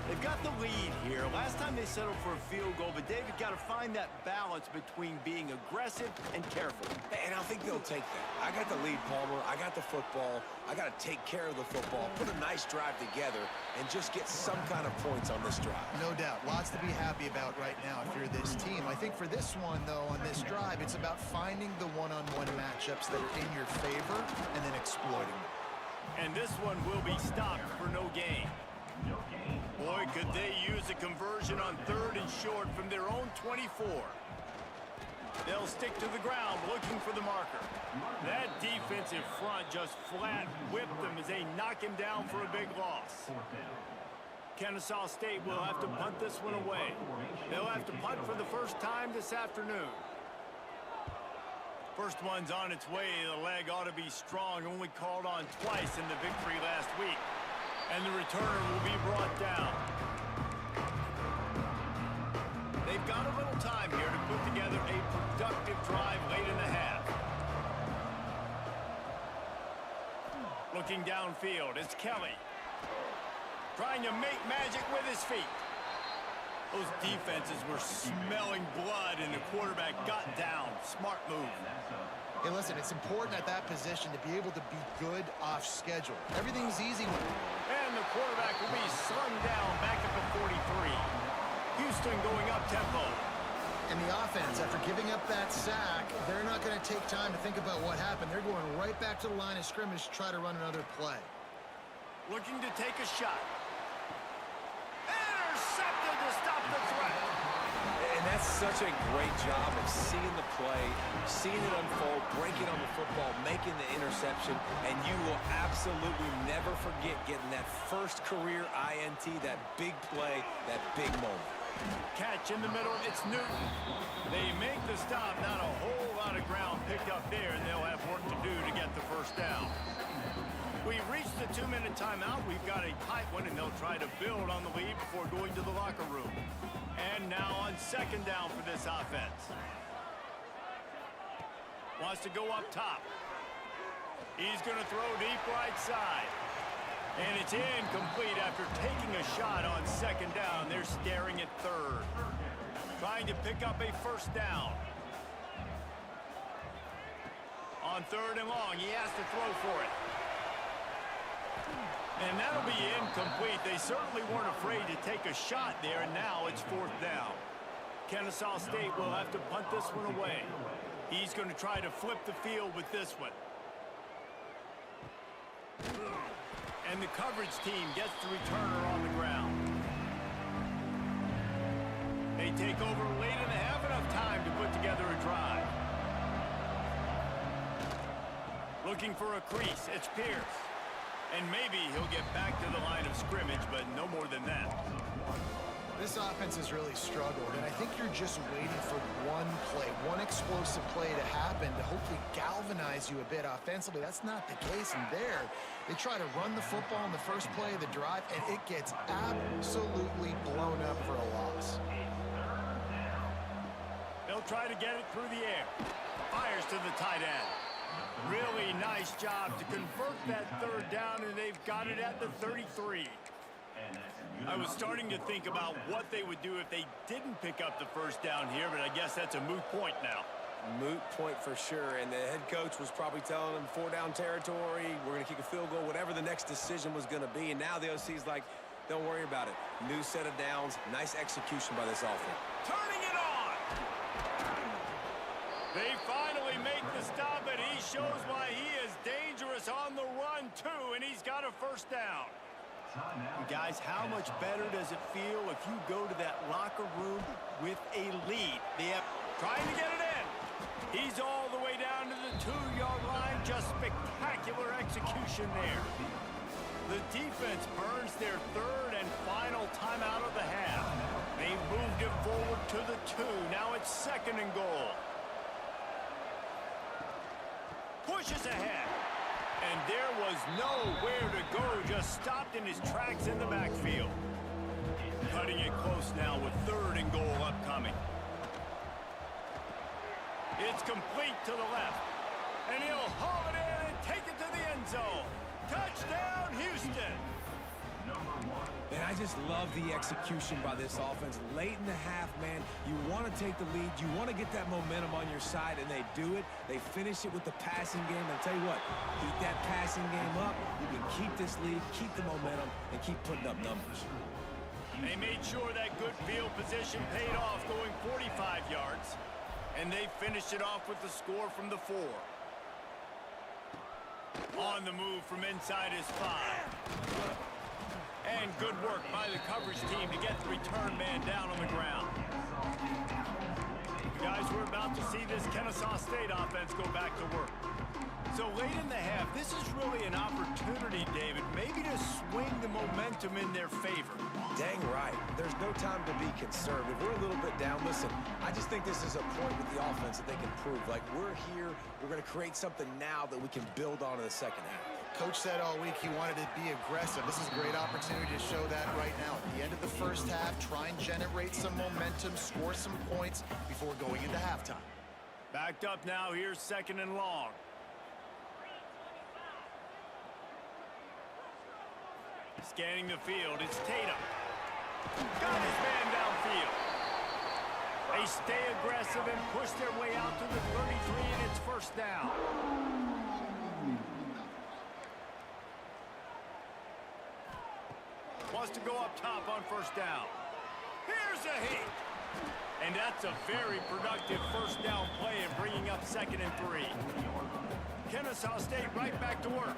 They've got the lead here. Last time they settled for a field goal, but David got to find that balance between being aggressive and careful. And I think they'll take that. I got the lead, Palmer. I got the football. I got to take care of the football, put a nice drive together, and just get some kind of points on this drive. No doubt. Lots to be happy about right now if you're this team. I think for this one, though, on this drive, it's about finding the one-on-one matchups that are in your favor and then exploiting them. And this one will be stopped for no gain. Boy, could they use a conversion on 3rd and short from their own 24. They'll stick to the ground looking for the marker. That defensive front just flat whipped them as they knock him down for a big loss. Kennesaw State will have to punt this one away. They'll have to punt for the first time this afternoon. First one's on its way. The leg ought to be strong. Only called on twice in the victory last week. And the returner will be brought down. They've got a little time here to put together a productive drive late in the half. Looking downfield, it's Kelly. Trying to make magic with his feet. Those defenses were smelling blood, and the quarterback got down. Smart move. Hey, listen, it's important at that position to be able to be good off schedule. Everything's easy with him. And the quarterback will be slung down back at the 43. Houston going up tempo. And the offense, after giving up that sack, they're not going to take time to think about what happened. They're going right back to the line of scrimmage to try to run another play. Looking to take a shot. Intercepted to stop the threat. And that's such a great job of seeing the play, seeing it unfold, breaking on the football, making the interception, and you will absolutely never forget getting that first career INT, that big play, that big moment. Catch in the middle, it's Newton. They make the stop, not a whole lot of ground picked up there, and they'll have work to do to get the first down. We've reached the 2-minute timeout. We've got a tight one, and they'll try to build on the lead before going to the locker room. And now on 2nd down for this offense. Wants to go up top. He's going to throw deep right side. And it's incomplete after taking a shot on 2nd down. They're staring at 3rd. Trying to pick up a first down. On 3rd and long, he has to throw for it. And that'll be incomplete. They certainly weren't afraid to take a shot there, and now it's 4th down. Kennesaw State will have to punt this one away. He's going to try to flip the field with this one. And the coverage team gets the returner on the ground. They take over late and have enough time to put together a drive. Looking for a crease, it's Pierce. And maybe he'll get back to the line of scrimmage, but no more than that. This offense has really struggled, and I think you're just waiting for one play, one explosive play to happen to hopefully galvanize you a bit offensively. That's not the case, and there they try to run the football in the first play of the drive, and it gets absolutely blown up for a loss. They'll try to get it through the air. Fires to the tight end. Really nice job to convert that 3rd down, and they've got it at the 33. I was starting to think about what they would do if they didn't pick up the first down here, but I guess that's a moot point now. Moot point for sure, and the head coach was probably telling them 4-down territory, we're going to kick a field goal, whatever the next decision was going to be, and now the OC's like, don't worry about it. New set of downs, nice execution by this offense. Turning it on! They finally make the stop, and he shows why he is dangerous on the run, too, and he's got a first down. Guys, how much better does it feel if you go to that locker room with a lead? They have trying to get it in. He's all the way down to the 2-yard line. Just spectacular execution there. The defense burns their third and final timeout of the half. They've moved it forward to the 2. Now it's 2nd and goal. Pushes ahead. And there was nowhere to go. Just stopped in his tracks in the backfield. Cutting it close now with 3rd and goal upcoming. It's complete to the left. And he'll haul it in and take it to the end zone. Touchdown, Houston. And I just love the execution by this offense. Late in the half, man, you want to take the lead. You want to get that momentum on your side, and they do it. They finish it with the passing game. I'll tell you what, keep that passing game up. You can keep this lead, keep the momentum, and keep putting up numbers. They made sure that good field position paid off, going 45 yards. And they finished it off with the score from the 4. On the move from inside his 5. And good work by the coverage team to get the return man down on the ground. Guys, we're about to see this Kennesaw State offense go back to work. So late in the half, this is really an opportunity, David, maybe to swing the momentum in their favor. Dang right. There's no time to be conservative. We're a little bit down. Listen, I just think this is a point with the offense that they can prove. Like, we're here. We're going to create something now that we can build on in the second half. Coach said all week he wanted to be aggressive. This is a great opportunity to show that right now. At the end of the first half, try and generate some momentum, score some points before going into halftime. Backed up now. Here's 2nd and long. Scanning the field, it's Tatum. Got his man downfield. They stay aggressive and push their way out to the 33, and it's 1st down. Wants to go up top on 1st down. Here's a hit. And that's a very productive 1st down play and bringing up 2nd and 3. Kennesaw State right back to work.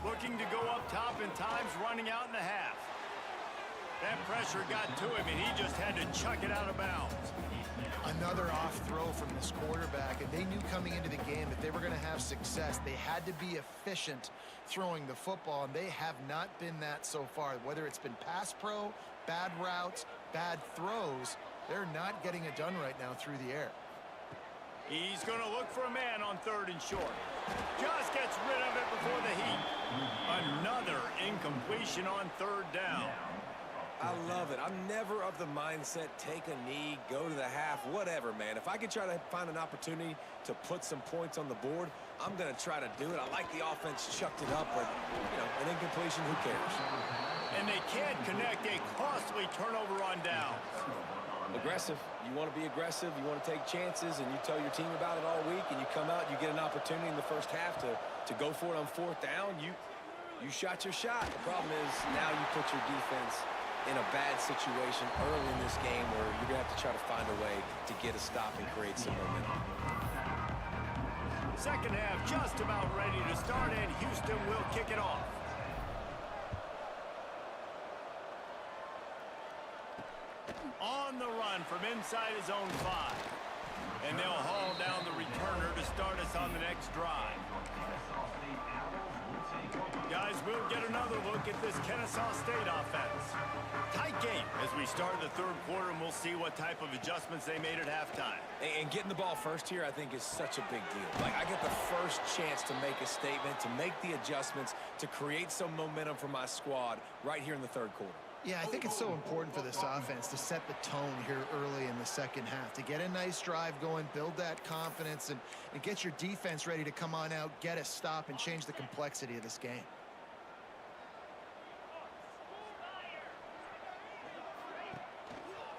Looking to go up top, and time's running out in the half. That pressure got to him, and he just had to chuck it out of bounds. Another off throw from this quarterback, and they knew coming into the game that they were going to have success. They had to be efficient throwing the football, and they have not been that so far. Whether it's been pass pro, bad routes, bad throws, they're not getting it done right now through the air. He's going to look for a man on 3rd and short. Just gets rid of it before the heat. Another incompletion on 3rd down. I love it. I'm never of the mindset, take a knee, go to the half, whatever, man. If I could try to find an opportunity to put some points on the board, I'm going to try to do it. I like the offense chucked it up, but, you know, an incompletion, who cares? And they can't connect a costly turnover on downs. Aggressive. You want to be aggressive, you want to take chances, and you tell your team about it all week, and you come out, you get an opportunity in the first half to go for it on 4th down. You shot your shot. The problem is now you put your defense in a bad situation early in this game where you're going to have to try to find a way to get a stop and create some momentum. 2nd half just about ready to start, and Houston will kick it off. On the run from inside his own 5. And they'll haul down the returner to start us on the next drive. Guys, we'll get another look at this Kennesaw State offense. Tight game as we start the 3rd quarter, and we'll see what type of adjustments they made at halftime. And getting the ball first here, I think, is such a big deal. Like, I get the first chance to make a statement, to make the adjustments, to create some momentum for my squad right here in the 3rd quarter. Yeah, I think it's so important for this offense to set the tone here early in the second half, to get a nice drive going, build that confidence, and get your defense ready to come on out, get a stop, and change the complexity of this game.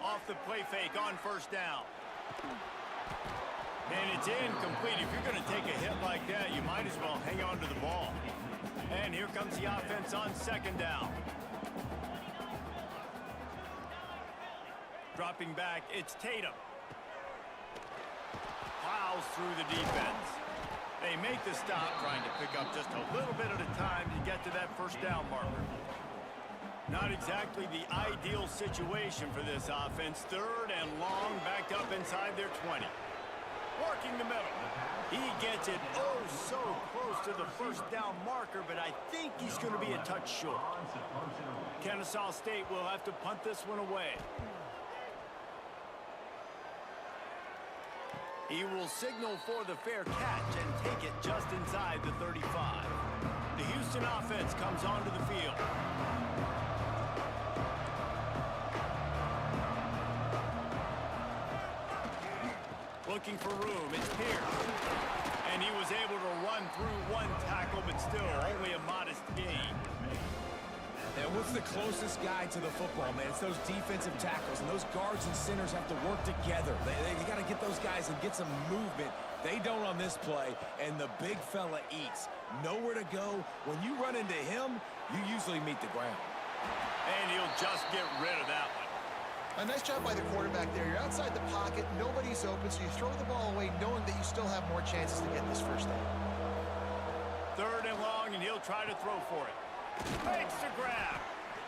Off the play fake on 1st down. And it's incomplete. If you're going to take a hit like that, you might as well hang on to the ball. And here comes the offense on 2nd down. Dropping back, it's Tatum. Plows through the defense. They make the stop, trying to pick up just a little bit at a time to get to that 1st down marker. Not exactly the ideal situation for this offense. 3rd and long, backed up inside their 20. Working the middle. He gets it oh so close to the first down marker, but I think he's going to be a touch short. Kennesaw State will have to punt this one away. He will signal for the fair catch and take it just inside the 35. The Houston offense comes onto the field. Looking for room, it's Pierce. And he was able to run through one tackle, but still only a modest gain. And what's the closest guy to the football, man? It's those defensive tackles, and those guards and centers have to work together. They got to get those guys and get some movement. They don't on this play, and the big fella eats. Nowhere to go. When you run into him, you usually meet the ground. And he'll just get rid of that one. A nice job by the quarterback there. You're outside the pocket, nobody's open, so you throw the ball away knowing that you still have more chances to get this first down. 3rd and long, and he'll try to throw for it. Makes the grab.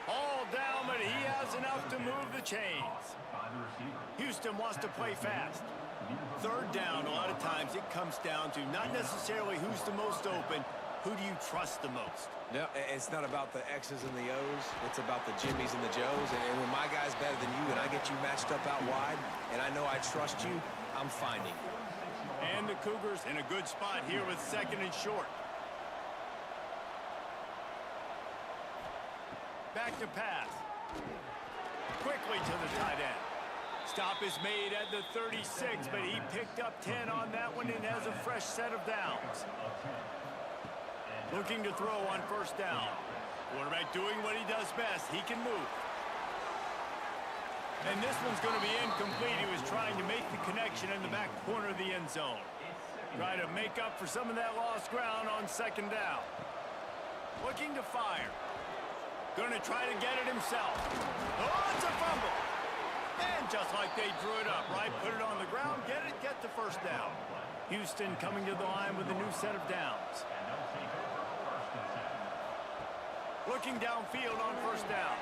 All down, but he has enough to move the chains. Houston wants to play fast. 3rd down, a lot of times it comes down to not necessarily who's the most open, who do you trust the most? No, it's not about the X's and the O's. It's about the Jimmys and the Joes. And when my guy's better than you and I get you matched up out wide, and I know I trust you, I'm finding you. And the Cougars in a good spot here with 2nd and short. Back to pass. Quickly to the tight end. Stop is made at the 36, but he picked up 10 on that one and has a fresh set of downs. Looking to throw on 1st down. Quarterback doing what he does best. He can move. And this one's going to be incomplete. He was trying to make the connection in the back corner of the end zone. Trying to make up for some of that lost ground on 2nd down. Looking to fire. Going to try to get it himself. Oh, it's a fumble. And just like they drew it up, right? Put it on the ground, get the 1st down. Houston coming to the line with a new set of downs. Looking downfield on 1st down.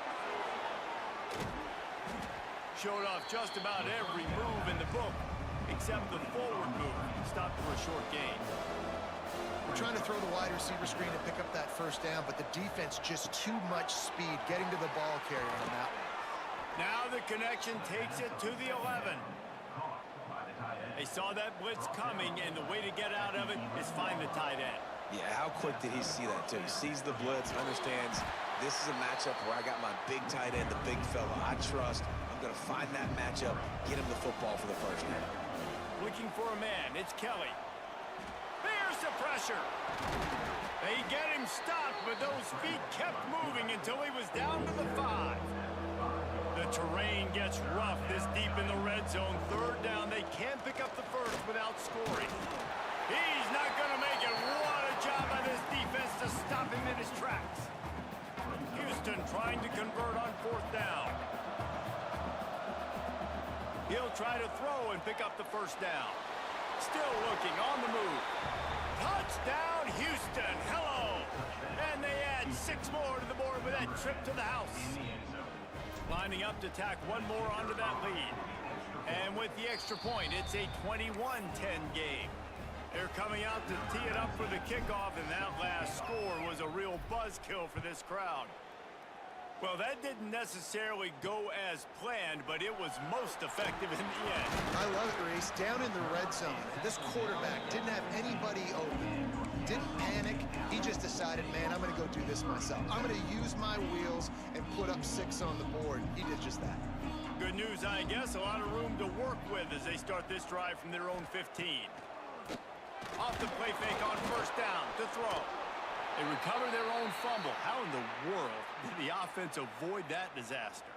Showed off just about every move in the book, except the forward move. Stopped for a short gain. We're trying to throw the wide receiver screen to pick up that 1st down, but the defense just too much speed getting to the ball carrier on that one. Now the connection takes it to the 11. They saw that blitz coming, and the way to get out of it is find the tight end. Yeah, how quick did he see that, too? He sees the blitz, understands this is a matchup where I got my big tight end, the big fella I trust. I'm going to find that matchup, get him the football for the 1st down. Looking for a man. It's Kelly. There's the pressure. They get him stopped, but those feet kept moving until he was down to the 5. The terrain gets rough this deep in the red zone. 3rd down. They can't pick up the 1st without scoring. He's not going to make it. What a job by this defense to stop him in his tracks. Houston trying to convert on 4th down. He'll try to throw and pick up the 1st down. Still looking on the move. Touchdown, Houston. Hello. And they add 6 more to the board with that trip to the house. Lining up to tack one more onto that lead. And with the extra point, it's a 21-10 game. They're coming out to tee it up for the kickoff, and that last score was a real buzzkill for this crowd. Well, that didn't necessarily go as planned, but it was most effective in the end. I love it, Reese. Down in the red zone, this quarterback didn't have anybody open. Didn't panic. He just decided, man, I'm going to go do this myself. I'm going to use my wheels and put up 6 on the board. He did just that. Good news, I guess. A lot of room to work with as they start this drive from their own 15. Off the play fake on 1st down to throw. They recover their own fumble. How in the world did the offense avoid that disaster?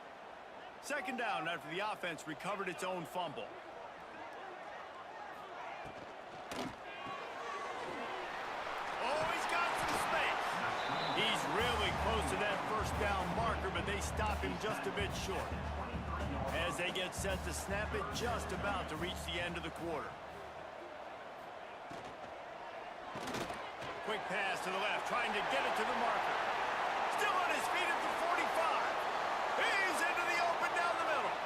2nd down after the offense recovered its own fumble. Oh, he's got some space. He's really close to that 1st down marker, but they stop him just a bit short. As they get set to snap it, just about to reach the end of the quarter. Quick pass to the left, trying to get it to the marker. Still on his feet at the 45. He's into the open down the middle.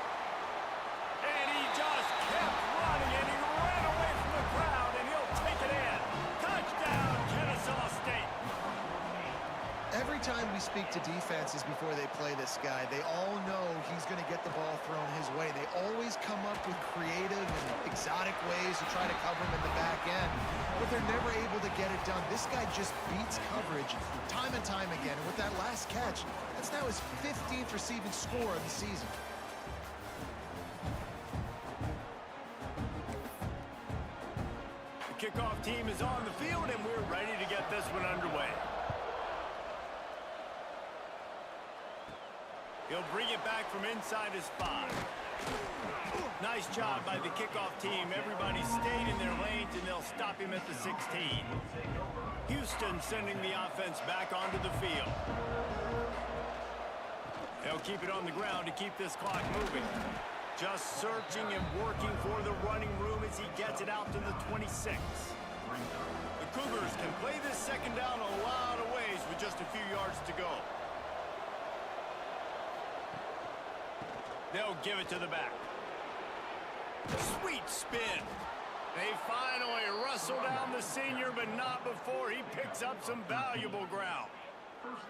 And he just kept running, and he ran away from the speak to defenses before they play this guy. They all know he's going to get the ball thrown his way. They always come up with creative and exotic ways to try to cover him in the back end, but they're never able to get it done. This guy just beats coverage time and time again, and with that last catch, that's now his 15th receiving score of the season. The kickoff team is on the field, and we're ready to get this one underway. He'll bring it back from inside his 5. Nice job by the kickoff team. Everybody stayed in their lanes, and they'll stop him at the 16. Houston sending the offense back onto the field. They'll keep it on the ground to keep this clock moving. Just searching and working for the running room as he gets it out to the 26. The Cougars can play this second down a lot of ways with just a few yards to go. They'll give it to the back. Sweet spin. They finally wrestle down the senior, but not before he picks up some valuable ground.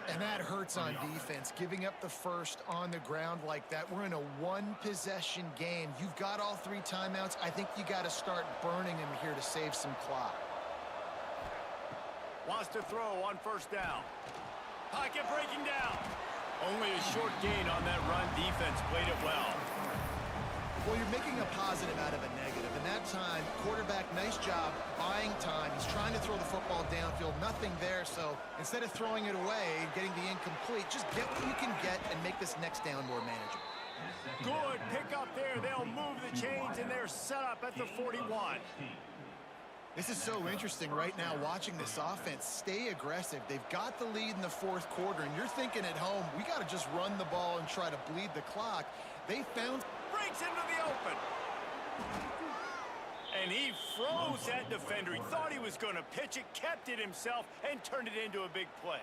And that hurts on defense, giving up the first on the ground like that. We're in a one-possession game. You've got all 3 timeouts. I think you got to start burning him here to save some clock. Wants to throw on first down. Pocket breaking down. Only a short gain on that run. Defense played it well. Well, you're making a positive out of a negative. And that time, quarterback, nice job buying time. He's trying to throw the football downfield. Nothing there. So instead of throwing it away and getting the incomplete, just get what you can get and make this next down more manageable. Good pick up there. They'll move the chains, and they're set up at the 41. This is so interesting right now, watching this offense stay aggressive. They've got the lead in the 4th quarter, and you're thinking at home, we got to just run the ball and try to bleed the clock. They found... Breaks into the open. And he froze that defender. He thought he was going to pitch it, kept it himself, and turned it into a big play.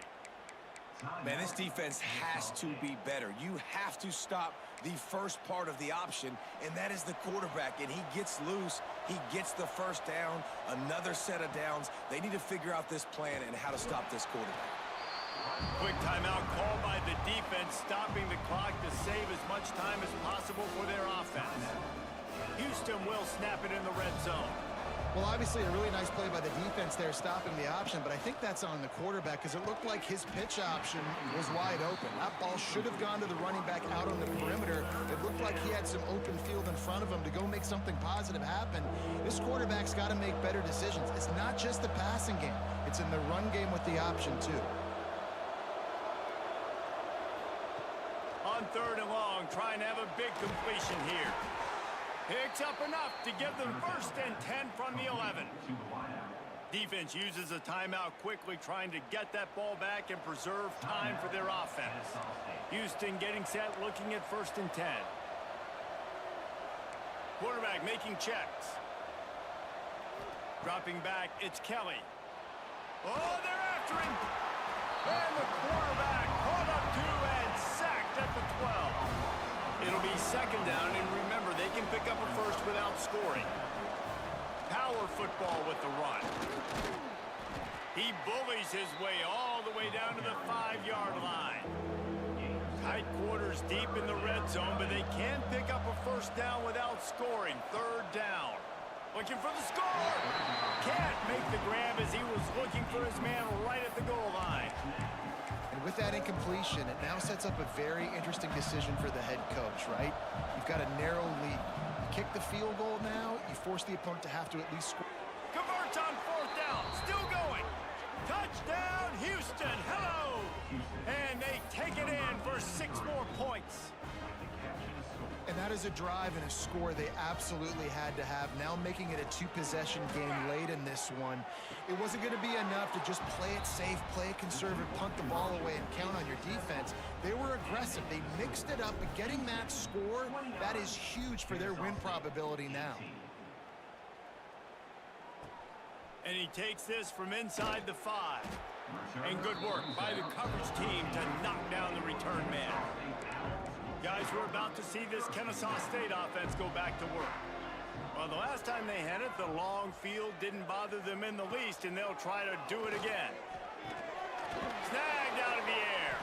Man, this defense has to be better. You have to stop the first part of the option, and that is the quarterback. And he gets loose. He gets the first down, another set of downs. They need to figure out this plan and how to stop this quarterback. Quick timeout called by the defense, stopping the clock to save as much time as possible for their offense. Houston will snap it in the red zone. Well, obviously a really nice play by the defense there, stopping the option, but I think that's on the quarterback because it looked like his pitch option was wide open. That ball should have gone to the running back out on the perimeter. It looked like he had some open field in front of him to go make something positive happen. This quarterback's got to make better decisions. It's not just the passing game. It's in the run game with the option, too. On 3rd and long, trying to have a big completion here. Picks up enough to give them 1st and 10 from the 11. Defense uses a timeout quickly, trying to get that ball back and preserve time for their offense. Houston getting set, looking at 1st and 10. Quarterback making checks. Dropping back, it's Kelly. Oh, they're after him. And the quarterback caught up to and sacked at the 12. It'll be 2nd down, and remember, they can pick up a first without scoring. Power football with the run. He bullies his way all the way down to the 5-yard line. Tight quarters deep in the red zone, but they can pick up a first down without scoring. 3rd down. Looking for the score. Can't make the grab as he was looking for his man right at the goal line. And with that incompletion, it now sets up a very interesting decision for the head coach, right? You've got a narrow lead. You kick the field goal now, you force the opponent to have to at least score. Converts on 4th down. Still going. Touchdown, Houston. Hello. And they take it in for 6 more points. And that is a drive and a score they absolutely had to have. Now making it a 2-possession game late in this one. It wasn't going to be enough to just play it safe, play it conservative, punt the ball away, and count on your defense. They were aggressive. They mixed it up, but getting that score, that is huge for their win probability now. And he takes this from inside the 5. And good work by the coverage team to knock down the return man. Guys, we're about to see this Kennesaw State offense go back to work. Well, the last time they had it, the long field didn't bother them in the least, and they'll try to do it again. Snagged out of the air.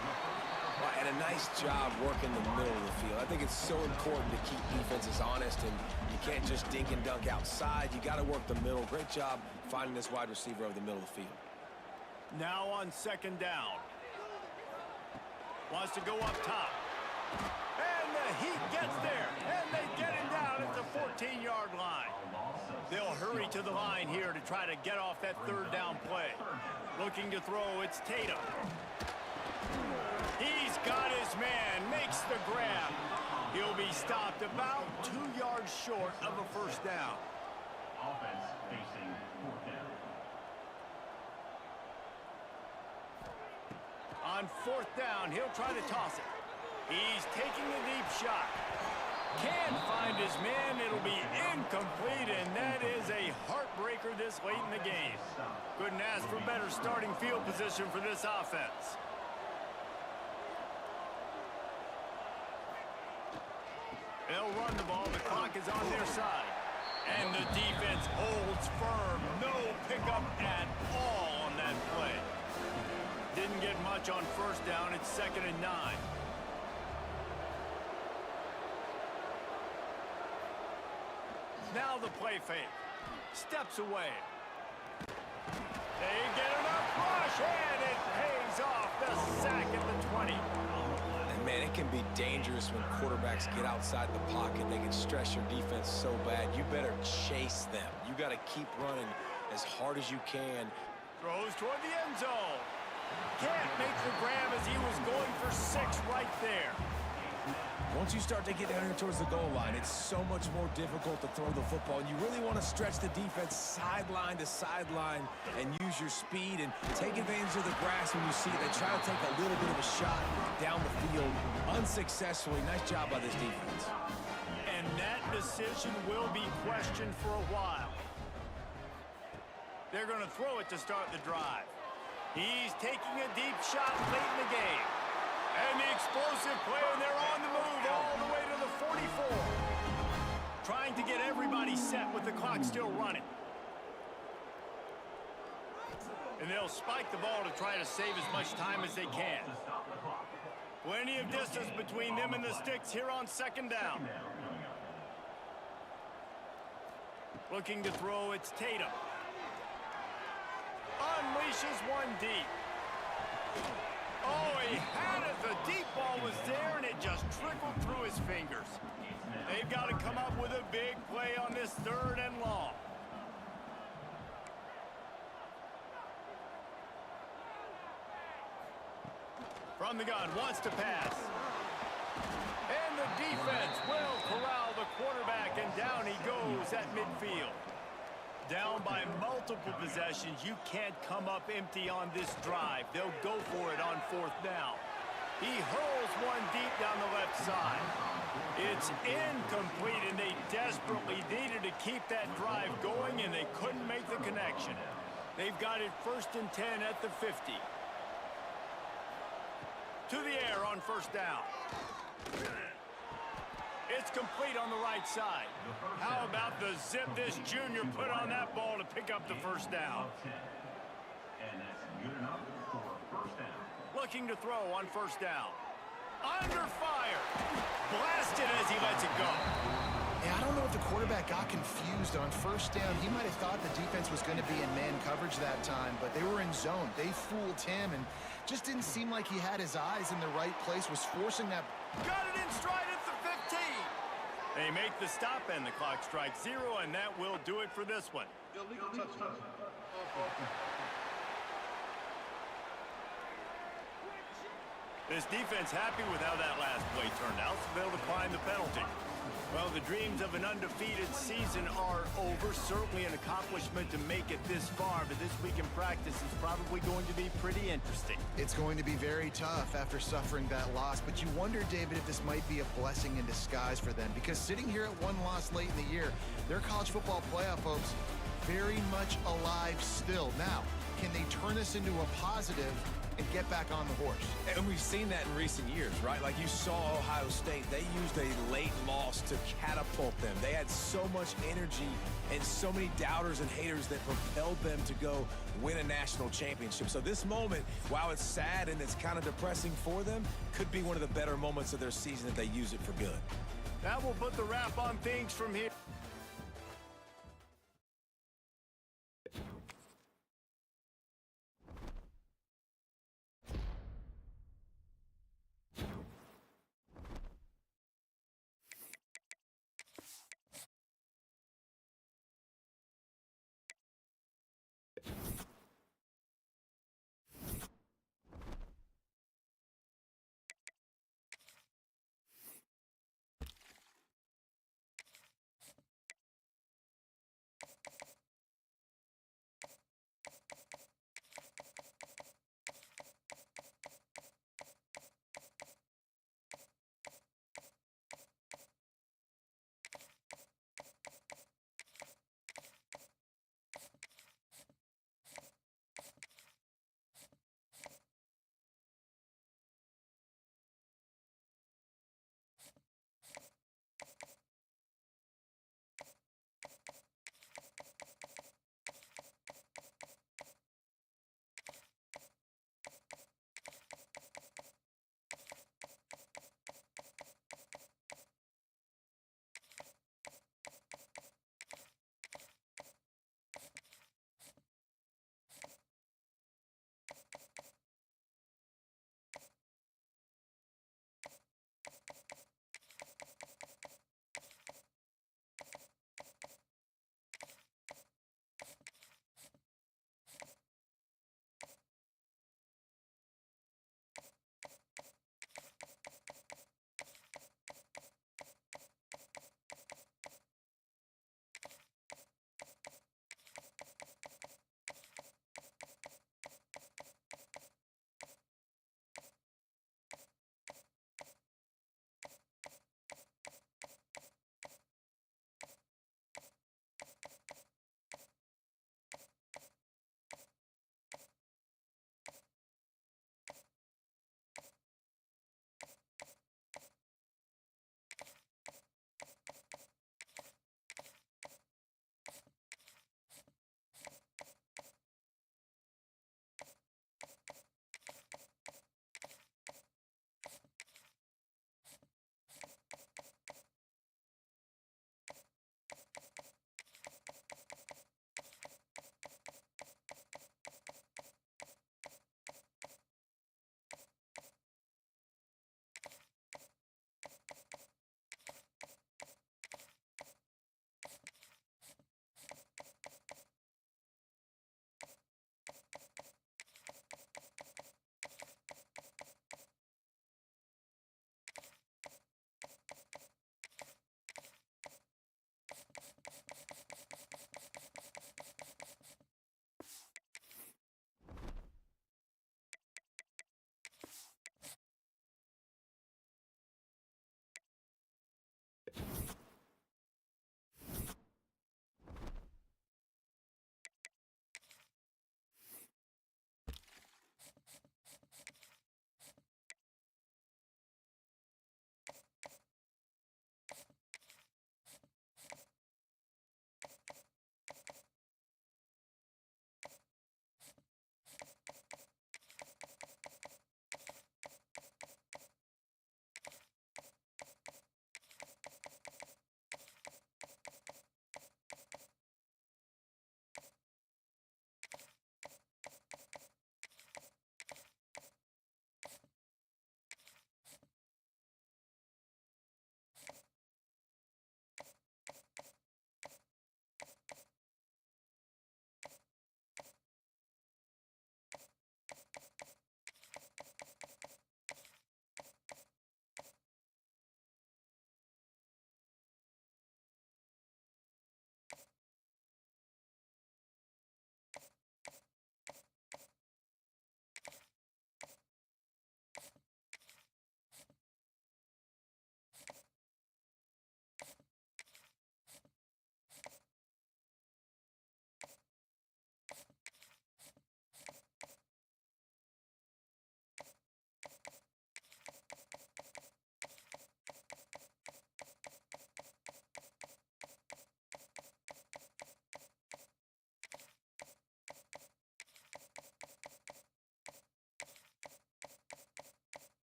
and a nice job working the middle of the field. I think it's so important to keep defenses honest, and you can't just dink and dunk outside. You got to work the middle. Great job finding this wide receiver over the middle of the field. Now on second down. Wants to go up top. And the Heat gets there. And they get him down at the 14-yard line. They'll hurry to the line here to try to get off that third down play. Looking to throw, it's Tatum. He's got his man, makes the grab. He'll be stopped about 2 yards short of a first down. Offense facing fourth down. On fourth down, he'll try to toss it. He's taking a deep shot. Can't find his man. It'll be incomplete, and that is a heartbreaker this late in the game. Couldn't ask for better starting field position for this offense. They'll run the ball. The clock is on their side. And the defense holds firm. No pickup at all on that play. Didn't get much on first down. It's 2nd and 9. Now the play fake. Steps away. They get enough rush, and it pays off. The sack at the 20. And man, it can be dangerous when quarterbacks get outside the pocket. They can stress your defense so bad. You better chase them. You got to keep running as hard as you can. Throws toward the end zone. Can't make the grab as he was going for 6 right there. Once you start to get down here towards the goal line, it's so much more difficult to throw the football. And you really want to stretch the defense sideline to sideline and use your speed and take advantage of the grass when you see it. They try to take a little bit of a shot down the field unsuccessfully. Nice job by this defense. And that decision will be questioned for a while. They're going to throw it to start the drive. He's taking a deep shot late in the game. And the explosive play, and they're on the move all the way to the 44. Trying to get everybody set with the clock still running. And they'll spike the ball to try to save as much time as they can. Plenty of distance between them and the sticks here on 2nd down. Looking to throw, it's Tatum. Unleashes one deep. Oh, he had it. The deep ball was there, and it just trickled through his fingers. They've got to come up with a big play on this 3rd and long. From the gun, wants to pass. And the defense will corral the quarterback, and down he goes at midfield. Down by multiple possessions. You can't come up empty on this drive. They'll go for it on 4th down. He hurls one deep down the left side. It's incomplete, and they desperately needed to keep that drive going, and they couldn't make the connection. They've got it 1st and 10 at the 50. To the air on 1st down. It's complete on the right side. How about the zip this junior put on that ball to pick up the 1st down? And that's good enough for a first down. Looking to throw on 1st down. Under fire. Blasted as he lets it go. Yeah, I don't know if the quarterback got confused on 1st down. He might have thought the defense was going to be in man coverage that time, but they were in zone. They fooled him and just didn't seem like he had his eyes in the right place, was forcing that. Got it in stride at the 15. They make the stop, and the clock strikes 0, and that will do it for this one. This defense happy with how that last play turned out, so they'll decline the penalty. Well, the dreams of an undefeated season are over. Certainly an accomplishment to make it this far, but this week in practice is probably going to be pretty interesting. It's going to be very tough after suffering that loss, but you wonder, David, if this might be a blessing in disguise for them, because sitting here at one loss late in the year, their college football playoff hopes very much alive still. Now, can they turn this into a positive and get back on the horse. And we've seen that in recent years, right? Like you saw Ohio State, they used a late loss to catapult them. They had so much energy and so many doubters and haters that propelled them to go win a national championship. So this moment, while it's sad and it's kind of depressing for them, could be one of the better moments of their season if they use it for good. That will put the wrap on things from here.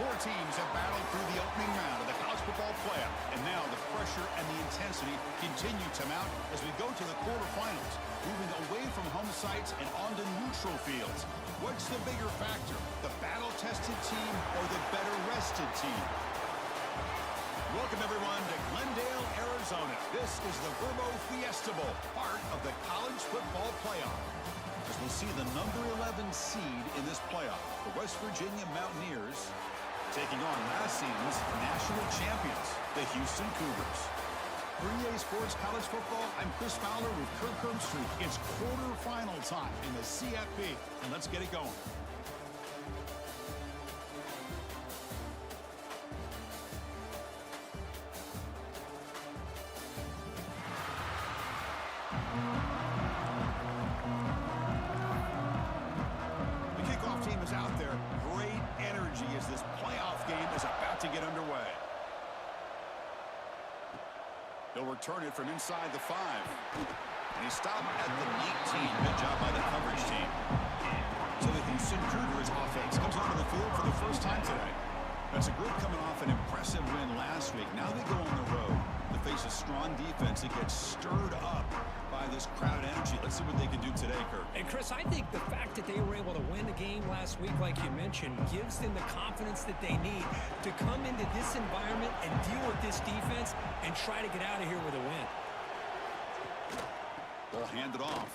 Four teams have battled through the opening round of the college football playoff, and now the pressure and the intensity continue to mount as we go to the quarterfinals, moving away from home sites and onto neutral fields. What's the bigger factor, the battle-tested team or the better-rested team? Welcome, everyone, to Glendale, Arizona. This is the Verbo Fiesta Bowl, part of the college football playoff. As we'll see the number 11 seed in this playoff, the West Virginia Mountaineers, taking on last season's national champions, the Houston Cougars. For EA Sports College Football, I'm Chris Fowler with Kirk Herbstreit. It's quarterfinal time in the CFP, and let's get it going. The kickoff team is out there. Great energy as this playoff game is about to get underway. He'll return it from inside the 5. And he stopped at the 19. Good job by the coverage team. So the Houston Cougars offense comes onto the field for the first time today. That's a group coming off an impressive win last week. Now they go on the road to face a strong defense that gets stirred up by this crowd energy. Let's see what they can do today, Kirk. And Chris, I think the fact that they were able to win the game last week, like you mentioned, gives them the confidence that they need to come into this environment and deal with this defense and try to get out of here with a win. They'll hand it off.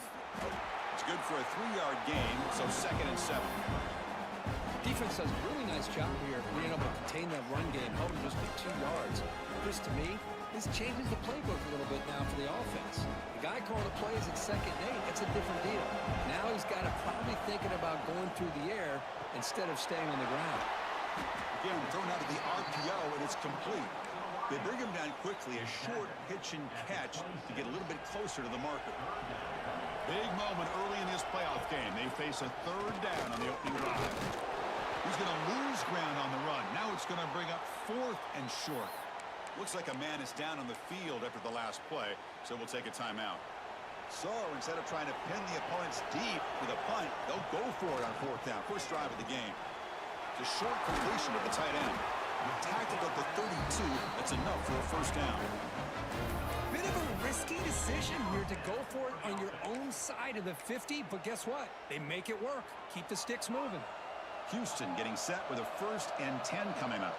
It's good for a 3-yard gain, so 2nd and 7. Defense does a really nice job here being able to contain that run game, held them just to 2 yards. Chris, to me, this changes the playbook a little bit now for the offense. The guy calling the plays at 2nd and 8, it's a different deal. Now he's got to probably thinking about going through the air instead of staying on the ground. Again, thrown out of the RPO, and it's complete. They bring him down quickly, a short pitch and catch to get a little bit closer to the marker. Big moment early in this playoff game. They face a 3rd down on the opening drive. He's going to lose ground on the run. Now it's going to bring up 4th and short. Looks like a man is down on the field after the last play, so we'll take a timeout. So instead of trying to pin the opponents deep with a punt, they'll go for it on 4th down. First drive of the game. It's a short completion to the tight end. Tackled at the 32. That's enough for a 1st down. Bit of a risky decision here to go for it on your own side of the 50, but guess what? They make it work. Keep the sticks moving. Houston getting set with a 1st and 10 coming up.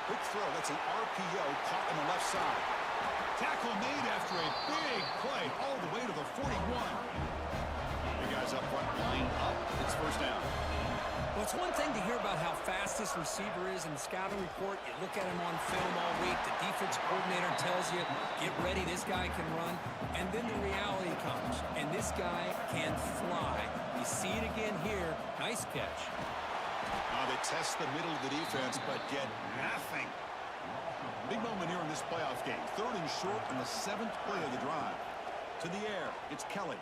Quick throw. That's an RPO caught on the left side. Tackle made after a big play all the way to the 41. The guys up front line up. It's 1st down. Well, it's one thing to hear about how fast this receiver is in the scouting report. You look at him on film all week. The defense coordinator tells you, get ready, this guy can run. And then the reality comes, and this guy can fly. You see it again here. Nice catch. They test the middle of the defense, but get nothing. Big moment here in this playoff game. 3rd and short on the 7th play of the drive. To the air, it's Kelly.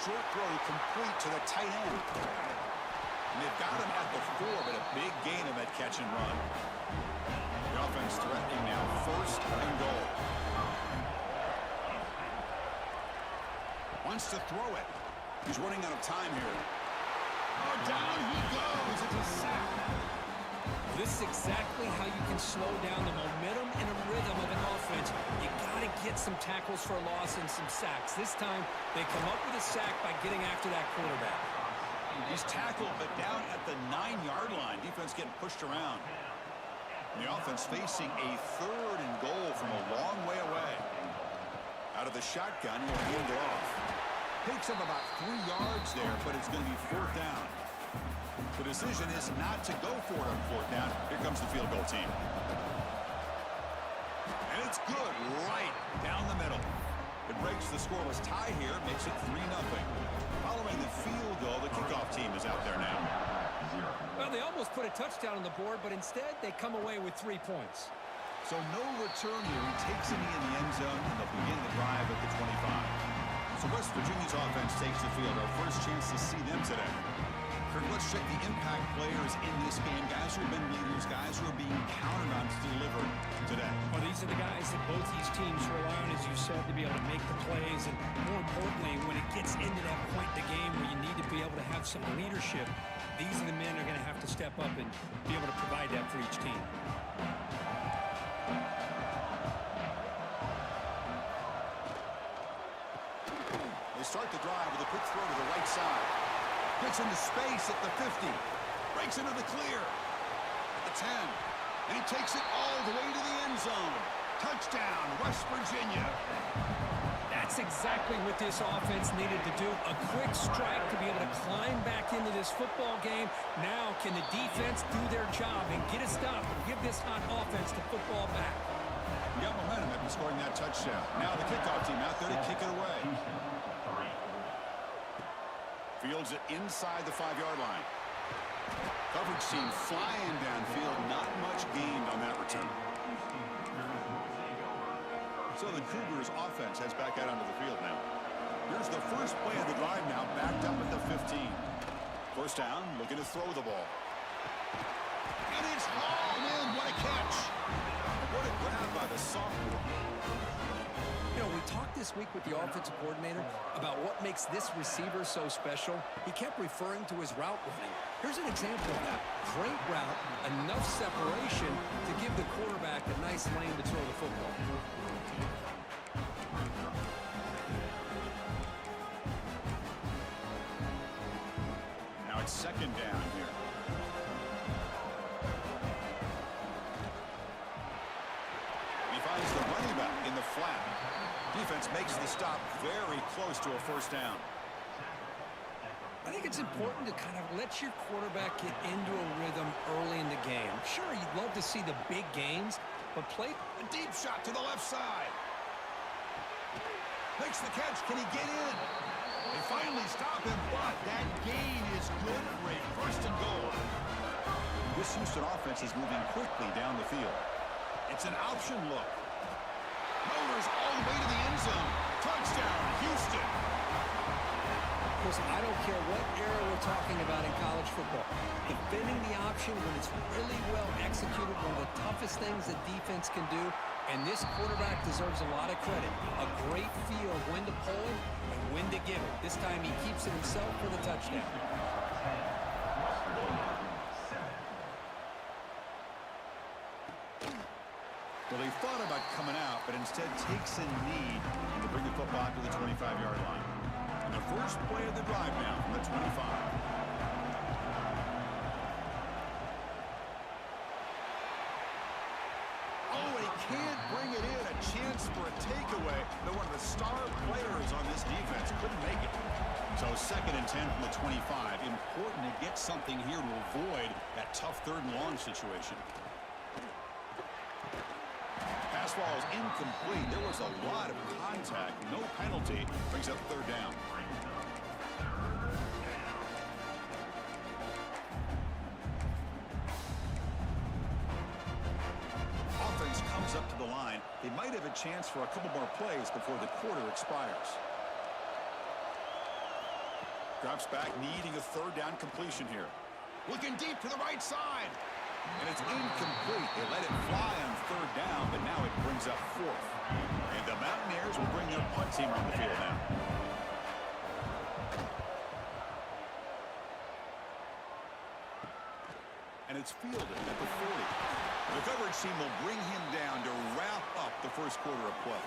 Short throw complete to the tight end. And they've got him at the 4, but a big gain of that catch and run. The offense threatening now 1st and goal. Wants to throw it. He's running out of time here. Oh, down he goes. It's a sack. This is exactly how you can slow down the momentum and a rhythm of an offense. You got to get some tackles for a loss and some sacks. This time, they come up with a sack by getting after that quarterback. He's tackled, but down at the 9-yard line. Defense getting pushed around. The offense facing a 3rd and goal from a long way away. Out of the shotgun, he'll hand it off. Picks up about 3 yards there, but it's going to be 4th down. The decision is not to go for it on 4th down. Here comes the field goal team. And it's good right down the middle. It breaks the scoreless tie here, makes it 3-0. Following the field goal, the kickoff team is out there now. Well, they almost put a touchdown on the board, but instead they come away with 3 points. So no return here. He takes a knee in the end zone, and they'll begin the drive at the 25. So West Virginia's offense takes the field. Our first chance to see them today. Kirk, let's check the impact players in this game. Guys who have been leaders, guys who are being counted on to deliver today. Well, these are the guys that both these teams rely on, as you said, to be able to make the plays. And more importantly, when it gets into that point in the game where you need to be able to have some leadership, these are the men that are going to have to step up and be able to provide that for each team. They start the drive with a quick throw to the right side. Gets into space at the 50. Breaks into the clear. At the 10. And he takes it all the way to the end zone. Touchdown, West Virginia. That's exactly what this offense needed to do. A quick strike to be able to climb back into this football game. Now can the defense do their job and get a stop and give this hot offense the football back? We got momentum after scoring that touchdown. Now the kickoff team out there to kick it away. Fields it inside the 5-yard line. Coverage team flying downfield. Not much gained on that return. So the Cougars offense heads back out onto the field now. Here's the first play of the drive now, backed up at the 15. First down, looking to throw the ball. And it's hauled in. What a catch. What a grab by the sophomore. You know, we talked this week with the offensive coordinator about what makes this receiver so special. He kept referring to his route running. Here's an example of that. Great route, enough separation to give the quarterback a nice lane to throw the football. Now it's second down here. He finds the running back in the flat. Defense makes the stop very close to a first down. I think it's important to kind of let your quarterback get into a rhythm early in the game. Sure, you'd love to see the big gains, but play A deep shot to the left side. Makes the catch. Can he get in? They finally stop him, but that gain is good for a first and goal. This Houston offense is moving quickly down the field. It's an option look. Motors all the way to the end zone. Touchdown, Houston. Listen, I don't care what era we're talking about in college football. Defending the option when it's really well executed, one of the toughest things that defense can do, and this quarterback deserves a lot of credit. A great feel of when to pull it and when to give it. This time he keeps it himself for the touchdown. Well, they thought about coming out, but instead takes a knee to bring the football out to the 25-yard line. And the first play of the drive now from the 25. Oh, he can't bring it in. A chance for a takeaway. But one of the star players on this defense couldn't make it. So second and 10 from the 25. Important to get something here to avoid that tough third and long situation. Pass ball is incomplete. There was a lot of contact. No penalty. Brings up third down. Offense comes up to the line. They might have a chance for a couple more plays before the quarter expires. Drops back, needing a third down completion here. Looking deep to the right side. And it's incomplete. They let it fly on third down, but now it brings up fourth. And the Mountaineers will bring their punt team on the field now. And it's fielded at the 40. The coverage team will bring him down to wrap up the first quarter of play.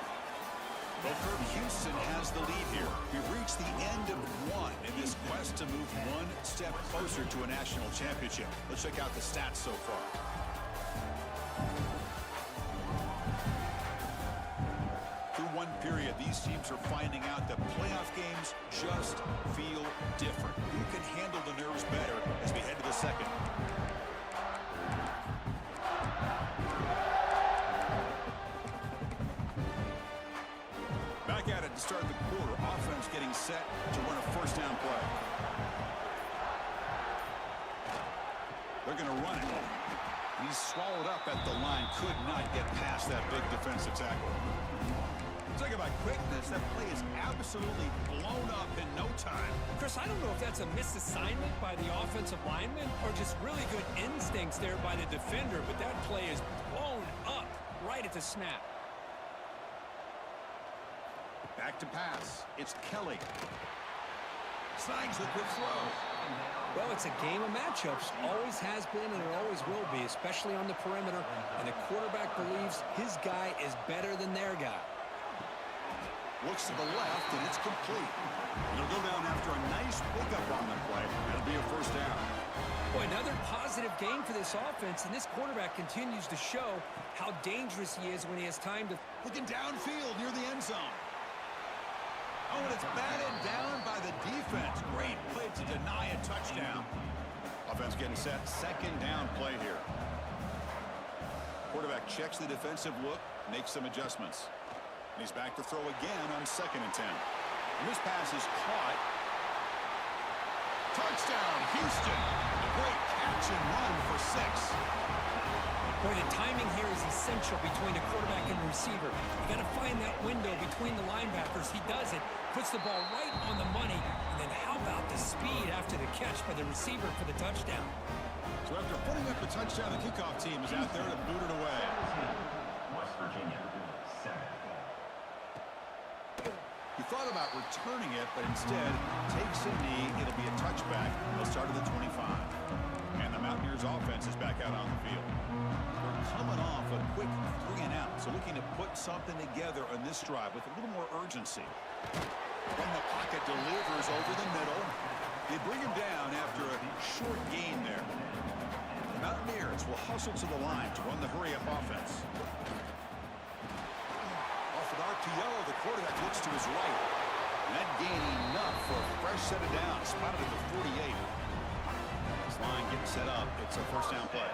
Well, Kirk, Houston has the lead here. We've reached the end of one in this quest to move one step closer to a national championship. Let's check out the stats so far. Through one period, these teams are finding out that playoff games just feel different. Who can handle the nerves better as we head to the second? Back at it to start the quarter. Offense getting set to run a first down play. They're going to run it. He's swallowed up at the line. Could not get past that big defensive tackle. Talk about quickness. That play is absolutely blown up in no time. Chris, I don't know if that's a misassignment by the offensive lineman or just really good instincts there by the defender, but that play is blown up right at the snap. Back to pass. It's Kelly. Signs the quick throw. Well, it's a game of matchups. Always has been and it always will be, especially on the perimeter. And the quarterback believes his guy is better than their guy. Looks to the left, and it's complete. It'll go down after a nice pickup on the play. It'll be a first down. Boy, another positive game for this offense, and this quarterback continues to show how dangerous he is when he has time to... Looking downfield near the end zone. Oh, and it's batted down by the defense. Great play to deny a touchdown. Offense getting set. Second down play here. Quarterback checks the defensive look, makes some adjustments. And he's back to throw again on 2nd and 10. And this pass is caught. Touchdown, Houston. A great catch and run for 6. Boy, the timing here is essential between the quarterback and receiver. You got to find that window between the linebackers. He does it, puts the ball right on the money, and then how about the speed after the catch by the receiver for the touchdown? So after putting up the touchdown, the kickoff team is out there to boot it away. West Virginia, 7. He thought about returning it, but instead takes a knee. It'll be a touchback. They'll start at the 25. And the Mountaineers offense is back out on the field. We're coming off a quick 3 and out, so looking to put something together on this drive with a little more urgency. From the pocket, delivers over the middle. They bring him down after a short gain there. The Mountaineers will hustle to the line to run the hurry-up offense. Off an RPO, the quarterback looks to his right. And that gain enough for a fresh set of downs, spotted at the 48. This line getting set up. It's a first down play.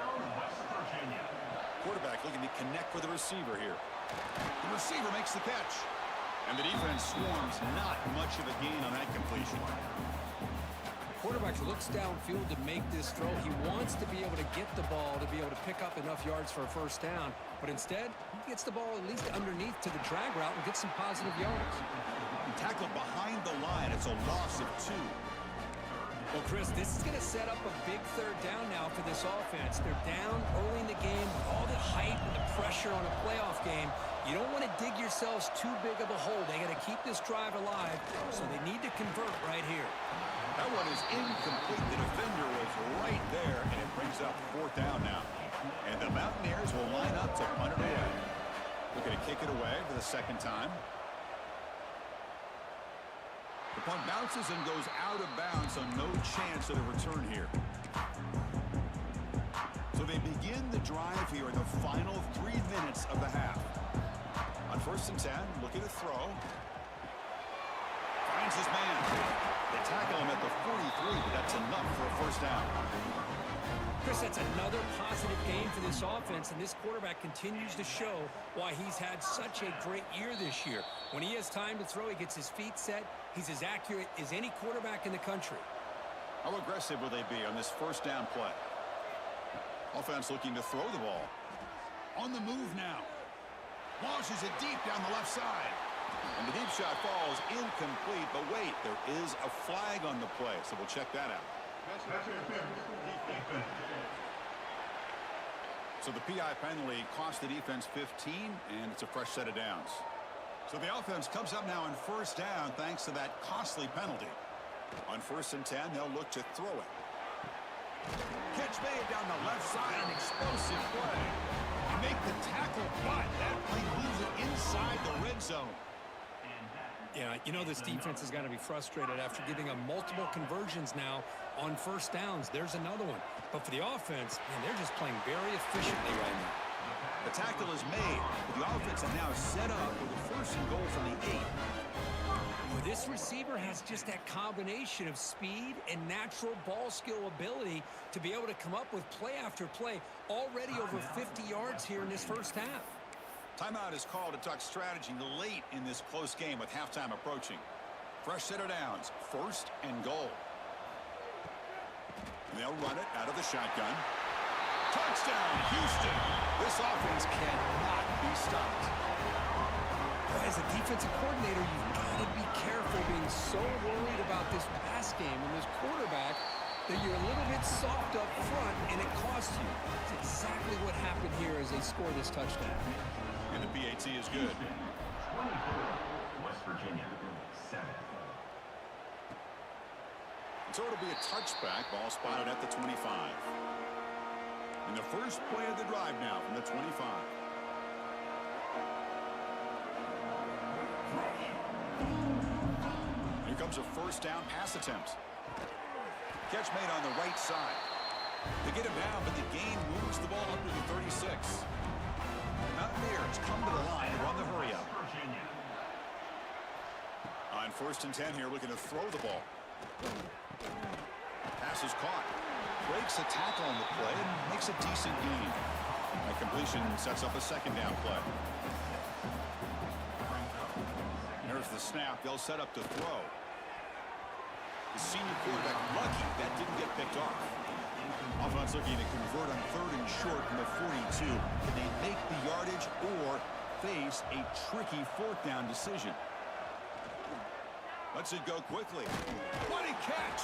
Quarterback looking to connect with the receiver here. The receiver makes the catch. And the defense swarms. Not much of a gain on that completion. Quarterback looks downfield to make this throw. He wants to be able to get the ball to be able to pick up enough yards for a first down. But instead, he gets the ball at least underneath to the drag route and gets some positive yards. Tackled behind the line. It's a loss of 2. Well, Chris, this is going to set up a big third down now for this offense. They're down early in the game with all the hype and the pressure on a playoff game. You don't want to dig yourselves too big of a hole. They got to keep this drive alive, so they need to convert right here. That one is incomplete. The defender was right there, and it brings up 4th down now. And the Mountaineers will line up to punt it away. Looking to kick it away for the 2nd time. The punt bounces and goes out of bounds, so no chance of a return here. So they begin the drive here in the final 3 minutes of the half. On 1st and 10, looking to throw. Finds his man. They tackle him at the 43, but that's enough for a first down. Chris, that's another positive game for this offense, and this quarterback continues to show why he's had such a great year this year. When he has time to throw, he gets his feet set. He's as accurate as any quarterback in the country. How aggressive will they be on this first down play? Offense looking to throw the ball. On the move now. Launches it deep down the left side. And the deep shot falls incomplete, but wait, there is a flag on the play, so we'll check that out. So the PI penalty cost the defense 15, and it's a fresh set of downs. So the offense comes up now on first down thanks to that costly penalty. On 1st and 10, they'll look to throw it. Catch made down the left side, an explosive play. You make the tackle, but that play moves it inside the red zone. Yeah, you know this defense has got to be frustrated after giving them multiple conversions now on first downs. There's another one. But for the offense, man, they're just playing very efficiently right now. The tackle is made, but the offense is now set up with a 1st and goal from the 8. Well, this receiver has just that combination of speed and natural ball skill ability to be able to come up with play after play, already over 50 yards here in this first half. Timeout is called to talk strategy late in this close game with halftime approaching. Fresh set of downs, 1st and goal. And they'll run it out of the shotgun. Touchdown, Houston! This offense cannot be stopped. As the defense defensive coordinator, you've got to be careful being so worried about this pass game and this quarterback that you're a little bit soft up front and it costs you. It's exactly what happened here as they score this touchdown. And the PAT is good. 24, West Virginia, 7. So it'll be a touchback, ball spotted at the 25. And the first play of the drive now from the 25. Here comes a first down pass attempt. Catch made on the right side. They get him down, but the gain moves the ball up to the 36. Mountaineers come to the line to run the hurry up. On 1st and 10 here, looking to throw the ball. Pass is caught. Breaks a tackle on the play and makes a decent gain. That completion sets up a second down play. There's the snap. They'll set up to throw. The senior quarterback lucky that didn't get picked off. Offense looking to convert on 3rd and short from the 42. Can they make the yardage or face a tricky 4th down decision? Lets it go quickly. What a catch!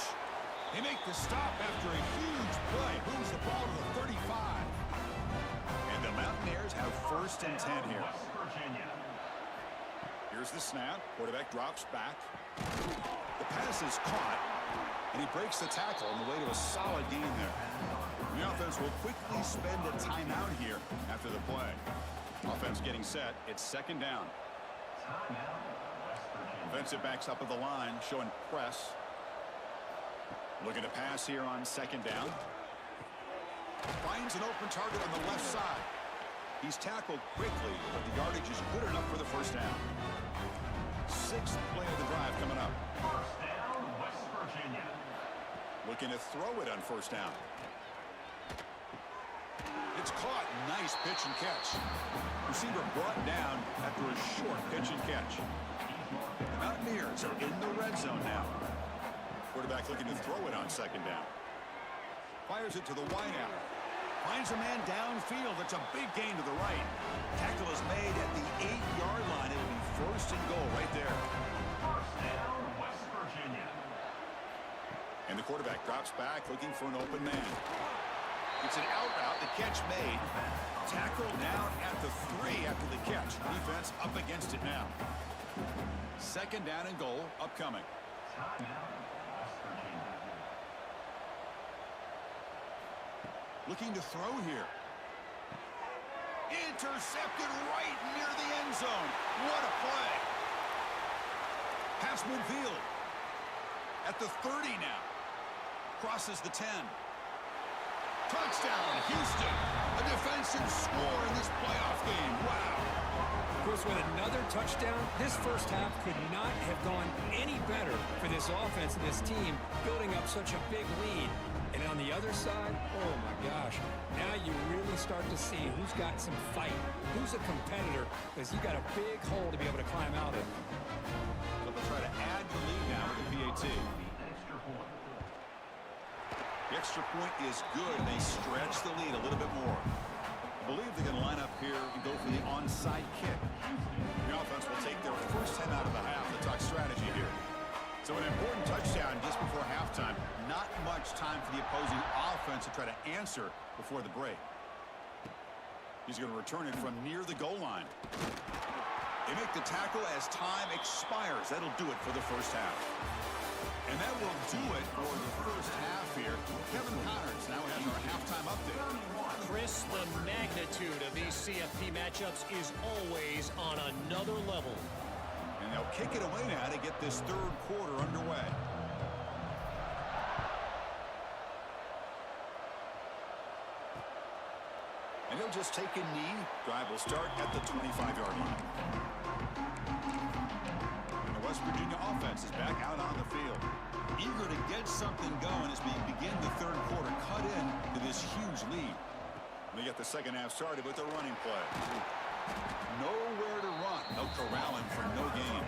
They make the stop after a huge play. Moves the ball to the 35. And the Mountaineers have 1st and 10 here. Here's the snap. Quarterback drops back. The pass is caught. And he breaks the tackle on the way to a solid gain there. The offense will quickly spend a timeout here after the play. Offense getting set. It's 2nd down. Defensive backs up at the line, showing press. Looking to pass here on 2nd down. Finds an open target on the left side. He's tackled quickly, but the yardage is good enough for the 1st down. 6th play of the drive coming up. 1st down, West Virginia. Looking to throw it on 1st down. It's caught. Nice pitch and catch. Receiver brought down after a short pitch and catch. The Mountaineers are in the red zone now. Quarterback looking to throw it on 2nd down. Fires it to the wideout. Finds a man downfield. That's a big gain to the right. Tackle is made at the 8-yard line. It'll be 1st and goal right there. 1st down, West Virginia. And the quarterback drops back looking for an open man. It's an out route. The catch made. Tackled down at the 3 after the catch. Defense up against it now. 2nd down and goal upcoming. Looking to throw here. Intercepted right near the end zone. What a play. Pass midfield. At the 30 now. Crosses the 10. Touchdown, Houston. A defensive score in this playoff game. Wow. Of course, with another touchdown, this first half could not have gone any better for this offense and this team, building up such a big lead. And on the other side, oh my gosh, now you really start to see who's got some fight, who's a competitor, because you got a big hole to be able to climb out of. So they'll try to add the lead now with the PAT. The extra point is good. They stretch the lead a little bit more. I believe they're going to line up here and go for the onside kick. The offense will take their first time out of the half. They talk strategy here. So an important touchdown just before halftime. Not much time for the opposing offense to try to answer before the break. He's going to return it from near the goal line. They make the tackle as time expires. That'll do it for the first half. And that will do it for the first half here. Kevin Connors now has our halftime update. Chris, the magnitude of these CFP matchups is always on another level. And they'll kick it away now to get this 3rd quarter underway. And he'll just take a knee. Drive will start at the 25-yard line. And the West Virginia offense is back out on the field. Eager to get something going as we begin the 3rd quarter. Cut in to this huge lead. They get the second half started with a running play. Nowhere to run. No corralling for no gain.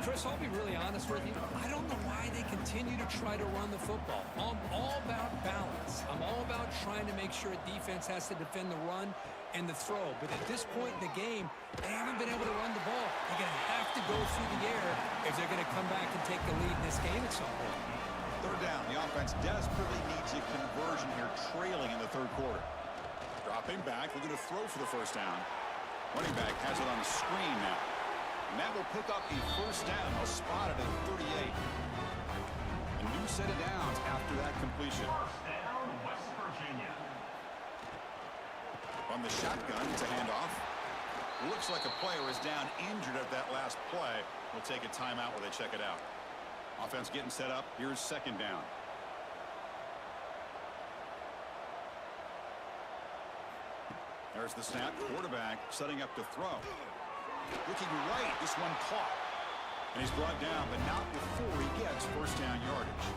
Chris, I'll be really honest with you. I don't know why they continue to try to run the football. I'm all about balance. I'm all about trying to make sure defense has to defend the run and the throw. But at this point in the game, they haven't been able to run the ball. They're going to have to go through the air if they're going to come back and take the lead in this game at some point. Third down. The offense desperately needs a conversion here, trailing in the third quarter. Dropping back, looking to throw for the first down. Running back has it on the screen now. And that will pick up a first down. They'll spot it at 38. A new set of downs after that completion. First down, West Virginia. From the shotgun to handoff. Looks like a player is down injured at that last play. We'll take a timeout while they check it out. Offense getting set up. Here's second down. There's the snap. Quarterback setting up to throw. Looking right. This one caught. And he's brought down, but not before he gets first down yardage.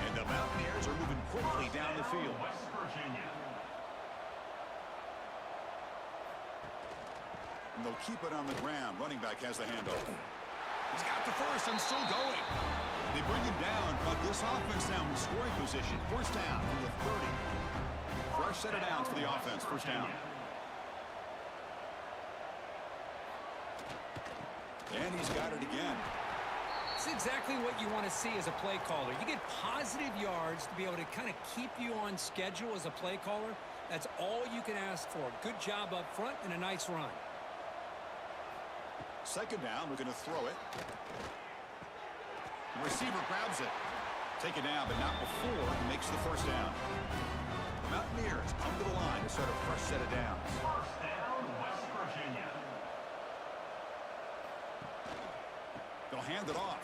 And the Mountaineers are moving quickly down the field. West Virginia. And they'll keep it on the ground. Running back has the handoff. He's got the first and still going. They bring him down, but this offense now in scoring position. First down from the 30. Fresh set of downs for the offense. First down. And he's got it again. It's exactly what you want to see as a play caller. You get positive yards to be able to kind of keep you on schedule as a play caller. That's all you can ask for. Good job up front and a nice run. Second down, we're going to throw it. The receiver grabs it. Take it down, but not before he makes the first down. The Mountaineers come to the line to start a fresh set of downs. First down, West Virginia. They'll hand it off.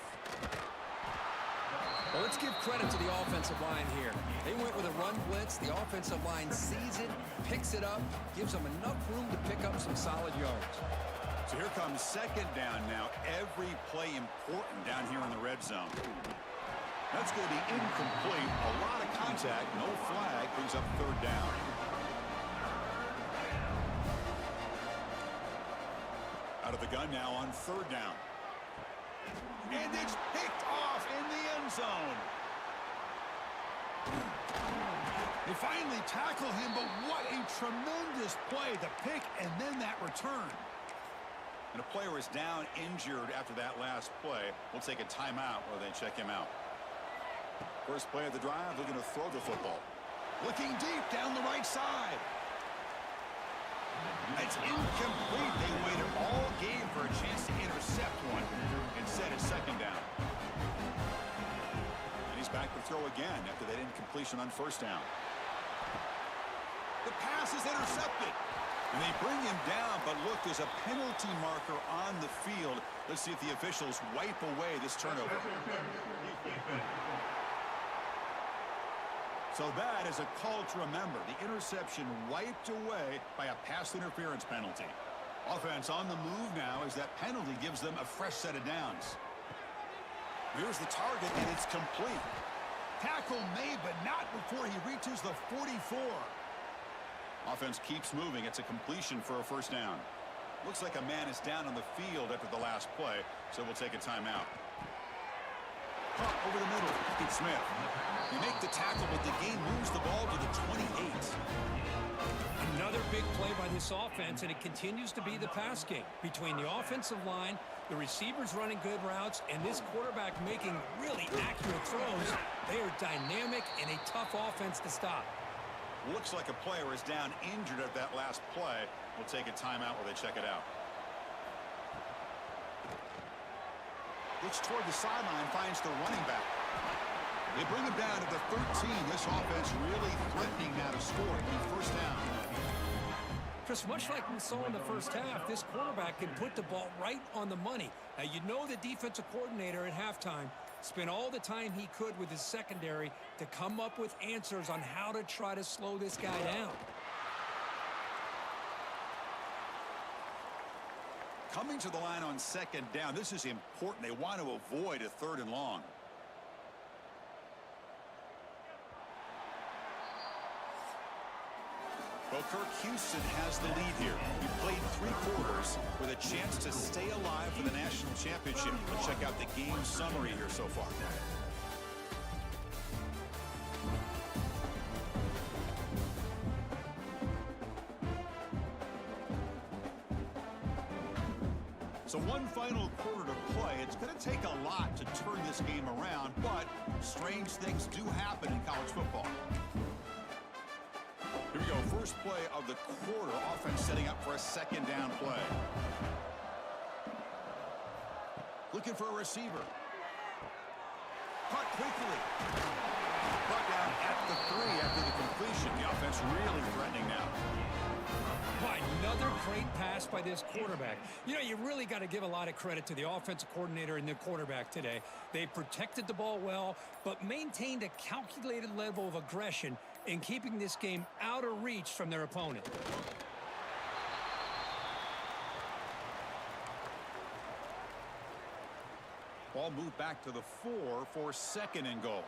Well, let's give credit to the offensive line here. They went with a run blitz. The offensive line sees it, picks it up, gives them enough room to pick up some solid yards. So here comes second down now. Every play important down here in the red zone. That's going to be incomplete. A lot of contact. No flag. Brings up third down. Out of the gun now on third down. And it's picked off in the end zone. They finally tackle him, but what a tremendous play. The pick and then that return. And a player is down injured after that last play. We'll take a timeout while they check him out. First play of the drive, they're going to throw the football. Looking deep down the right side. It's incomplete. They waited all game for a chance to intercept one. Instead, it's second down. And he's back to throw again after that incompletion on first down. The pass is intercepted. And they bring him down, but look, there's a penalty marker on the field. Let's see if the officials wipe away this turnover. So that is a call to remember. The interception wiped away by a pass interference penalty. Offense on the move now as that penalty gives them a fresh set of downs. Here's the target, and it's complete. Tackle made, but not before he reaches the 44. Offense keeps moving. It's a completion for a first down. Looks like a man is down on the field after the last play, so we'll take a timeout. Caught over the middle. It's Smith. They make the tackle, but the game moves the ball to the 28. Another big play by this offense, and it continues to be the pass game. Between the offensive line, the receivers running good routes, and this quarterback making really accurate throws, they are dynamic and a tough offense to stop. Looks like a player is down injured at that last play. We'll take a timeout while they check it out. Looks toward the sideline, finds the running back. They bring him down to the 13. This offense really threatening now to score the first down. Chris, much like we saw in the first half, this quarterback can put the ball right on the money. Now, you know the defensive coordinator at halftime spent all the time he could with his secondary to come up with answers on how to try to slow this guy down. Coming to the line on second down, this is important. They want to avoid a third and long. Well, Kirk Houston has the lead here. He played 3 quarters with a chance to stay alive for the national championship. Let's check out the game summary here so far. So one final quarter to play. It's going to take a lot to turn this game around, but strange things do happen in college football. Here we go. First play of the quarter. Offense setting up for a second down play. Looking for a receiver. Caught quickly. Brought down at the 3 after the completion. The offense really threatening now. Another great pass by this quarterback. You know, you really got to give a lot of credit to the offensive coordinator and the quarterback today. They protected the ball well, but maintained a calculated level of aggression in keeping this game out of reach from their opponent. Ball moved back to the 4 for second and goal.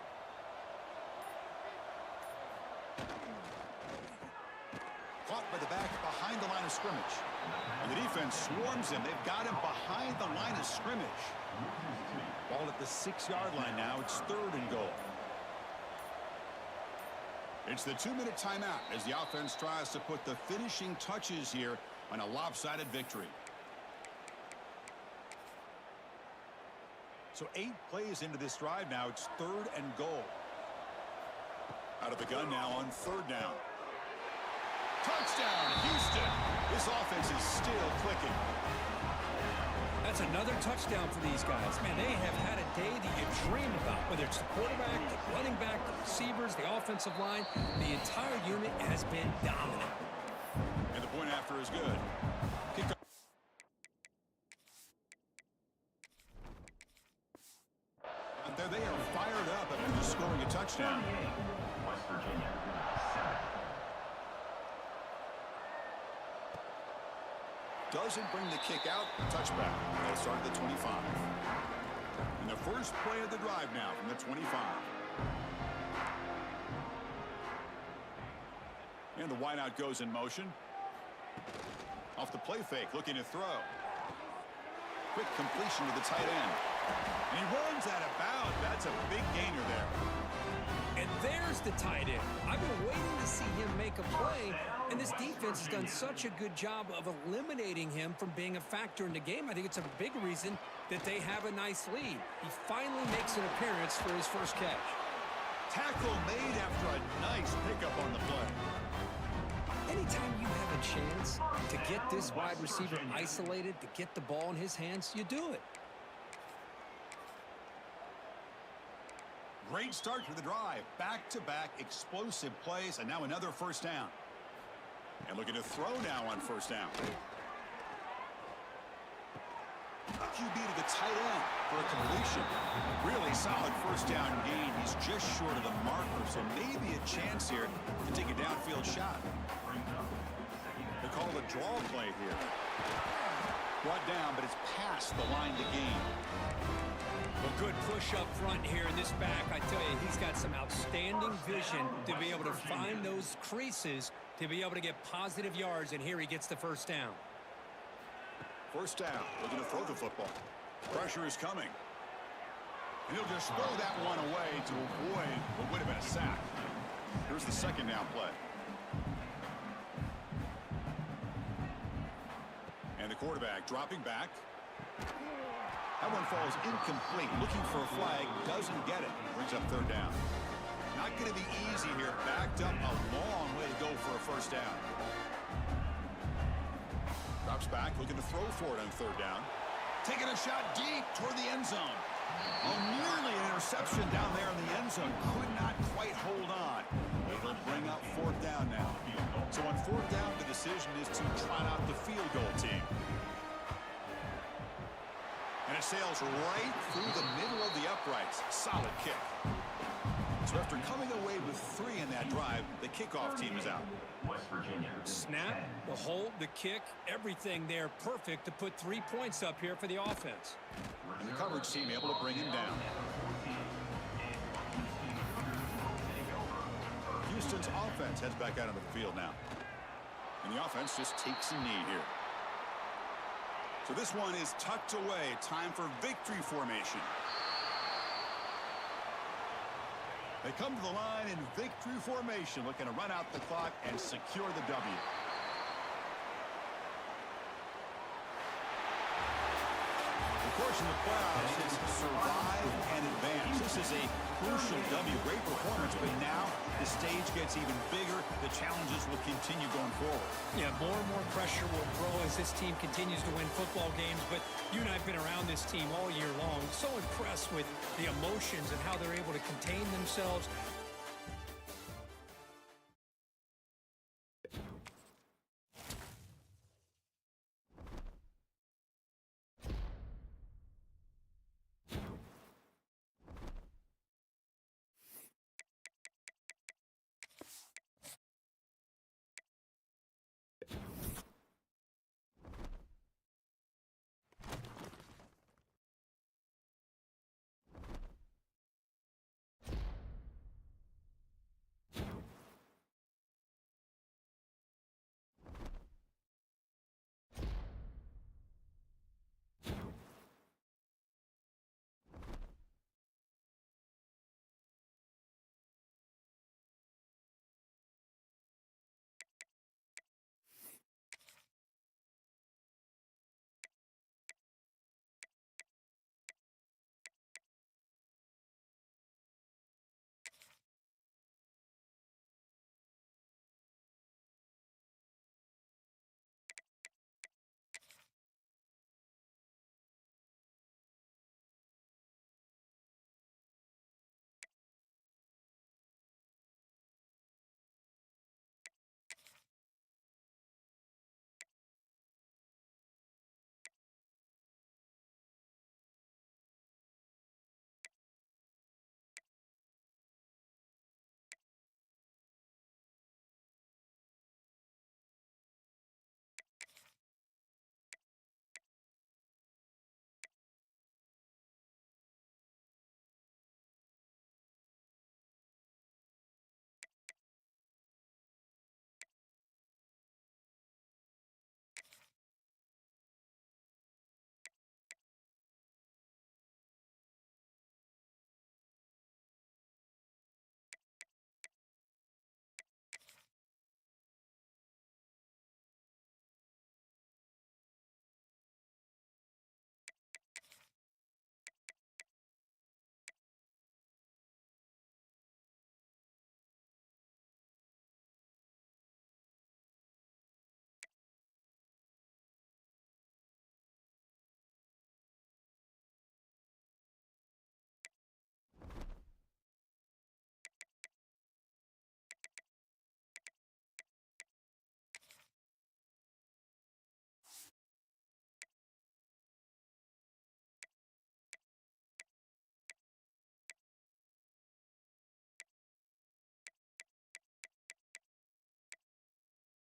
Caught by the back behind the line of scrimmage. And the defense swarms him. They've got him behind the line of scrimmage. Ball at the 6-yard line now. It's third and goal. It's the 2-minute timeout as the offense tries to put the finishing touches here on a lopsided victory. So 8 plays into this drive now. It's third and goal. Out of the gun now on third down. Touchdown, Houston. This offense is still clicking. That's another touchdown for these guys. Man, they have had a day that you dream about. Whether it's the quarterback, the running back, the receivers, the offensive line, the entire unit has been dominant. And the point after is good. Kick off. And there they are fired up after just scoring a touchdown. West Virginia. Doesn't bring the kick out. Touchback. They'll start at the 25. And the first play of the drive now from the 25. And the wideout goes in motion. Off the play fake, looking to throw. Quick completion to the tight end. And he runs out of bounds. That's a big gainer there. And there's the tight end. I've been waiting to see him make a play, and this defense has done such a good job of eliminating him from being a factor in the game. I think it's a big reason that they have a nice lead. He finally makes an appearance for his first catch. Tackle made after a nice pickup on the play. Anytime you have a chance to get this wide receiver isolated, to get the ball in his hands, you do it. Great start to the drive. Back-to-back explosive plays, and now another first down. And looking to throw now on first down. QB to the tight end for a completion. Really solid first down gain. He's just short of the marker, so maybe a chance here to take a downfield shot. They call it a draw play here. Brought down, but it's past the line to gain. A good push up front here in this back. I tell you, he's got some outstanding vision to be able to find those creases, to be able to get positive yards, and here he gets the first down. First down, looking to throw the football. Pressure is coming. And he'll just throw that one away to avoid what would have been a sack. Here's the second down play. And the quarterback dropping back. That one falls incomplete. Looking for a flag, doesn't get it. Brings up third down. Not going to be easy here. Backed up a long way to go for a first down. Drops back, looking to throw for it on third down. Taking a shot deep toward the end zone. Oh, nearly an interception down there in the end zone. Could not quite hold on. It'll bring up fourth down now. So on fourth down, the decision is to trot out the field goal team. And it sails right through the middle of the uprights. Solid kick. So after coming away with 3 in that drive, the kickoff team is out. West Virginia. Snap, the hold, the kick, everything there perfect to put 3 points up here for the offense. And the coverage team able to bring him down. Houston's offense heads back out onto the field now. And the offense just takes a knee here. So this one is tucked away. Time for victory formation. They come to the line in victory formation, looking to run out the clock and secure the W. stage in the playoffs is survive and advance. This is a crucial W. Great performance, but now the stage gets even bigger. The challenges will continue going forward. Yeah, more and more pressure will grow as this team continues to win football games, but you and I have been around this team all year long. So impressed with the emotions and how they're able to contain themselves,